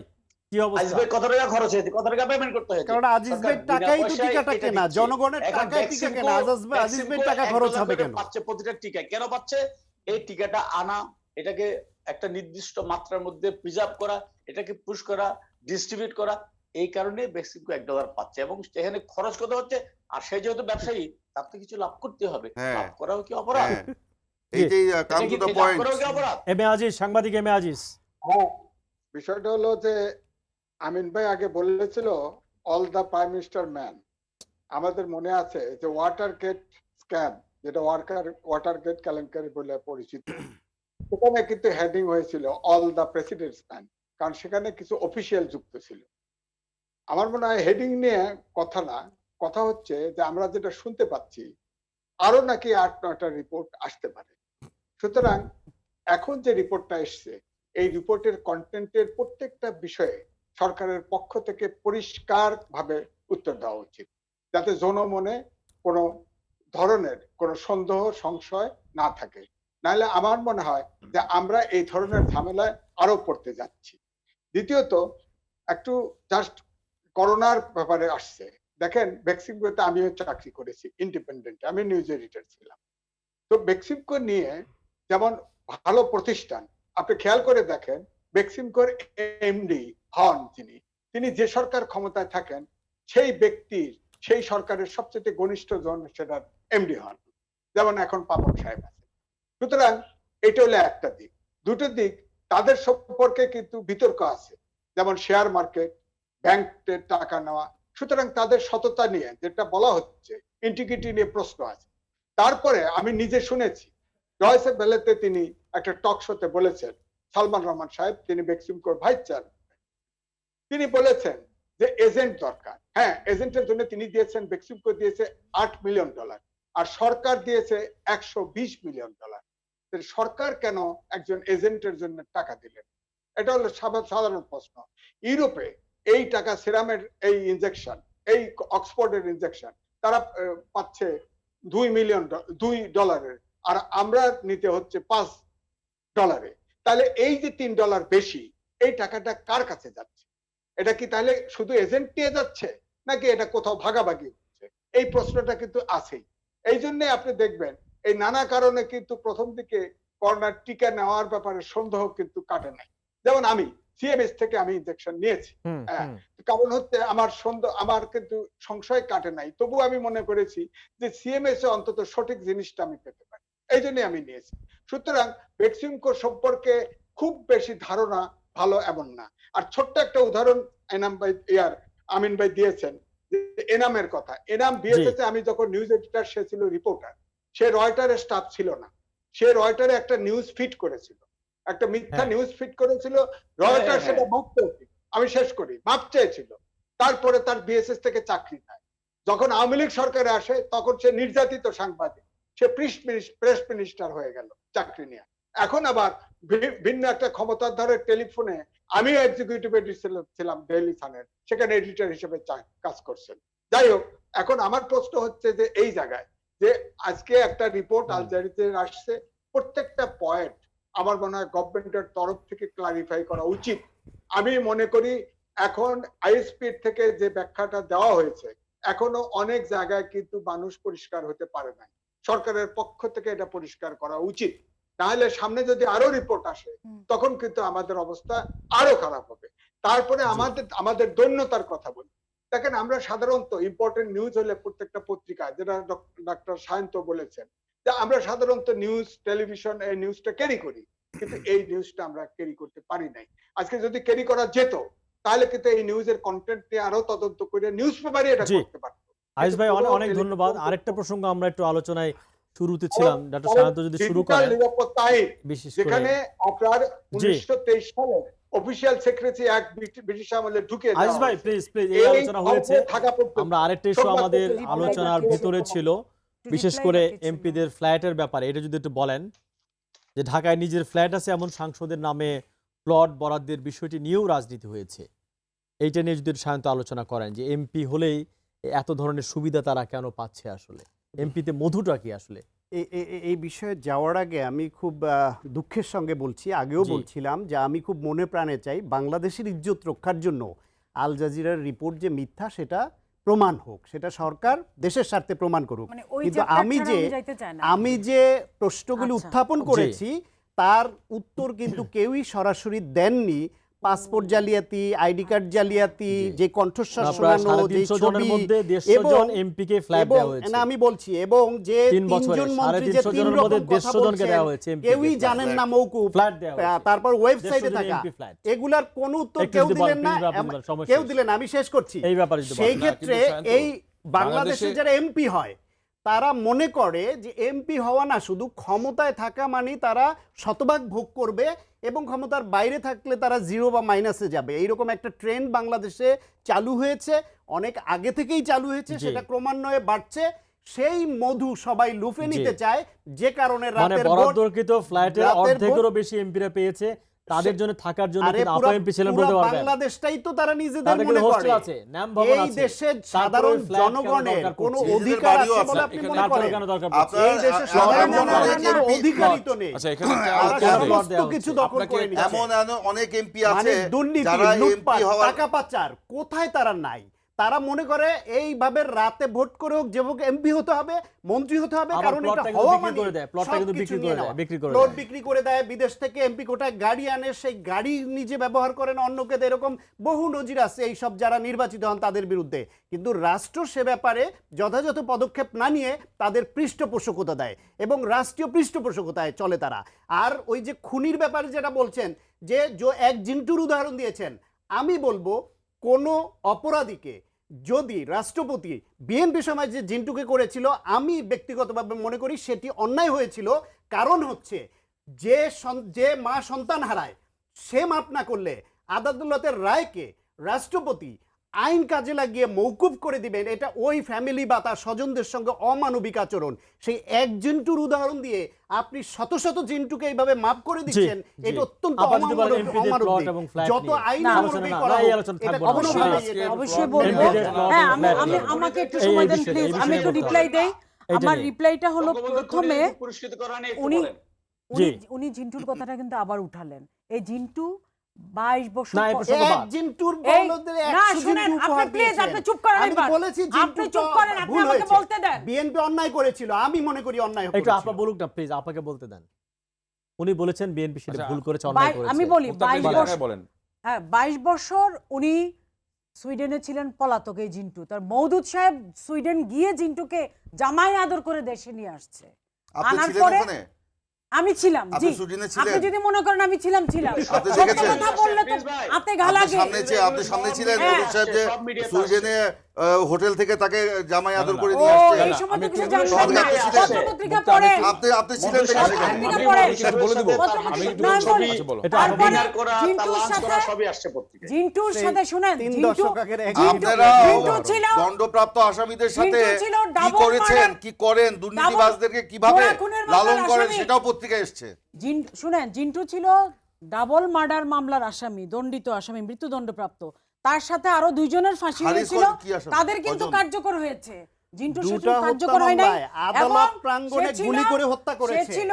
কি আজিজ অবস্থা? ভাই কত টাকা খরচ হয়েছে, কত টাকা পেমেন্ট করতে হয়েছে? কারণ আজিজ সরকার ভাইয়ের বিনা টাকাই তো পয়সায় টিকাটা এটা কেনা, দিচ্ছে। জনগণের এখন টাকায় টিকা কেনা। আজিজ ভাইয়ের টাকা খরচ হবে কেন? পাচ্ছে প্রতিটা টিকায়। কেন পাচ্ছে? এই টিকাটা আনা, এটাকে একটা নির্দিষ্ট মাত্রার মধ্যে প্রিজার্ভ করা, এটাকে পুশ করা, ডিস্ট্রিবিউট করা, এই কারণে বেক্সিমকো $1 পাচ্ছে। এবং এখানে খরচ কত হচ্ছে? আর সে যেহেতু ব্যবসায়ী, তার তো কিছু লাভ করতে হবে। হ্যাঁ। লাভ করাও কি অপরাধ? হ্যাঁ, এইটাই come to the love point. করাও কি অপরাধ? এম এ আজিজ, সাংবাদিক এম এ আজিজ। বিষয়টা হলো যে আমিন ভাই আগে বলেছিল all the prime minister man. আমাদের মনে আছে যে ওয়াটার গেট স্ক্যাম, যেটা ওয়াটার গেট কেলেঙ্কারি বলে পরিচিত, সেখানে কিন্তু হেডিং হয়েছিল অল দ্য প্রেসিডেন্টস ম্যান, কারণ সেখানে কিছু অফিসিয়াল যুক্ত ছিল। আমার মনে হয় হেডিং নিয়ে কথা না, কথা হচ্ছে যে আমরা যেটা শুনতে পাচ্ছি আরো নাকি 8-9টা রিপোর্ট আসতে পারে। সুতরাং এখন যে রিপোর্টটা এসছে, এই রিপোর্টের কন্টেন্টের প্রত্যেকটা বিষয়ে সরকারের পক্ষ থেকে পরিষ্কার ভাবে উত্তর দেওয়া উচিত, যাতে জনমনে কোনো ধরনের কোনো সন্দেহ সংশয় না থাকে। নাহলে আমার মনে হয় যে আমরা এই ধরনের ঝামেলায় আরো পড়তে যাচ্ছি। দ্বিতীয়ত, একটু জাস্ট করোনার ব্যাপারে আসছে। দেখেন, বেক্সিমকোতে আমিও চাকরি করেছি ইন্ডিপেন্ডেন্ট, আমি নিউজ এডিটর ছিলাম। তো বেক্সিমকো নিয়ে যেমন ভালো প্রতিষ্ঠান, আপনি খেয়াল করে দেখেন বেক্সিমকোর এমডি হন তিনি যে সরকার ক্ষমতায় থাকেন সেই ব্যক্তির, সেই সরকারের সবচেয়ে ঘনিষ্ঠ জন সেটার এমডি হন, যেমন এখন পাপন সাহেব আছে। সুতরাং এটা হলো একটা দিক। দুটো দিক, তাদের সম্পর্কে কিন্তু বিতর্ক আছে, যেমন শেয়ার মার্কেট, ব্যাংকের টাকা নেওয়া। সুতরাং তাদের সততা নিয়ে যেটা বলা হচ্ছে, ইন্টিগ্রিটি নিয়ে প্রশ্ন আছে। তারপরে আমি নিজে শুনেছি ডয়েচে ভেলেতে তিনি একটা টক শোতে বলেছেন, সালমান রহমান সাহেব, তিনি বেক্সিমকোর ভাইস চেয়ারম্যান, তিনি বলেছেন যে এজেন্ট দরকার। হ্যাঁ, এজেন্টের জন্য তিনি দিয়েছেন, বেক্সিমকো দিয়েছে $8 মিলিয়ন, আর সরকার দিয়েছে $120 মিলিয়ন। সরকার কেন একজন এজেন্টের জন্য টাকা দিলেন? এটা হলো সাধারণ প্রশ্ন। ইউরোপে এই টাকা, সিরামের এই ইনজেকশন, এই অক্সফোর্ডের ইনজেকশন, তারা পাচ্ছে $2 আর আমরা নিতে হচ্ছে $5। তাহলে এই যে $3 বেশি, এই টাকাটা কার কাছে যাচ্ছে? এটা কি তাহলে শুধু এজেন্ট নিয়ে যাচ্ছে নাকি এটা কোথাও ভাগাভাগি হচ্ছে? এই প্রশ্নটা কিন্তু আছেই। এই জন্য আপনি দেখবেন এই নানা কারণে কিন্তু প্রথম দিকে করোনার টিকা নেওয়ার ব্যাপারে সন্দেহ কিন্তু কাটে নাই। যেমন আমি সিএমএস থেকে আমি ইনজেকশন নিয়েছি। হ্যাঁ, কারণ হচ্ছে আমার কিন্তু সংশয় কাটে নাই, তবু আমি মনে করেছি যে সিএমএস এ অন্তত সঠিক জিনিসটা আমি পেতে পারি, এই জন্যই আমি নিয়েছি। সুতরাং ভ্যাকসিনকো সম্পর্কে খুব বেশি ধারণা ভালো এমন না। আর ছোট্ট একটা উদাহরণ আমিন ভাই দিয়েছেন যে এনামের কথা। এনাম বিএসএস আমি যখন নিউজ এডিটর, সে ছিল রিপোর্টার, সে রয়টারের স্টাফ ছিল না, সে রয়টারে একটা নিউজ ফিট করেছিল, একটা মিথ্যা নিউজ ফিট করেছিল, রয়টার সেটা মাপ চেয়েছিল, আমি শেষ করি, মাপ চেয়েছিল, তারপরে তার বিএসএস থেকে চাকরি নেয়। যখন আওয়ামী লীগ সরকারে আসে তখন সে নির্যাতিত সাংবাদিক, সে প্রেস মিনিস্টার হয়ে গেল চাকরি নিয়ে। এখন আবার ভিন্ন একটা ক্ষমতাধরের টেলিফোনে, আমিও এক্সিকিউটিভ এডিটর ছিলাম ডেইলি সানের, সেখানে এডিটর হিসেবে কাজ করছেন। যাই হোক, এখন আমার প্রশ্ন হচ্ছে যে এই জায়গায় যে আজকে একটা রিপোর্ট আল জাজিরাতে আসছে, প্রত্যেকটা পয়েন্ট আমার মনে হয় গভর্নমেন্টের তরফ থেকে ক্লারিফাই করা উচিত। আমি মনে করি এখন আইএসপি থেকে যে ব্যাখ্যাটা দেওয়া হয়েছে, এখনো অনেক জায়গায় কিন্তু মানুষ পরিষ্কার হতে পারে না। সরকারের পক্ষ থেকে এটা পরিষ্কার করা উচিত, নাহলে সামনে যদি আরো রিপোর্ট আসে তখন কিন্তু আমাদের অবস্থা আরো খারাপ হবে। তারপরে আমাদের দৈন্যতার কথা বলি। দেখেন, আমরা সাধারণত ইম্পর্টেন্ট নিউজ হলে প্রত্যেকটা পত্রিকা, যেটা ডক্টর সায়ন্ত বলেছেন, যে আমরা সাধারণত নিউজ টেলিভিশন এই নিউজটা ক্যারি করি, কিন্তু এই নিউজটা আমরা ক্যারি করতে পারি নাই। আজকে যদি ক্যারি করা যেত তাহলে কিন্তু এই নিউজের কন্টেন্ট নিয়ে আরো তদন্ত করে নিউজ পেপারে এটা করতে পারতো। আইস ভাই অনেক ধন্যবাদ। আরেকটা প্রসঙ্গ আমরা একটু আলোচনায় শুরুতে ছিলাম, ডক্টর সায়ন্ত যদি শুরু করেন। নিরাপত্তা আইন, যেখানে আপনার 1923 সালে অফিশিয়াল সেক্রেটারি অ্যাক্ট ব্রিটিশ আমলে ঢুকে দেওয়া আইস ভাই প্লিজ এই আলোচনা হয়েছে। আমরা আরেকটা ইস্যু আমাদের আলোচনার ভিতরে ছিল, বিশেষ করে এমপিদের ফ্ল্যাটের ব্যাপারে, এটা যদি একটু বলেন যে ঢাকায় নিজের ফ্ল্যাট আছে এমন সাংসদের নামে প্লট বরাদ্দের বিষয়টি নিয়েও রাজনীতি হয়েছে। এইটা নিয়ে যদি সায়ন্ত আলোচনা করেন যে এমপি হলেই এত ধরনের সুবিধা তারা কেন পাচ্ছে, আসলে এমপিতে মধুটা কি আসলে? এই বিষয়ে যাওয়ার আগে আমি খুব দুঃখের সঙ্গে বলছি, আগেও বলছিলাম যে আমি খুব মনে প্রাণে চাই বাংলাদেশের ইজ্জত রক্ষার জন্য আল জাজিরার রিপোর্ট যে মিথ্যা সেটা প্রমাণ হোক, সেটা সরকার দেশের স্বার্থে প্রমাণ করুক। কিন্তু আমি যে প্রশ্নগুলি উত্থাপন করেছি তার উত্তর কিন্তু কেউই সরাসরি দেননি। পাসপোর্ট জালিয়াতি, আইডি কার্ড জালিয়াতি, যে কণ্ঠস্বর শোনানো, যে ছবি, এবং এমপিকে ফ্ল্যাট দেওয়া হয়েছে না, আমি বলছি, এবং যে তিনজন মন্ত্রী যে তিন রকম কথা বলছেন, কেউই জানেন না মৌকুফ, তারপর ওয়েবসাইটে থাকা, এগুলার কোন উত্তর কেউ দিলেন না, কেউ দিলেন না। আমি শেষ করছি। সেই ক্ষেত্রে এই বাংলাদেশে যারা এমপি হয় তারা মনে করে যে এমপি হওয়া না শুধু ক্ষমতায় থাকা মানে তারা শতভাগ ভোগ করবে এবং ক্ষমতার বাইরে থাকলে তারা জিরো বা মাইনাসে যাবে। এইরকম একটা ট্রেন্ড বাংলাদেশে চালু হয়েছে, অনেক আগে থেকেই চালু হয়েছে, সেটা ক্রমান্বয়ে বাড়ছে। সেই মধু সবাই লুফে নিতে চায়, যে কারণে রাতের বরাদ্দকৃত ফ্ল্যাটের অর্ধেকেরও বেশি এমপিরা পেয়েছে, তাদের জন্য থাকার জন্য কিন্তু আপা এমপি ছিলেন বলতে পারবেন। বাংলাদেশটাই তো তারা নিজেদের মনে করে আছে, নাম ভবন আছে, এই দেশের সাধারণ জনগণের কোনো অধিকার আছে বলে আপনি মনে করেন? এই দেশের সাধারণ জনগণের অধিকারই তো নেই। আচ্ছা, এখানে সমস্ত কিছু দখল করে নিচ্ছে। এমন অনেক এমপি আছে যারা এমপি হওয়ার টাকা পাচার, কোথায় তারা নাই? তারা মনে করে এইভাবে রাতে ভোট করে হোক যে হোক এমপি হতে হবে, মন্ত্রী হতে হবে, কারণ এটা হওয়া মানে প্লট বিক্রি করে দেয়, বিদেশ থেকে এমপি কোটায় গাড়ি আনে, সেই গাড়ি নিজে ব্যবহার করেন, অন্যকে দেয়। এরকম বহু নজির আছে এই সব যারা নির্বাচিত হন তাদের বিরুদ্ধে। কিন্তু রাষ্ট্র সে ব্যাপারে যথাযথ পদক্ষেপ না নিয়ে তাদের পৃষ্ঠপোষকতা দেয় এবং রাষ্ট্রীয় পৃষ্ঠপোষকতায় চলে তারা। আর ওই যে খুনির ব্যাপারে যেটা বলছেন, যে এক জিন্টুর উদাহরণ দিয়েছেন, আমি বলবো কোনো অপরাধীকে যদি রাষ্ট্রপতি বিএনপি সময় যে জিন্টুকে করেছিল, আমি ব্যক্তিগতভাবে মনে করি সেটি অন্যায় হয়েছিল। কারণ হচ্ছে যে মা সন্তান হারায় সে মাপ না করলে আদালতের রায়কে রাষ্ট্রপতি আইন কাজে লাগিয়ে মৌকুফ করে দিবেন, এটা ওই ফ্যামিলি বা তার স্বজনদের সঙ্গে অমানবিক আচরণ। সেই এক জিন্টুর উদাহরণ দিয়ে আপনি শত শত জিন্টুকে এইভাবে মাফ করে দিচ্ছেন, এটা অত্যন্ত অমানবিক। যত আইন অমানবিক করা অবশ্যই বলবো। হ্যাঁ, আমাকে একটু সময় দেন প্লিজ, আমি একটু রিপ্লাই দেই। আমার রিপ্লাইটা হলো, প্রথমে উনি জিন্টুর কথাটা কিন্তু আবার উঠালেন। এই জিন্টু 22 বছর না, এই পর- প্রসঙ্গ- এক জিন্টুর এই- বড়দের না, 100 শুনেন, জিন্টু আপনি উপহার please, দিয়েছেন। আপনি চুপ করেন আমি এবার। বলেছি আপনি জিন্টু চুপ করেন, আপনি ভুল আমাকে হয়েছে। বলতে দেন। বিএনপি অন্যায় করেছিল, আমি মনে করি অন্যায় একটু করেছিল। আপা বলুক না প্লিজ, আপাকে বলতে দেন। উনি বলেছেন বিএনপি সেটা আচ্ছা, ভুল করেছে, অন্যায় বাই- করেছে। আমি বলি মুক্তা, আপনি 22 জায়গায় বছর, বলেন। হ্যাঁ 22 বছর উনি সুইডেনে ছিলেন পলাতক এই জিন্টু। তার মওদুদ সাহেব সুইডেন গিয়ে জিন্টুকে জামাই আদর করে দেশে নিয়ে আসছে। আপনি আনার ছিলেন পরে ওখানে? আমি ছিলাম, আপনি জি। সুইডেনে আপনি ছিলেন? যদি মনে করেন আমি ছিলাম। আপনি সত্য দেখেছেন? কথা বললে তো হাতে ঘা লাগে। আপনি সামনে ছিলেন হ্যাঁ, মওদুদ সাহেব যে সব মিডিয়াতে সুইডেনে হোটেল থেকে তাকে জামাই আদর করে ও নিয়ে আসছে? এই সময় তো আমি কিছু একটু- জানতাম সব না। আপনি ছিলেন? পত্রপত্রিকা মুক্তা, পড়ে। আপনি ছিলেন নাকি সেখানে? পত্রিকা আমি পড়ে। কিছু বলে দেবো, পত্রপত্রিকা- আমি একটু না, বলছি, বলি। আচ্ছা, বলো। এটা তারপরে ডিনার করা, তার জিন্টুর লাঞ্চ সাথে করা সবই আসছে পত্রিকায়। জিন্টুর সাথে শুনেন, 3 জিন্টু দশক আগের এক আপনারাও জিন্টু ছিল দণ্ডপ্রাপ্ত আসামিদের সাথে জিন্টু ছিল কি ডাবল করেছেন, মার্ডার, কি করেন, দুর্নীতিবাজদেরকে কিভাবে ঘোড়া খুনের মামলার লালন করেন আসামি। সেটাও পত্রিকায় এসছে। শুনেন, জিন্টু ছিল ডাবল মার্ডার মামলার আসামি, দণ্ডিত আসামি, মৃত্যুদণ্ডপ্রাপ্ত। তার সাথে আরো 2 জনের ফাঁসি হারিস হয়েছিল, কি আসামি? তাদের কিন্তু কয়জন? কার্যকর হয়েছে। জিন্টুর দুটা শাসন হত্যা কার্যকর হয় নাই মামলায় আদালত প্রাঙ্গণে সে ছিল- গুলি করে হত্যা সে করেছে। ছিল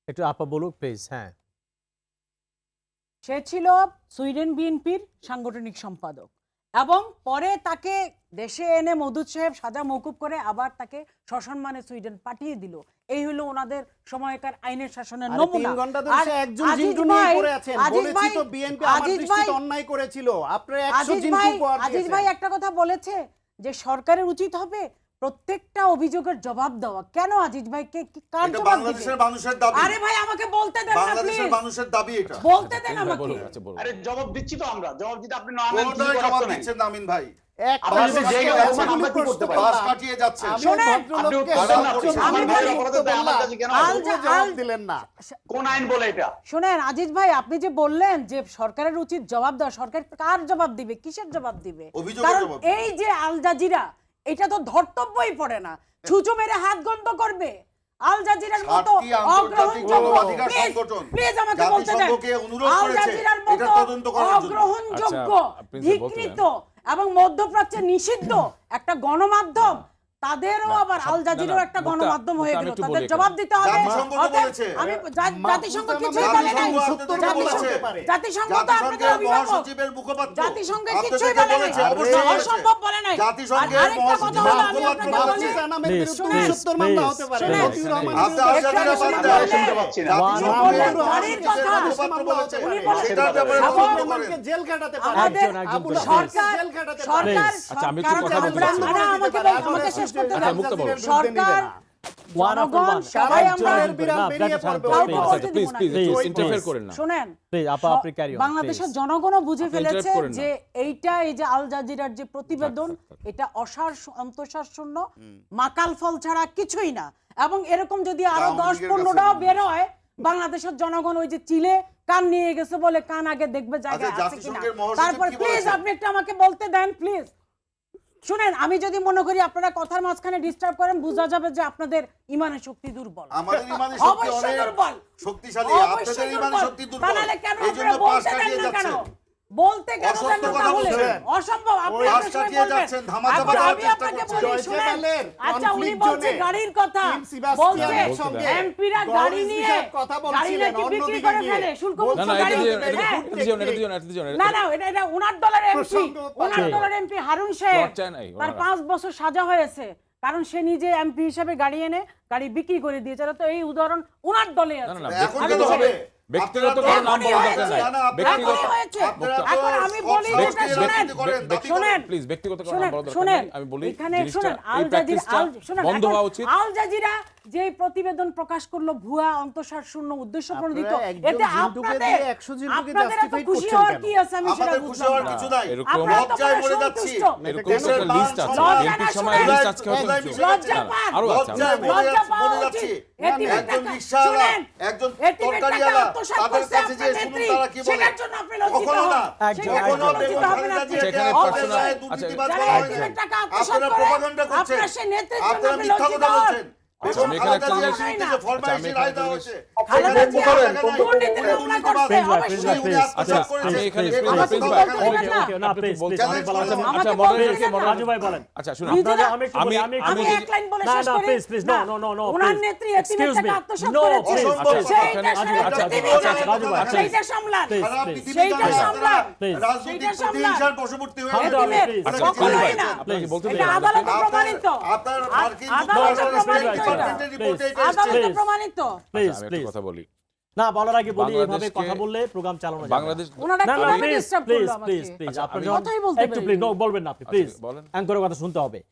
একটু আপা বলুক প্লিজ। হ্যাঁ, সে ছিল সুইডেন বিএনপির সাংগঠনিক সম্পাদক এবং পরে তাকে দেশে এনে মওদুদ সাহেব সাজা মওকুফ করে আবার তাকে সসম্মানে সুইডেন পাঠিয়ে দিল। এই হলো ওনাদের সময়কার আইনের শাসনের আরে নমুনা। 3 ঘন্টা ধরে আর সে একজন আজিজ জিন্টু নিয়ে ভাই- পড়ে আছেন। আজিজ বলেছি ভাই- তো বিএনপি আমার আজিজ দৃষ্টিতে ভাই- অন্যায় করেছিল। আপনারা 100 আজিজ জিন্টু ভাই উপহার আজিজ দিয়েছেন। ভাই একটা কথা বলেছে যে সরকারের উচিত হবে প্রত্যেকটা অভিযোগের জবাব দেওয়া। কেন আজিজ ভাইকে কার এটা জবাব বাংলাদেশের দিবে? মানুষের দাবি। আরে ভাই আমাকে বলতে দেন না বাংলাদেশের প্লিজ, মানুষের দাবি এটা। বলতে দেন আচ্ছা, আমাকে। বলুন, আচ্ছা, বলুন। আরে জবাব দিচ্ছি তো আমরা, জবাব দিতে আপনি না কোনটাই জবাব দিচ্ছেন না আমিন ভাই। এক আপনারা প্রশ্ন যে জায়গায় করলাম, অবস্থান, আমরা কি করতে পারি? বাস কাটিয়ে যাচ্ছে। আমি শোনেন, ভদ্রলোককে আপনি উত্তর দেন না, সবচেয়ে আপনি আমি ভালো বলি- বক্তব্য বলতে আমার বললাম। কাছে কেন আল- আপনি জবাব দিলেন না। কোন আইন বলে এটা? শোনেন আজিজ ভাই, আপনি যে বললেন যে সরকারের উচিত জবাব দেওয়া, সরকার কার জবাব দিবে, কিসের জবাব দিবে? অভিযোগের কারণ জবাব দিবে। এই যে আল জাজিরা, এটা তো ধর্তব্যই পড়ে না, ছুঁচো মেরে হাত গন্ধ করবে। আল জাজিরার মতো 7টি আন্তর্জাতিক অগ্রহণযোগ্য, মানবাধিকার প্লিজ, সংগঠন প্লিজ আমাকে বলতে দেন। জাতিসংঘকে অনুরোধ আল করেছে জাজিরার এটা মতো তদন্ত করার জন্য। অগ্রহণযোগ্য, আচ্ছা, আপনি যে বলতে ধিকৃত এবং মধ্যপ্রাচ্যে নিষিদ্ধ একটা গণমাধ্যম, তাদেরও আবার না, আল না, জাজিরাও না, একটা মুক্তা, গণমাধ্যম হয়ে মুক্তা, আমি গেল, একটু তাদের বলি জবাব এখানে। দিতে হবে। জাতিসংঘ তো অতএব বলেছে। আমি জাতিসংঘ মাহফুজ কিছুই আনাম বলে নাই। জাতিসংঘ 70 জাতিসংঘ বলেছে পারে। জাতিসংঘ তো আপনাদের জাতিসংঘের অভিভাবক। মহাসচিবের মুখপাত্র জাতিসংঘে আপনাদেরকে কিছুই বলে নাই, বলেছে, অবশ্যই বলেছে। অসম্ভব বলে নাই। জাতিসংঘের আর আরেকটা কথা মহাসচিবের হলো, আমি মুখপাত্র আপনাকে বলেছে। বলি, মাহফুজ আনামের Please, বিরুদ্ধে please, 70 মামলা হতে পারে। শুনেন, মতিউর রহমানের আপনি বিরুদ্ধে আজাদিরা একটা বাদ কথা দেন। বললেন। শুনতে পাচ্ছি না। জাতিসংঘের বললেন, মহাসচিবের গাড়ির মুখপাত্র কথা। বলেছে। উনি বলেছেন, সেটার ব্যাপারে এবং তদন্ত করেন। আমাদেরকে জেল খাটাতে পারে। আমাদের একজন আবুল করে। সরকার জেল খাটাতে পারে। সরকার আচ্ছা, আমি একটু কারণ কথা বলতে চাচ্ছি। আমরা আমাকে শেষ করতে আচ্ছা, দেন। মুক্তা বলো। সরকার ওয়ান আফটার জনগণ ওয়ান। সবাই আমরা একজনের বিরাট বেরিয়ে পড়বে। কাউকে আচ্ছা, বলতে দিব প্লিজ না। Please Please, interfere please. করেন না। শোনেন, প্লিজ আপা আপনি ক্যারি অন। বাংলাদেশের জনগণও বুঝে আপনি ফেলেছে interrupt করেন না। যে এইটা, এই যে আল জাজিরার যে প্রতিবেদন, এটা অন্তঃসার শূন্য, মাকাল ফল ছাড়া কিছুই না। এবং এরকম যদি আরো আওয়ামী লীগের 10-15টাও কাছে বের হয়, বাংলাদেশের জনগণ ওই যে চিলে কান নিয়ে গেছে বলে কান আগে দেখবে জায়গায় আচ্ছা, আছে কিনা। জাতিসংঘের মহাসচিব তারপর কি প্লিজ বলেছেন? আপনি একটু আমাকে বলতে দেন প্লিজ। শুনেন, আমি যদি মনে করি আপনারা কথার মাঝখানে ডিস্টার্ব করেন, বোঝা যাবে যে আপনাদের ইমানের শক্তি দুর্বল। আমাদের ইমানের শক্তি অবশ্যই অনেক দুর্বল, শক্তিশালী, অবশ্যই আপনাদের ইমানের দুর্বল। শক্তি দুর্বল। তাহলে কেন এইজন্য আপনারা পাশ বলতে দেন কাটিয়ে না কেন? যাচ্ছেন। বলতে কেন অসত্য দেন না কথা তাহলে? বলছেন। অসম্ভব, আপনি পাশ একটা সময় কাটিয়ে বলবেন। যাচ্ছেন, ধামাচাপা আচ্ছা, দেওয়ার আমি চেষ্টা আপনাকে করছেন। বলি, জয়সে শুনেন। বলেন, আচ্ছা, উনি conflict বলছে zone-এ গাড়ির কথা, টিম সেবাস্টিয়ানের বলছে সঙ্গে এমপিরা গরিব গাড়ি নিয়ে সাহেব কথা গাড়ি বলছিলেন নাকি বিক্রি অন্যদিকে করে গিয়ে। ফেলে, না শুল্কমুক্ত না, গাড়ি। এটা দিও হ্যাঁ। না, না না, এটা ওনার দলের এমপি, প্রসঙ্গ ওনার পাল্টায়। দলের এমপি হারুন সাহেব, লজ্জা নাই তার ওনারা। 5 বছর সাজা হয়েছে, কারণ সে নিজে এমপি হিসেবে গাড়ি এনে গাড়ি বিক্রি করে দিয়েছে। তো এই উদাহরণ ওনার দলে না, আছে। না, এখন ব্যক্তিগত কেন হবে? ব্যক্তিগত আপনারা তো কোনো নাম এখনই বলার হয়েছে। দরকার নাই। না, না, আপনারা ব্যক্তিগত এখনই হয়েছে। আপনারা তো এখন আমি বলি সব যেটা সব শোনেন, রাজনীতি করেন, দাবি শোনেন, করেন। প্লিজ ব্যক্তিগত কোনো নাম শুনেন, বলার দরকার শুনেন, নেই। আমি বলি এখানে জিনিসটা, শুনেন, এই আল জাজিরা, প্র্যাকটিসটা শুনেন, বন্ধ এখন হওয়া উচিত। আল জাজিরা যে প্রতিবেদন প্রকাশ করলো ভুয়া, অন্তঃসার শূন্য, উদ্দেশ্য প্রণোদিত, আপনারা একজন এতে জিন্টুকে আপনাদের দিয়ে 100 জিন্টুকে আপনাদের এত justify খুশি করছেন হওয়ার কেন? কি আছে আমি সেটা আমাদের খুশি বুঝলাম হওয়ার না। কিছু নাই। এরকম আপনারা তো লজ্জায় পুরো মরে যাচ্ছি। সন্তুষ্ট। এরকম দেশের একটা মান লিস্ট আছে, সম্মান, বিএনপির সময় শুনেন, লিস্ট আজকে হয়তো লজ্জা কিছু- লজ্জা না, না, পান। আরো আছে, লজ্জায় আরো আছে। লজ্জা পাওয়া মরে উচিত। যাচ্ছি। এতিমের একজন টাকা- রিকশাওয়ালা, শুনেন, একজন এতিমের তরকারিওয়ালা, টাকা আত্মসাৎ তাদের করছে কাছে যে আপনার শুনুন নেত্রী, তারা কি বলে। সেটার জন্য আপনি লজ্জিত কখনো হন। না, একজন, সেটার জন্য কখনো একজন। লজ্জিত হবেন খালেদা আপনি। জিয়াকে সেখানে আপনাদের personal- গায়ে আচ্ছা, দুর্নীতিবাজ যারা বলা এতিমের হয়েছে। টাকা আত্মসাৎ আপনারা করে, প্রোপাগান্ডা করছেন। আপনার সেই নেত্রীর জন্য আপনারা আপনি মিথ্যা লজ্জিত কথা হন। বলছেন। আচ্ছা, আমি এখানে একটা জিনিস- হয় না। আচ্ছা, আমি এখানে একটা জিনিস- খালেদা জিয়া করেন, দুর্নীতির মামলা করছে, প্রিন্স ভাই, অবশ্যই। প্রিন্স ভাই, প্লিজ, আচ্ছা, প্লিজ, আমি এখানে প্লিজ, প্রিন্স প্লিজ, ভাই, প্লিজ, প্রিন্স ভাই, ওকে, বলতে ওকে, না। ওকে, না, প্লিজ, প্লিজ, বলতে- অনেক বলা হয়েছে। আমাকে আচ্ছা, বলতে মডারেটরকে দেন না। রাজু ভাই বলেন। আচ্ছা, শুনুন, আপনারা আমি একটু বলি, আমি- আমি একটু আমি বলি। এক লাইন বলে না, শেষ না, করি। please, please, no, no, no, no, owner please. নেত্রী এতিমের Excuse টাকা me. আত্মসাৎ No, করেছে। please, অসম্ভব। please. সেইটা এখানে- সারা আচ্ছা, পৃথিবী আচ্ছা, জানে। রাজু ভাই, আচ্ছা, সেইটা সামলান। Please, Sara please. পৃথিবী সেইটা জানে সামলান। Please. রাজনৈতিক সেইটা সামলান। প্রতিহিংসার বশবর্তী হয়ে আচ্ছা, গেছে। please. আচ্ছা, কখনোই না। আপনাকে বলতে এটা দিন, আদালতে আপনাকে- প্রমাণিত। আপনার মার্কিন আদালতে যুক্তরাষ্ট্রের প্রমাণিত স্টেট এটা। ডিপার্টমেন্টের রিপোর্টে এটা আদালতে এসেছে। Please. প্রমাণিত। প্লিজ, আচ্ছা, আমি প্লিজ। একটা কথা বলি। না, বলার আগে বলি, এভাবে বাংলাদেশকে- কথা বললে প্রোগ্রাম চালানো যাবে না। বাংলাদেশ ওনারা না, না, কিভাবে প্লিজ, ডিস্টার্ব প্লিজ, করলো আমাকে? Please, please. আচ্ছা, আপনার আমি- যখন- কথাই বলতে একটু পারি। প্লিজ, বলবেন না আপনি, প্লিজ। বলেন। অ্যাঙ্করের কথা শুনতে হবে।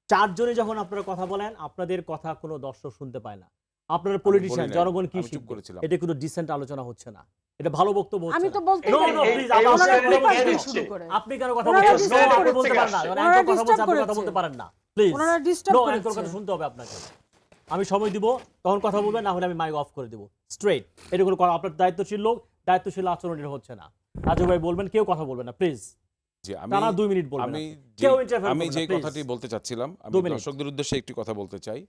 চারজনে যখন আপনারা কথা বলেন, আপনাদের কথা কোনো দর্শক শুনতে পায় না। আপনারা পলিটিশিয়ান, বলি নাই, জনগণ কি আমি চুপ শিখবে? করেছিলাম। এটা কোনো ডিসেন্ট আলোচনা হচ্ছে না। এটা ভালো বক্তব্য হচ্ছে আমি তো না। বলতেই No, পারি। no, please, এই আপনি অনুষ্ঠানে কথা বলছেন কে না। দিচ্ছে? আপনি কেন কথা ওনারা বলছেন? disturb No, আপনি করেছে বলতে পারেন না। আসছে। যখন ওনারা anchor কথা বলছে, disturb আপনি কথা করেছে। বলতে পারেন না। প্লিজ। ওনারা disturb No, করেছে। anchor কথা শুনতে হবে আপনাকে। আমি সময় দিব, তখন কথা বলবেন, না হলে আমি মাইক অফ করে দেব। স্ট্রেট। এটা কোনো আপনার দায়িত্বশীল লোক, দায়িত্বশীল আচরণ এটা হচ্ছে না। রাজু ভাই বলবেন, কেউ কথা বলবেন না, প্লিজ। জি, টানা 2 মিনিট বলবেন আমি আপনি। যে- কেউ interfere আমি করবেন যে না, please। কথাটি বলতে চাচ্ছিলাম, আমি 2 মিনিট। দর্শকদের উদ্দেশ্যে একটি কথা বলতে চাই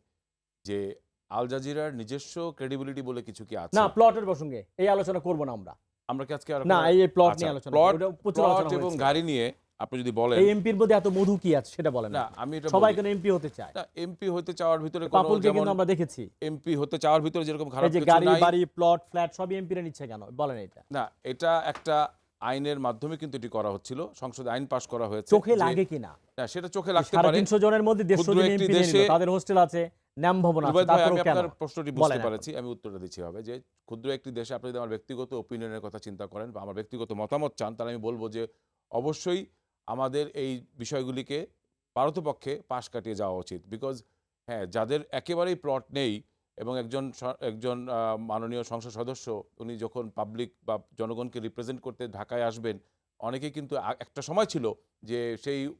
যে আল জাজিরার নিজস্ব ক্রেডিবিলিটি বলে কিছু কি আছে? না, প্লটের প্রসঙ্গে এই আলোচনা করব না আমরা। আমরা কি আজকে না, এই প্লট নিয়ে আলোচনা প্লট করব। ওটা প্রচুর আলোচনা এবং হয়েছে। গাড়ি নিয়ে আপনি যদি বলেন, এই এমপির মধ্যে এত মধু কি আছে সেটা বলেন না, না। আমি এটা সবাই বলি। কেন এমপি হতে চায়? না, এমপি হতে চাওয়ার ভিতরে কোনো পাপুলকে যেমন কিন্তু আমরা দেখেছি। এমপি হতে চাওয়ার ভিতরে যেরকম খারাপ এই যে কিছু গাড়ি, নাই। বাড়ি, প্লট, ফ্ল্যাট সবই এমপিরা নিচ্ছে কেন? বলেন এটা। না, এটা একটা আইনের মাধ্যমে কিন্তু এটি করা হচ্ছিল, সংসদে আইন পাস করা হয়েছে। চোখে যে- লাগে কিনা? না, সেটা চোখে লাগতে পারে। 350 জনের মধ্যে 150 ক্ষুদ্র জন একটি এমপি নিয়ে দেশে- নিল। তাদের হোস্টেল আছে, ন্যাম ভবন আছে, রুবাইদ ভাই, তারপরেও আমি কেন? আপনার প্রশ্নটি বলেন বুঝতে এখন। পেরেছি, আমি উত্তরটা দিচ্ছি হবে যে ক্ষুদ্র একটি দেশে আপনি যদি আমার ব্যক্তিগত ওপিনিয়নের কথা চিন্তা করেন বা আমার ব্যক্তিগত মতামত চান, তাহলে আমি বলবো যে অবশ্যই আমাদের এই বিষয়গুলিকে পারতপক্ষে পাশ কাটিয়ে যাওয়া উচিত। বিকজ হ্যাঁ, যাদের একেবারেই প্লট নেই এবং একজন মাননীয় সংসদ সদস্য উনি যখন পাবলিক বা জনগণকে রিপ্রেজেন্ট করতে ঢাকায় আসবেন, অনেকেই কিন্তু একটা সময় ছিল যে সেই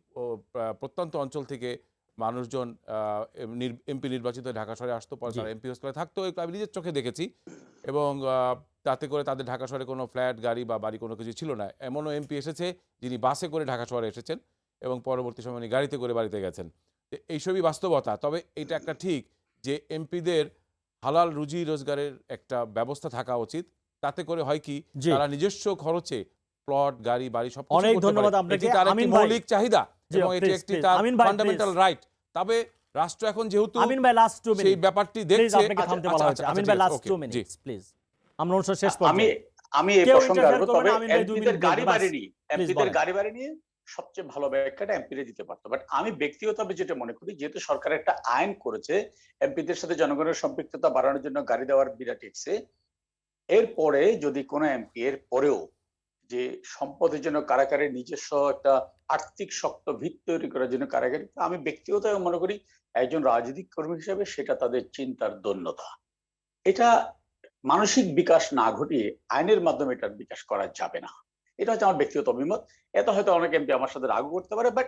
প্রত্যন্ত অঞ্চল থেকে মানুষজন এমপি নির্বাচিত হয়ে ঢাকা শহরে আসতো, পরে তারা এমপি হোস্টেলে থাকতো। এগুলো আমি নিজের চোখে দেখেছি এবং তাতে করে তাদের ঢাকা শহরে কোনো ফ্ল্যাট, গাড়ি বা বাড়ি কোনো কিছু ছিল না। এমনও এমপি এসেছে যিনি বাসে করে ঢাকা শহরে এসেছেন এবং পরবর্তী সময় উনি গাড়িতে করে বাড়িতে গেছেন। এইসবই বাস্তবতা। তবে এটা একটা ঠিক যে এমপিদের হালাল রুজি রোজগারের একটা ব্যবস্থা থাকা উচিত। তাতে করে হয় কি, জি। তারা নিজস্ব খরচে প্লট, গাড়ি, বাড়ি সব অনেক ধন্যবাদ আপনাকে। এটি তার একটি আমিন ভাই। মৌলিক চাহিদা জি, এবং এটি please, একটি please। তার আমিন ভাই, ফান্ডামেন্টাল please। রাইট। তবে রাষ্ট্র এখন যেহেতু আমিন ভাই, লাস্ট 2 মিনিট। সেই ব্যাপারটি প্লিজ দেখছে, আপনাকে থামতে বলা হয়েছে। আমিন ঠিক ভাই, আছে, last okay, 2 G. Minutes please. আমরা অনুষ্ঠান শেষ আমি পর্যায়ে। আমি এই কেউ প্রসঙ্গে interfere আসবো। করবে তবে না, আমিন ভাই 2 এমপিদের মিনিট গাড়ি বলবেন, বাড়ি বাস। নিয়ে প্লিজ এমপিদের বলেন। গাড়ি বাড়ি নিয়ে সবচেয়ে ভালো ব্যাখ্যাটা এমপিরা দিতে পারতো। বাট আমি ব্যক্তিগতভাবে যেটা মনে করি, যেহেতু সরকার একটা আইন করেছে এমপিদের সাথে জনগণের সম্পৃক্ততা বাড়ানোর জন্য গাড়ি দেওয়ার বিরাট ইচ্ছে, এরপরে যদি কোনো এমপি এর পরেও যে সম্পদের জন্য কারাগারের নিজস্ব একটা আর্থিক শক্ত ভিত তৈরি করার জন্য কারাগারে, আমি ব্যক্তিগতভাবে মনে করি একজন রাজনৈতিক কর্মী হিসেবে সেটা তাদের চিন্তার দন্যতা। এটা মানসিক বিকাশ না ঘটিয়ে আইনের মাধ্যমে এটার বিকাশ করা যাবে না। এটা হচ্ছে আমার ব্যক্তিগত অভিমত। এত হয়তো অনেক এমপি আমার সাথে রাগ করতে পারে, বাট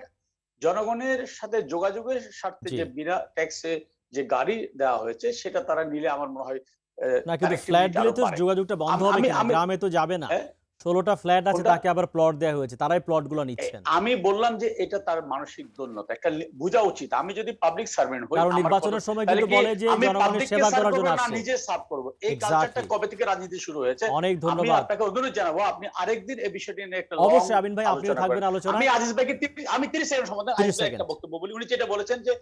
জনগণের সাথে যোগাযোগের স্বার্থে জি। যে বিনা ট্যাক্সে যে গাড়ি দেওয়া হয়েছে সেটা তারা নিলে আমার মনে হয় না, কিন্তু connectivity ফ্ল্যাট দিলে আরো তো বাড়ে। যোগাযোগটা বন্ধ হবে আমি- কিনা? আমি- গ্রামে তো যাবে না। হ্যাঁ? 16টা ফ্ল্যাট আছে, কোনটা? তাকে আবার প্লট দেওয়া হয়েছে, তারাই প্লটগুলো নিচ্ছেন। আমি বললাম যে এটা তার মানসিক দন্যতা, একটা বোঝা উচিত। আমি যদি পাবলিক সার্ভেন্ট হই, কারণ আমার নির্বাচনের কত- সময় তাহলে কিন্তু কি বলে যে আমি জনগণের পাবলিককে সেবা সার্ভ করার জন্য করবো না আসছে। নিজে সার্ভ করবো? এই Exactly. কালচারটা কবে থেকে রাজনীতি শুরু হয়েছে? অনেক আমি ধন্যবাদ। আপনাকে অনুরোধ জানাবো, আপনি আরেকদিন এই বিষয়টি নিয়ে একটা অবশ্যই long আমিন ভাই, আপনিও আলোচনা থাকবেন করেন। আলোচনায়। আমি আজিজ ভাইকে আমি 30 সেকেন্ড সময় দেন, 30 আজিজ ভাই একটা সেকেন্ড। বক্তব্য বলি। উনি যেটা বলেছেন যে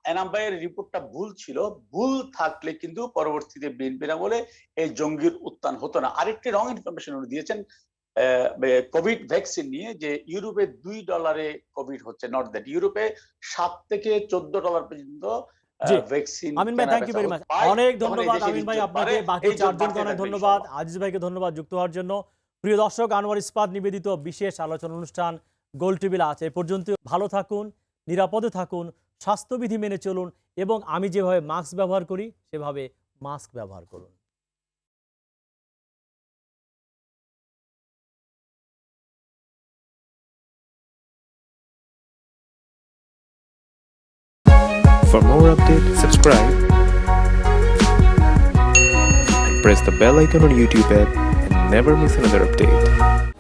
এনাম ভাইয়ের রিপোর্টটা ভুল ছিল, ভুল থাকলে কিন্তু পরবর্তীতে বিএনপির আমলে এই জঙ্গির উত্থান হতো না। আরেকটি রং ইনফরমেশন উনি দিয়েছেন কোভিড ভ্যাকসিন নিয়ে, যে ইউরোপে $2 কোভিড হচ্ছে, নট দ্যাট ইউরোপে $7 থেকে $14 পর্যন্ত জি। ভ্যাকসিন। আমিন ভাই, থ্যাংক ইউ ভেরি মাচ। অনেক ধন্যবাদ আমিন ভাই আপনাকে, বাকি চারজনকে অনেক ধন্যবাদ, আজিজ ভাইকে ধন্যবাদ যুক্ত হওয়ার জন্য। প্রিয় দর্শক, আনোয়ার ইস্পাত নিবেদিত বিশেষ আলোচনা অনুষ্ঠান গোল টিভি আছে এ পর্যন্ত। ভালো থাকুন, নিরাপদে থাকুন, স্বাস্থ্যবিধি মেনে চলুন এবং আমি যেভাবে মাস্ক ব্যবহার করি সেভাবে মাস্ক ব্যবহার করুন। For more updates, subscribe and press the bell icon on YouTube app and never miss another update.